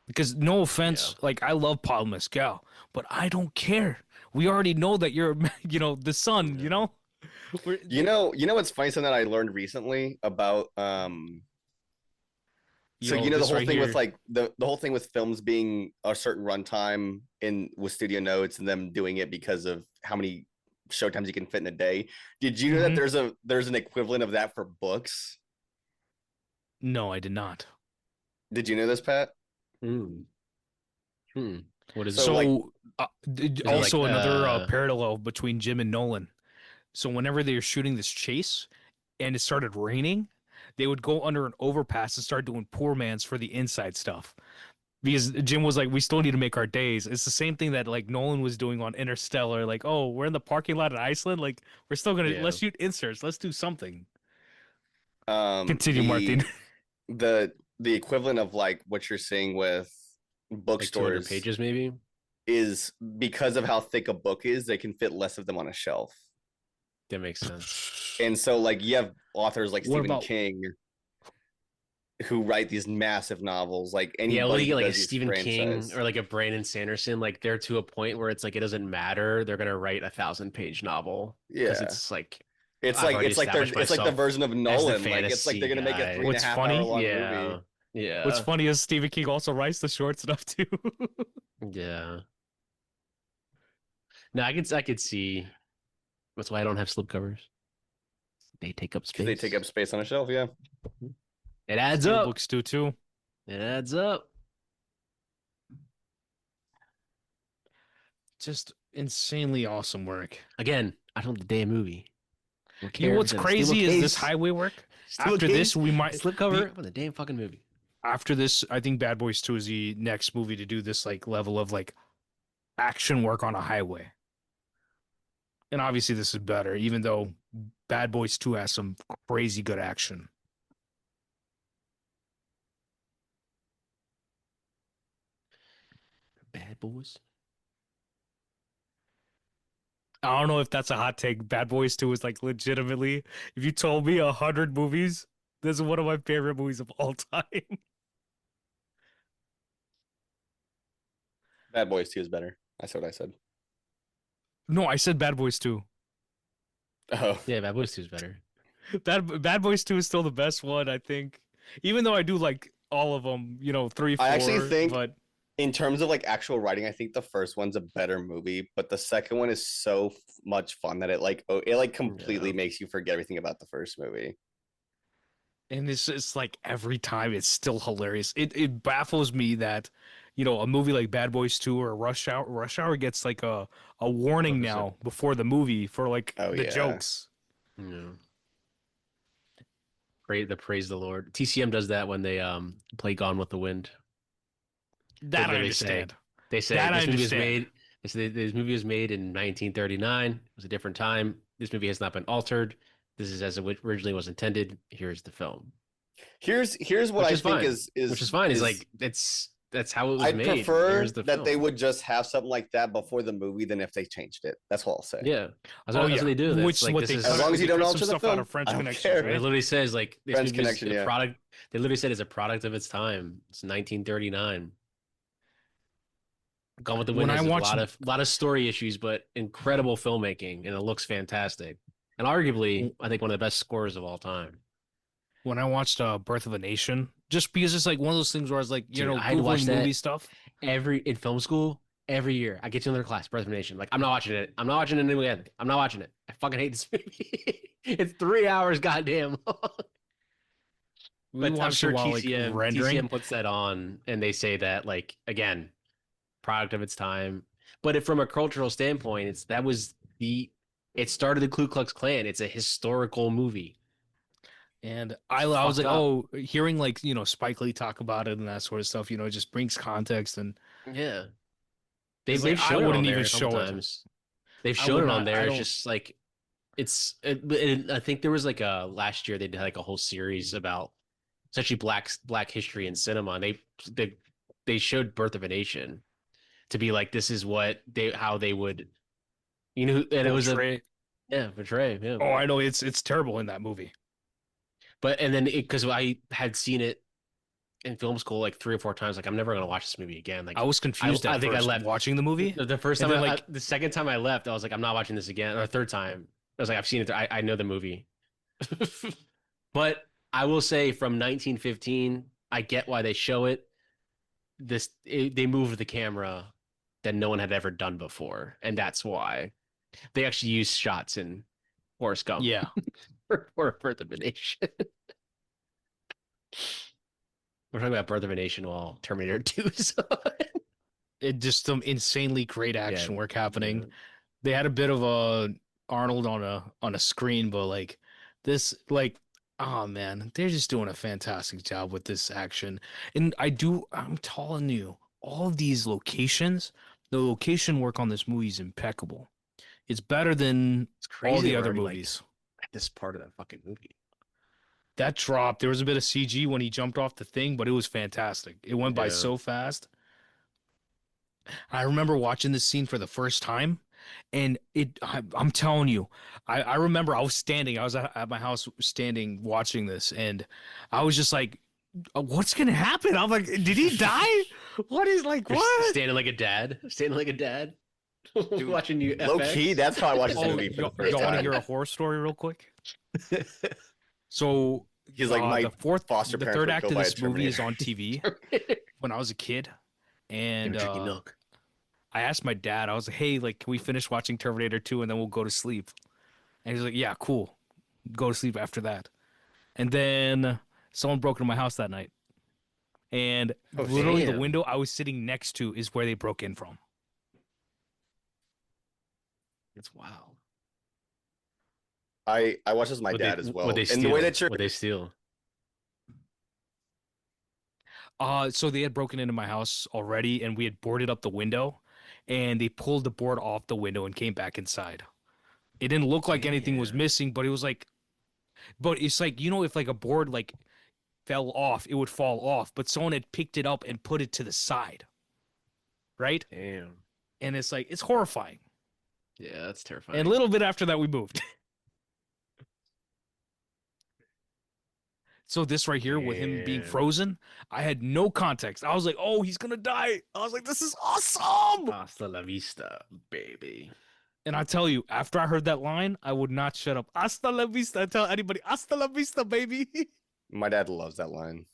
Because no offense, like I love Paul Mescal, but I don't care. We already know that you're, the son. Yeah. You know. You know what's funny? Something that I learned recently about so you know the this whole right thing with here. like the whole thing with films being a certain runtime in with studio notes and them doing it because of how many showtimes you can fit in a day. Did you know that there's an equivalent of that for books? No, I did not. Did you know this, Pat? What is So, it? like- Also like, another parallel between Jim and Nolan. So whenever they were shooting this chase and it started raining, they would go under an overpass and start doing poor man's for the inside stuff. Because Jim was like, we still need to make our days. It's the same thing that like Nolan was doing on Interstellar. Like, oh, we're in the parking lot in Iceland. Like, we're still gonna let's shoot inserts. Let's do something. Continue, the Martin. the equivalent of like what you're seeing with Like 200 bookstores pages, maybe. is because of how thick a book is, they can fit less of them on a shelf. That makes sense. And so like you have authors like What Stephen about King who write these massive novels. Like Yeah, when anybody you get who like a does these Stephen King franchise. or like a Brandon Sanderson, like they're to a point where it's like it doesn't matter. They're gonna write a 1,000-page novel because Yeah. it's like It's I've like already it's like they're established it's like the myself version of as the Nolan. Like it's like they're fantasy gonna make a guy. three and a What's half hour funny? long Yeah, movie. what's yeah, funny is Stephen King also writes the short stuff too. yeah. No, I could see. That's why I don't have slipcovers. They take up Because they take space. up space on a shelf, yeah. It adds up. Steelbooks do too. It adds up. Just insanely awesome work. Again, I don't the damn movie. Don't You know care what's if it's a steelbook crazy is this case, highway work. steelbook After case, this, we might slipcover on the damn fucking movie. after this, I think Bad Boys 2 is the next movie to do this like level of like action work on a highway. And obviously this is better, even though Bad Boys 2 has some crazy good action. Bad Boys. I don't know if that's a hot take. Bad Boys 2 is like legitimately, if you told me 100 movies, this is one of my favorite movies of all time. Bad Boys 2 is better. That's what I said. No, I said Bad Boys 2. Oh. Yeah, Bad Boys 2 is better. Bad Boys 2 is still the best one, I think. Even though I do like all of them, 3, 4. I actually think but in terms of like actual writing, I think the first one's a better movie, but the second one is so much fun that it completely Yeah. makes you forget everything about the first movie. and it's just like every time it's still hilarious. It baffles me that, a movie like Bad Boys 2 or Rush Hour gets like a warning 100%. now before the movie for like Oh, the yeah. jokes. Yeah. Praise the Lord. TCM does that when they play Gone with the Wind. That I literally understand. They say That I this movie was understand. made. This movie was made in 1939. It was a different time. This movie has not been altered. This is as it originally was intended. Here's the film. Here's what Which I is think fine. is Which is fine. Is like that's how it was I made. prefer Here's the that film. they would just have something like that before the movie than if they changed it. That's all I'll say. Yeah, that's Oh what yeah, they do. That's which like what this they is As long as you they don't cut some alter the stuff out film, of French I don't Connection, care. it right? literally says like this French movie is Connection, a yeah. product. They literally said it's a product of its time. It's 1939. Gone with the When Wind I has a watched lot of story issues, but incredible filmmaking, and it looks fantastic. And arguably, I think one of the best scores of all time. Birth of a Nation, just because it's like one of those things where I was like, Dude, I had to watch Googling movie that stuff. in film school every year. I get to another class, Birth of a Nation. Like, I'm not watching it. I'm not watching it again. I'm not watching it. I fucking hate this movie. It's 3 hours goddamn long. We But I'm watched sure it while like rendering. TCM puts that on and they say that, like, again, product of its time. But from a cultural standpoint, it started the Ku Klux Klan. It's a historical movie. And I was Fucked like, up. oh, hearing like, Spike Lee talk about it and that sort of stuff, it just brings context. And Yeah. it's They've like, I shown it on wouldn't there even a couple show it. times. They've I shown would it on not, I there. It's don't, just like I think there was like last year they did like a whole series about essentially black history in cinema. And they showed Birth of a Nation to be like this is what how they would and it was portray. portray, yeah. Oh, I know it's terrible in that movie. But and then because I had seen it in film school like 3 or 4 times, like I'm never gonna watch this movie again. Like I was confused I at think I first left watching the movie. the first And time. then, The second time I left, I was like, I'm not watching this again. Or the third time, I was like, I've seen it. I know the movie. But I will say, from 1915, I get why they show it. They moved the camera that no one had ever done before, and that's why they actually used shots in Forrest Gump. Yeah. for Birth of a Nation. We're talking about Birth of a Nation while Terminator 2 is on. It just some insanely great action work happening. Yeah. They had a bit of a Arnold on a screen, but like this, like, oh man, they're just doing a fantastic job with this action. And I'm telling you, all of these locations, the location work on this movie is impeccable. It's better than It's crazy all the that we're other already, like, movies. at this part of that fucking movie. That drop, there was a bit of CG when he jumped off the thing, but it was fantastic. It went by Yeah. so fast. I remember watching this scene for the first time, and I'm telling you, I remember I was standing, I was at my house standing watching this, and I was just like, what's gonna happen? I'm like, did he die? What is like You're what? standing like a dad. Standing like a dad. Watching you Low FX. key, that's how I watched this Oh, movie for the y'all first want to time. hear a horror story real quick? So He's like my the foster the parents third were act killed of by a this movie is Terminator. on TV when I was a kid, and Drinking milk. I asked my dad, I was like, hey, like, can we finish watching Terminator 2 and then we'll go to sleep? And he's like, yeah, cool. Go to sleep after that. And then someone broke into my house that night. And Oh, literally the damn. window I was sitting next to is where they broke in from. It's wild. I watched this with my Would dad they, as well. Would they And steal? the way that you're Would they steal? So they had broken into my house already and we had boarded up the window and they pulled the board off the window and came back inside. It didn't look like anything was Damn. missing, but it was like, but it's like, if like a board like fell off, it would fall off, but someone had picked it up and put it to the side. Right? Damn. And it's like, it's horrifying. Yeah, that's terrifying. And a little bit after that, we moved. So this right here with him being Damn. frozen, I had no context. I was like, oh, he's going to die. I was like, this is awesome. Hasta la vista, baby. And I tell you, after I heard that line, I would not shut up. Hasta la vista. I tell anybody, hasta la vista, baby. my dad loves that line.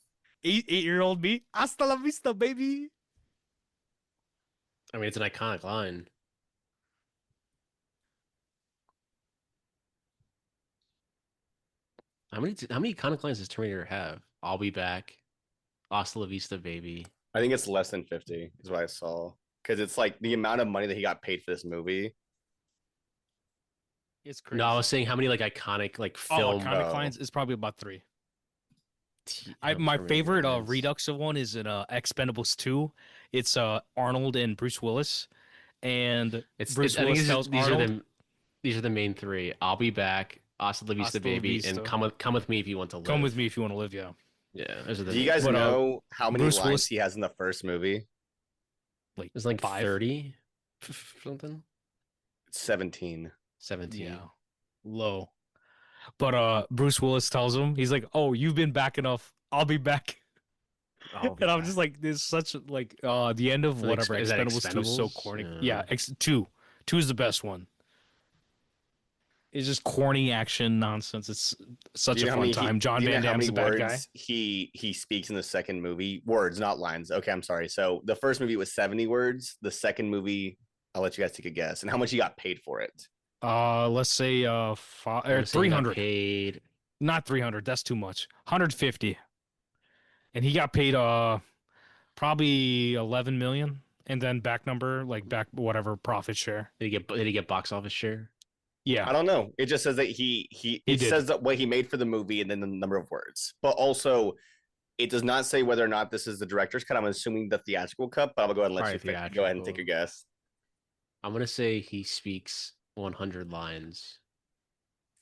Eight-year-old me, hasta la vista, baby. I mean, it's an iconic line. How many iconic lines does Terminator have? I'll be back. Hasta la vista, baby. I think it's less than 50 is what I saw. Because it's like the amount of money that he got paid for this movie. It's crazy. No, I was saying how many like iconic like film. iconic Oh. lines is probably about 3. My My favorite Redux of one is in Expendables 2. It's Arnold and Bruce Willis, and Bruce I think Willis tells Arnold, these are the main 3. I'll be back. Hasta la vista, Hasta la baby, vista. and come with me if you want to live. "Come with me if you want to live." Yeah, Yeah, those are the. Do you guys But, know how many Bruce lines Willis- he has in the first movie? It's like 5. 30, something. 17. 17. Yeah, low. But Bruce Willis tells him, he's like, "Oh, you've been back enough. I'll be back." I'll be And I'm back. just like, there's such like the end of Like, whatever is that Expendables 2 is so Expendables? corny. Yeah. Yeah, 2 is the best one. It's just corny action nonsense. It's such Do you a know how fun many time. John do you know Van how Damme's many the bad words guy. he speaks in the second movie? Words, not lines. Okay, I'm sorry. So the first movie was 70 words. The second movie, I'll let you guys take a guess. And how much he got paid for it? Let's say I wanna say he got 300. paid. Not 300. That's too much. 150. And he got paid probably 11 million, and then back whatever profit share. Did he get box office share? Yeah. I don't know. It just says that it did. says that what he made for the movie and then the number of words. But also it does not say whether or not this is the director's cut. I'm assuming the theatrical cut, but I'm gonna go ahead and let Probably you go ahead and take your guess. I'm gonna say he speaks 100 lines,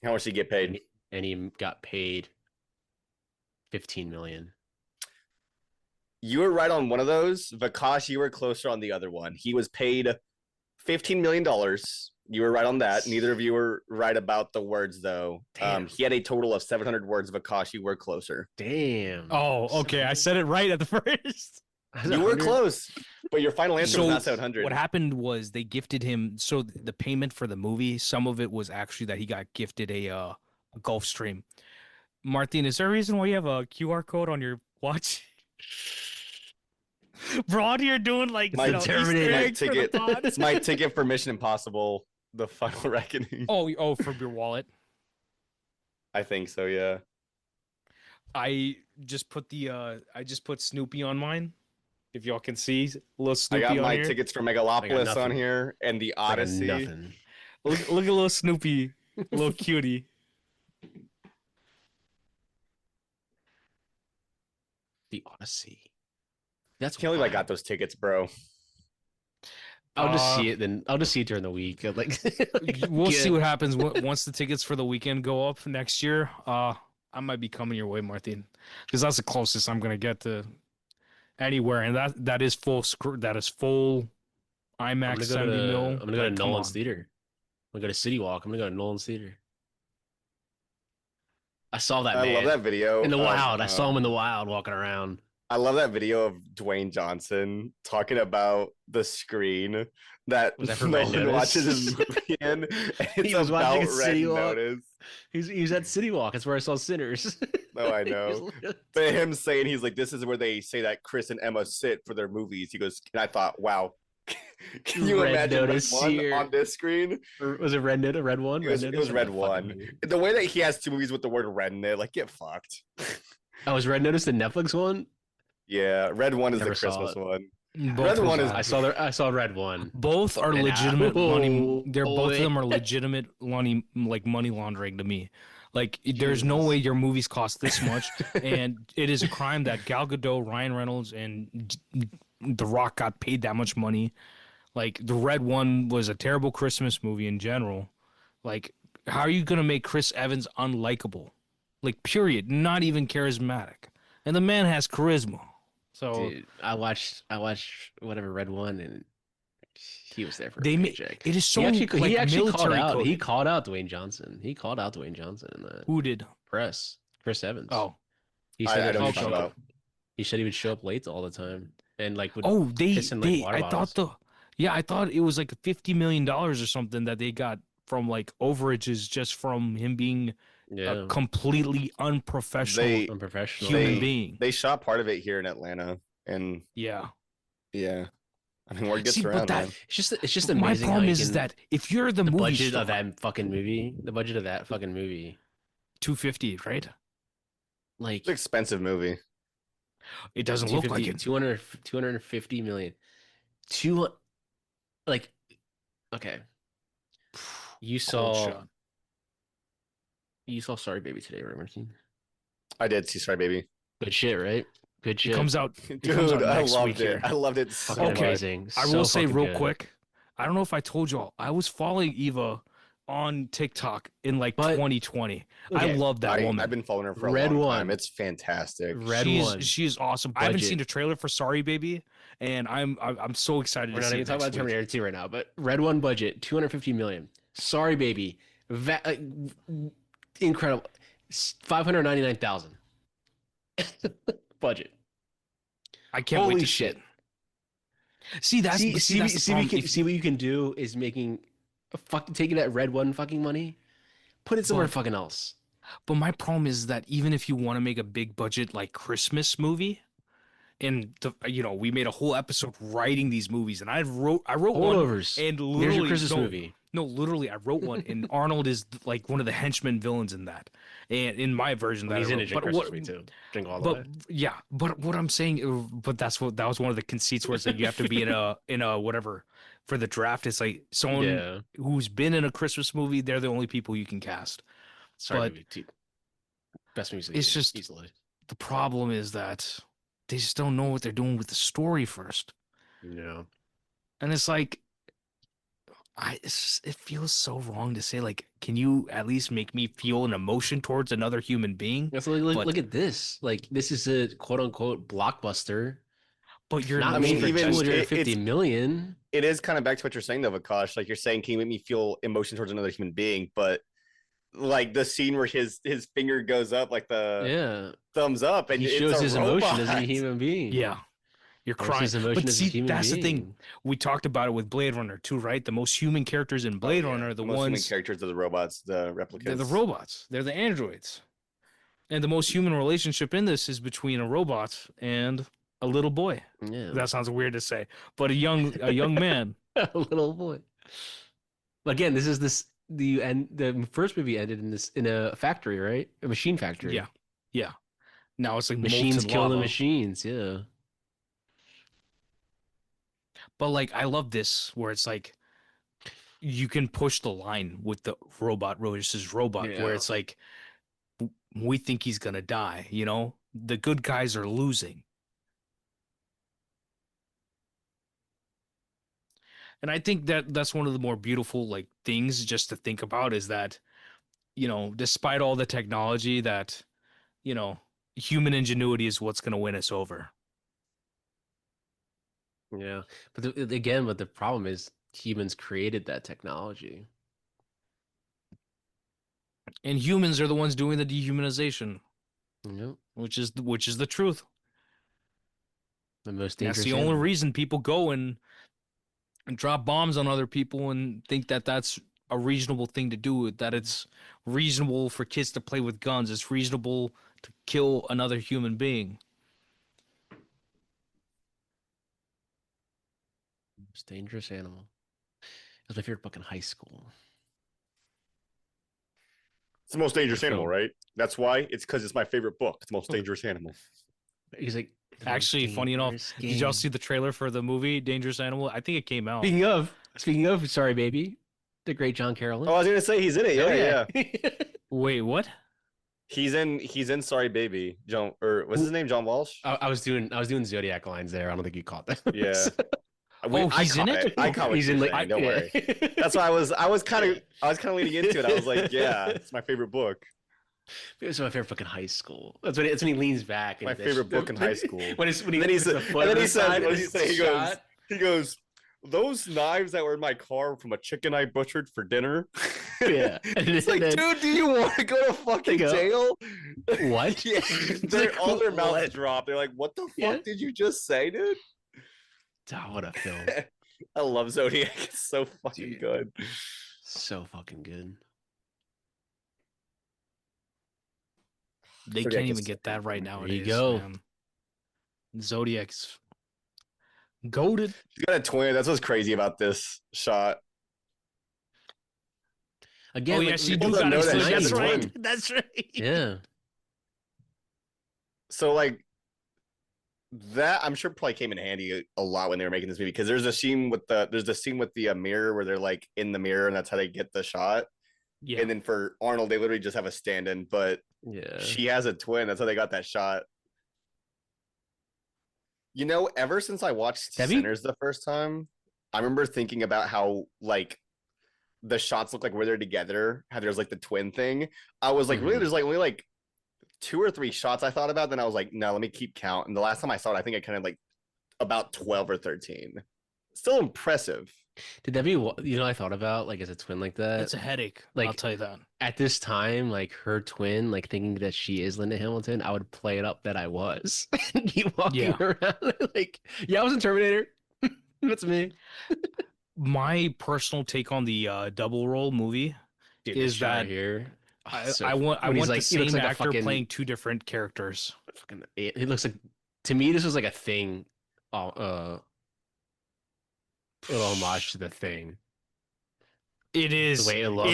How much did he get paid? and he got paid 15 million. You were right on one of those. Vikash, you were closer on the other one. He was paid $15 million. You were right on that. Neither of you were right about the words, though. Damn. He had a total of 700 words. Vikash, you were closer. Damn. Oh, okay. I said it right at the first. You were close, but your final answer was not 700. What happened was they gifted him. So the payment for the movie, some of it was actually that he got gifted a Gulfstream. Martin, is there a reason why you have a QR code on your watch? Bro, you're doing like My Easter eggs for the ticket. pod. It's my ticket for Mission Impossible, The Final Reckoning. Oh, from your wallet. I think so, yeah. I just put Snoopy on mine. If y'all can see, a little I Snoopy got on my here. tickets for Megalopolis nothing. on here and the I got Odyssey. nothing. Look at little Snoopy, little cutie. The Odyssey. That's Can't believe I wild. got those tickets, bro. I'll just see it then. I'll just see it during the week. Like We'll see get- what happens once the tickets for the weekend go up next year. I I might be coming your way, Martin, because that's the closest I'm gonna get to anywhere, and that is full that is full IMAX 70 mil. I'm gonna go to Like, come Nolan's on. theater. I'm gonna go to City Walk. I'm gonna go to Nolan's theater. I saw that I love man that video in the of, wild. I saw him in the wild walking around. I love that video of Dwayne Johnson talking about the screen that Was that for no Red one Notice? watches his movie in. And it's He was watching about a Red City Walk. Notice. He was at City Walk. That's where I saw Sinners. No, I He was know. like- But him saying he's like, this is where they say that Chris and Emma sit for their movies. He goes, and I thought, wow, can you Red imagine Red Notice One here. on this screen? Or was it Red Notice? Red One? It was Notice? Red That fucking One. movie. The way that he has two movies with the word Red in it, like, get fucked. Oh, was Red Notice the Netflix one? Yeah, Red One is the Never saw Christmas it. one. Both Red of One them is- are. I saw Red One. Both are And, legitimate money. oh, They're both of boy. them are legitimate money, like money laundering to me. Like, there's no Jesus. way your movies cost this much, and it is a crime that Gal Gadot, Ryan Reynolds, and The Rock got paid that much money. Like, the Red One was a terrible Christmas movie in general. Like, how are you gonna make Chris Evans unlikable? Like, period. Not even charismatic. And the man has charisma. So Dude, I watched whatever Red One, and he was there for They a ma- paycheck. it is so, he actually, like, he actually called military out. He coded. called out Dwayne Johnson. He called out Dwayne Johnson in the who did? press. Chris Evans. Oh, he I said don't that know he, what you're talking about. he said he would show up late all the time and like would oh, piss in, like, water I bottles. thought I thought it was like $50 million or something that they got from like overages just from him being yeah, a completely unprofessional They unprofessional. human they- being. they shot part of it here in Atlanta, and Yeah. yeah, I mean, word gets See, but around. that- Man. It's just My amazing. problem how is that if you're the the movie budget star, of that fucking movie, the budget of that fucking movie, 250, right? like It's an expensive movie. It doesn't look like it. 250 million. Two, like, okay. You Cold saw shot. Sorry Baby today, right, Martin? I did see Sorry Baby. Good shit, right? Good It shit. comes out. Dude, comes out I next loved week it. here. I loved it so Fucking much. amazing. I So will say fucking real good. quick, I don't know if I told y'all, I was following Eva on TikTok in like But- 2020. I Okay, love that woman. I've been following her for a Red long One. time. It's fantastic. Red One. She is awesome. I haven't Budget. seen a trailer for Sorry Baby, and I'm so excited We're to not see even it talking about next week. Terminator 2 right now, but Red One budget, 250 million. Sorry Baby. Incredible. 599,000. Budget. I can't Holy wait to shit. see it. See, that's the problem. See what you can do is making taking that Red One fucking money, put it somewhere But- fucking else. But my problem is that even if you want to make a big budget like Christmas movie, and we made a whole episode writing these movies, and I wrote one, Holdovers. and Here's literally your Christmas no, movie. No, literally, I wrote one, and Arnold is like one of the henchman villains in that, and in my version that He's I in wrote. a But Christmas what- movie too. Drink all the But way. yeah, but what I'm saying, but that was one of the conceits where it's like you have to be in a whatever for the draft. It's like someone Yeah. who's been in a Christmas movie. They're the only people you can cast. Sorry but- Baby 2. Best movies of the It's year, just- easily. The problem is that they just don't know what they're doing with the story first, Yeah. and it's like. It feels so wrong to say, like, can you at least make me feel an emotion towards another human being? That's like, But- look at this. Like, this is a quote unquote blockbuster. But you're Not I mean, made for even- 250 million. It is kind of back to what you're saying, though, Vikash. Like, you're saying, can you make me feel emotion towards another human being? But like the scene where his finger goes up, like the Yeah. thumbs up, and He it's shows a his emotion as a robot. human being. Yeah, you're Shows crying. his emotion But as a see, human that's the thing. being. We talked about it with Blade Runner too, right? The most human characters in Blade Oh, yeah. Runner are the most human ones. characters are the robots, the replicants. They're the robots. They're the androids. And the most human relationship in this is between a robot and a little boy. Yeah. That sounds weird to say, but a young man. A little boy. Again, the first movie ended in a factory, right? A machine factory. Yeah, yeah. Now it's like Machines molten killing the lava. machines, yeah. But like, I love this where it's like you can push the line with the robot versus robot, where Yeah. it's like we think he's gonna die. The good guys are losing. And I think that that's one of the more beautiful like things just to think about is that, despite all the technology that human ingenuity is what's going to win us over. Yeah, but but the problem is humans created that technology. And humans are the ones doing the dehumanization, Yep. which is the truth. The most That's dangerous the only animal. reason people go and drop bombs on other people and think that that's a reasonable thing to do, that it's reasonable for kids to play with guns, it's reasonable to kill another human being. Most dangerous animal. That was my favorite book in high school. It's the most dangerous Good animal, film. right? That's why. It's because it's my favorite book. It's the most dangerous animal. He's like, the most Actually, funny enough, dangerous did y'all game. see the trailer for the movie Dangerous Animal? I think it came out. Speaking of, sorry, baby, the great John Carroll. Oh, I was gonna say he's in it. Yeah, yeah. Wait, what? He's in Sorry Baby. John, or what's his name? John Walsh. I was doing Zodiac lines there. I don't think you caught that. Yeah. He's in it? I caught what He's you're in saying, like. don't worry. That's why I was kind of leaning into it. I was like, yeah, it's my favorite book. It was my favorite book in high school. That's when he leans back. My favorite book in high school. When he then he said, what did he say? Shot. He goes, those knives that were in my car from a chicken I butchered for dinner. Yeah. It's like, dude, do you want to go to fucking jail? What? Yeah. All their mouths drop. They're like, what the fuck did you just say, dude? Oh, what a film. I love Zodiac. It's so fucking good. So fucking good. They can't even get that right nowadays. There you go. Man. Zodiac's goated. He's got a twin. That's what's crazy about this shot. Again, yes, you do got got that. That's right. Twin. That's right. Yeah. So like that, I'm sure probably came in handy a lot when they were making this movie, because there's the scene with the mirror where they're like in the mirror and that's how they get the shot. Yeah. And then for Arnold, they literally just have a stand-in, but Yeah. she has a twin. That's how they got that shot. You know, ever since I watched Sinners the first time, I remember thinking about how like the shots look like where they're together, how there's like the twin thing. I was like, really, there's like only like 2 or 3 shots I thought about. Then I was like, no, let me keep count. And the last time I saw it, I think I kind of like about 12 or 13. Still impressive. Did that be what I thought about, like, as a twin like that? It's a headache. Like, I'll tell you that. At this time, like her twin, like thinking that she is Linda Hamilton, I would play it up that I was. And keep walking around like, yeah, I was in Terminator. That's me. My personal take on the double role movie is that here. I want the same actor playing 2 different characters. He looks like, to me, this was like a Thing, little homage to The Thing. It is. The way it looks.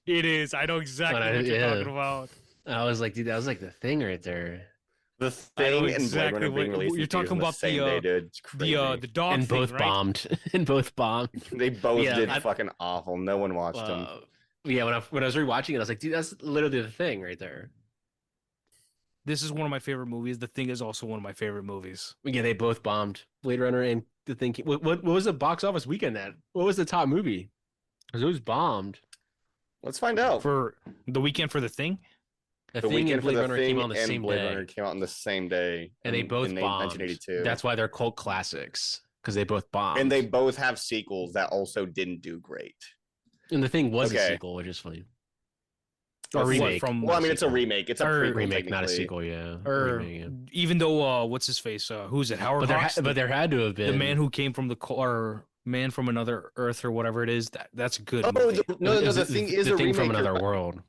It is. I know exactly what you're talking about. I was like, dude, that was like The Thing right there. The Thing and Blade Runner being released. You're talking about the dog and thing, both right? bombed. And both bombed. They both did fucking awful. No one watched them. Yeah, when I was rewatching it, I was like, dude, that's literally The Thing right there. This is one of my favorite movies. The Thing is also one of my favorite movies. Yeah, they both bombed. Blade Runner and The Thing. What was the box office weekend at? What was the top movie? Because it was bombed. Let's find out. For the weekend for The Thing? The Thing and Blade Runner came out on the same Blade day. Runner came out on the same day. And they both bombed. 1982. That's why they're cult classics. Because they both bombed. And they both have sequels that also didn't do great. And The Thing was a sequel, which is funny. Or a remake. It's a remake. It's a remake, not a sequel. Yeah. Even though what's his face? Who's it? Howard Hawks. But there had to have been the man who came from Man from Another Earth or whatever it is. That's a good movie. The Thing is a remake from another world.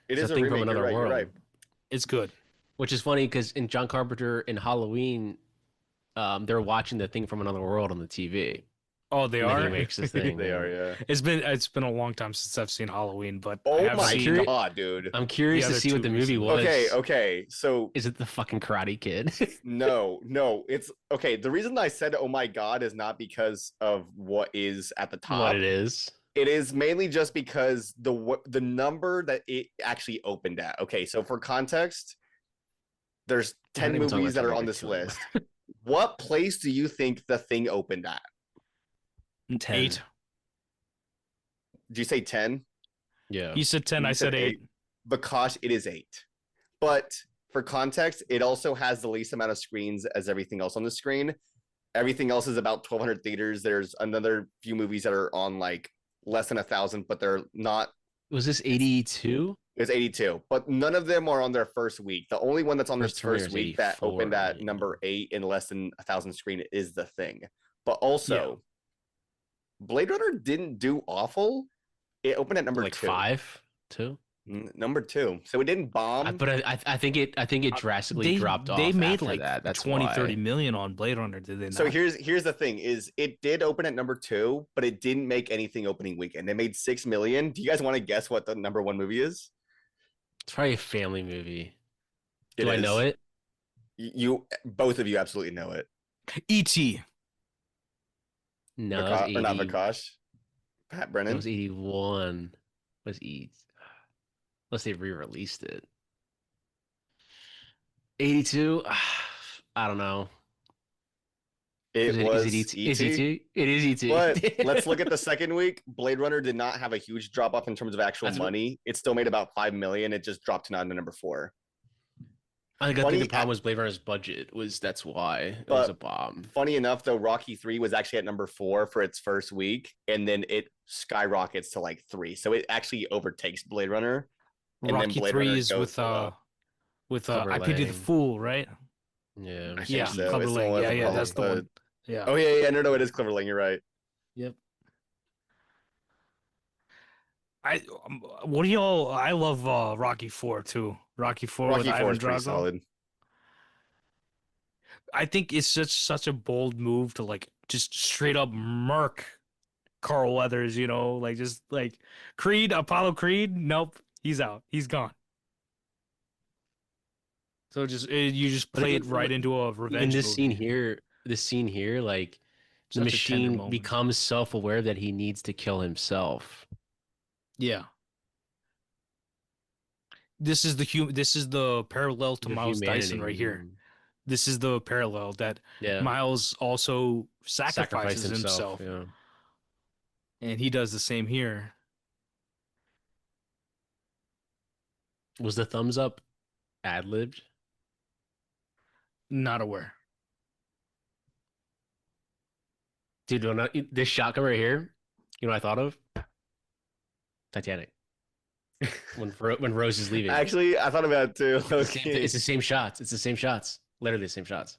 It is a remake from another world. You're right. It's good. Which is funny because in John Carpenter in Halloween, they're watching The Thing from Another World on the TV. Oh, they are. He makes this thing. They are, yeah. It's been a long time since I've seen Halloween, but oh my god, dude! I'm curious to see what the movie was. Okay. So is it the fucking Karate Kid? No, it's okay. The reason I said "oh my god" is not because of what is at the top. What it is. It is mainly just because the number that it actually opened at. Okay, so for context, there's 10 movies that are on this list. What place do you think The Thing opened at? 10. 8. Did you say 10? Yeah. He said 10. I said 8. Vikash, it is 8. But for context, it also has the least amount of screens as everything else on the screen. Everything else is about 1,200 theaters. There's another few movies that are on like less than 1,000, but they're not. Was this 82? It was 82, but none of them are on their first week. The only one that's on First this first Terminator's week that 84, opened at yeah. number 8 in less than 1,000 screen is The Thing. But also, Blade Runner didn't do awful. It opened at number Like 2. 5, 2. Number 2. So it didn't bomb. But I think it drastically dropped off. They made after like that. That's 20, why. 30 million on Blade Runner, did they not? So here's the thing: is it did open at number 2, but it didn't make anything opening weekend. They made 6 million. Do you guys want to guess what the number 1 movie is? It's probably a family movie. It Do I is. know it? You both of you absolutely know it. E.T. No, it was Or not 80. Vikash. Pat It Brennan. was 81. Was E? Unless they re-released it. 82. I don't know. It was Is it E.T. E.T.? It is E.T. But let's look at the second week. Blade Runner did not have a huge drop off in terms of actual That's what- money. It still made about 5 million. It just dropped down to number 4. I think Funny the problem at- was Blade Runner's budget. That's why it was a bomb. Funny enough, though, Rocky 3 was actually at number 4 for its first week, and then it skyrockets to like 3. So it actually overtakes Blade Runner. And then Rocky Blade 3 Runner is goes with below. Clubber I Pity the Lang. Fool, right? Yeah. I think Yeah, so. Clubber It's the Lang. one Yeah, with yeah, the- that's the one. Yeah. Oh yeah, no, it is Clever Lang. You're right. Yep. What do y'all? I love Rocky 4 too. Rocky 4 with Rocky 4 Ivan is pretty Drago. solid. I think it's such a bold move to like just straight up murk Carl Weathers, like just like Creed, Apollo Creed. Nope, he's out. He's gone. So you just But play it- it right into a revenge In this movie. scene here, like the Such a tender machine moment. becomes self-aware that he needs to kill himself. Yeah. This is the parallel to The Miles Dyson humanity. right here. This is the parallel that Yeah. Miles also sacrifices himself. Yeah. And he does the same here. Was the thumbs up ad-libbed? Not aware. Dude, this shotgun right here, you know what I thought of? Titanic. when Rose is leaving. Actually, I thought about it too. It's the same shots. It's the same shots. Literally the same shots.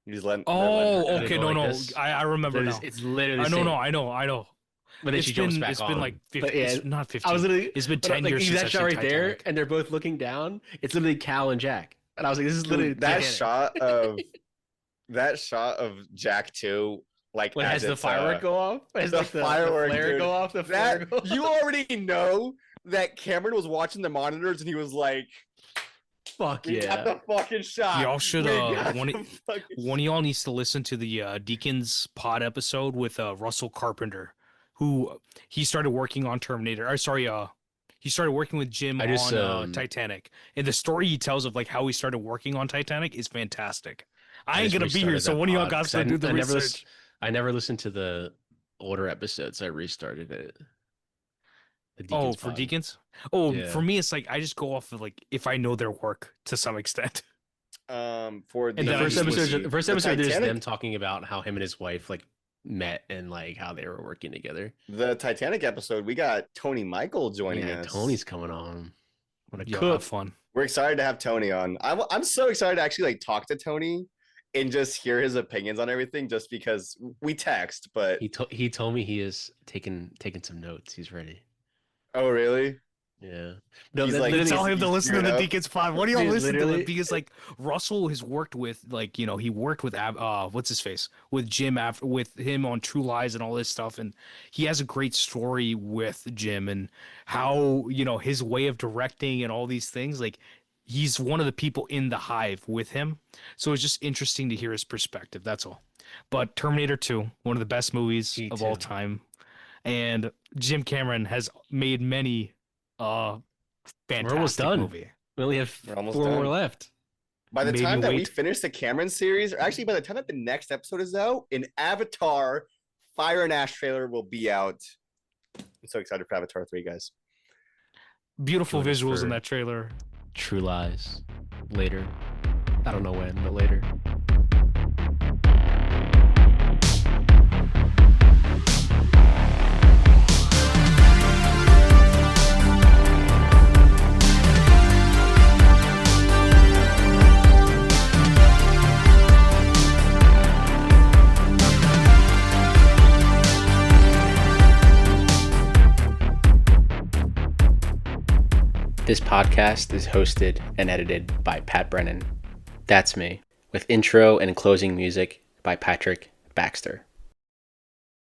You just let. Oh, let her okay. go No, like no. this. I remember now. It's literally I the know, same. no. I know. But then she jumps back It's on. been like 50. But yeah, It's not 50. I was literally. It's been but, 10 like, years even since that I've shot seen right there, Titanic. and they're both looking down. It's literally Cal and Jack. And I was like, this is literally Dude, that Titanic. shot of Jack 2, like When it has as the it's, firework go off, as the like firework, the flare dude. go off, the flare That go off. you already know that Cameron was watching the monitors and he was like, Fuck "We got yeah. the fucking shot." Y'all should, We got one- the fucking One of y'all needs to listen to the Deacons pod episode with Russell Carpenter, who he started working on Terminator. Or sorry, he started working with Jim I just, on Titanic. And the story he tells of like how he started working on Titanic is fantastic. I ain't just gonna be here, restarted so that one of y'all pod, got 'cause to do the I never research. I never listened to the older episodes. I restarted it. The Oh, Deacons for pod. Deacons? Oh, Yeah. for me, it's like I just go off of like if I know their work to some extent. for And the then I first just episode, there's Titanic- them talking about how him and his wife like met and like how they were working together. the Titanic episode, we got Tony Michael joining Yeah, us. Tony's coming on. What a Yo, cook. have fun. We're excited to have Tony on. I'm so excited to actually like talk to Tony and just hear his opinions on everything, just because we text. But He told me he is taking some notes. He's ready. oh really? Yeah. No, He's that like- literally- Tell him to he's listen to geared the up. Deacons pod. What do y'all Dude, listen to literally- it? Because like Russell has worked with like he worked with what's his face with Jim after with him on True Lies and all this stuff, and he has a great story with Jim and how his way of directing and all these things. Like he's one of the people in the hive with him, so it's just interesting to hear his perspective. That's all. But Terminator 2, one of the best movies Me of all too. time, and Jim Cameron has made many fantastic almost done. movie. We only have We're almost 4 more done. left. By the Maybe time that we wait. finish the Cameron series, or actually by the time that the next episode is out, an Avatar Fire and Ash trailer will be out. I'm so excited for Avatar 3, guys. Beautiful Join us visuals in for- that trailer. True Lies later. I don't know when, but later. This podcast is hosted and edited by Pat Brennan. That's me, with intro and closing music by Patrick Baxter.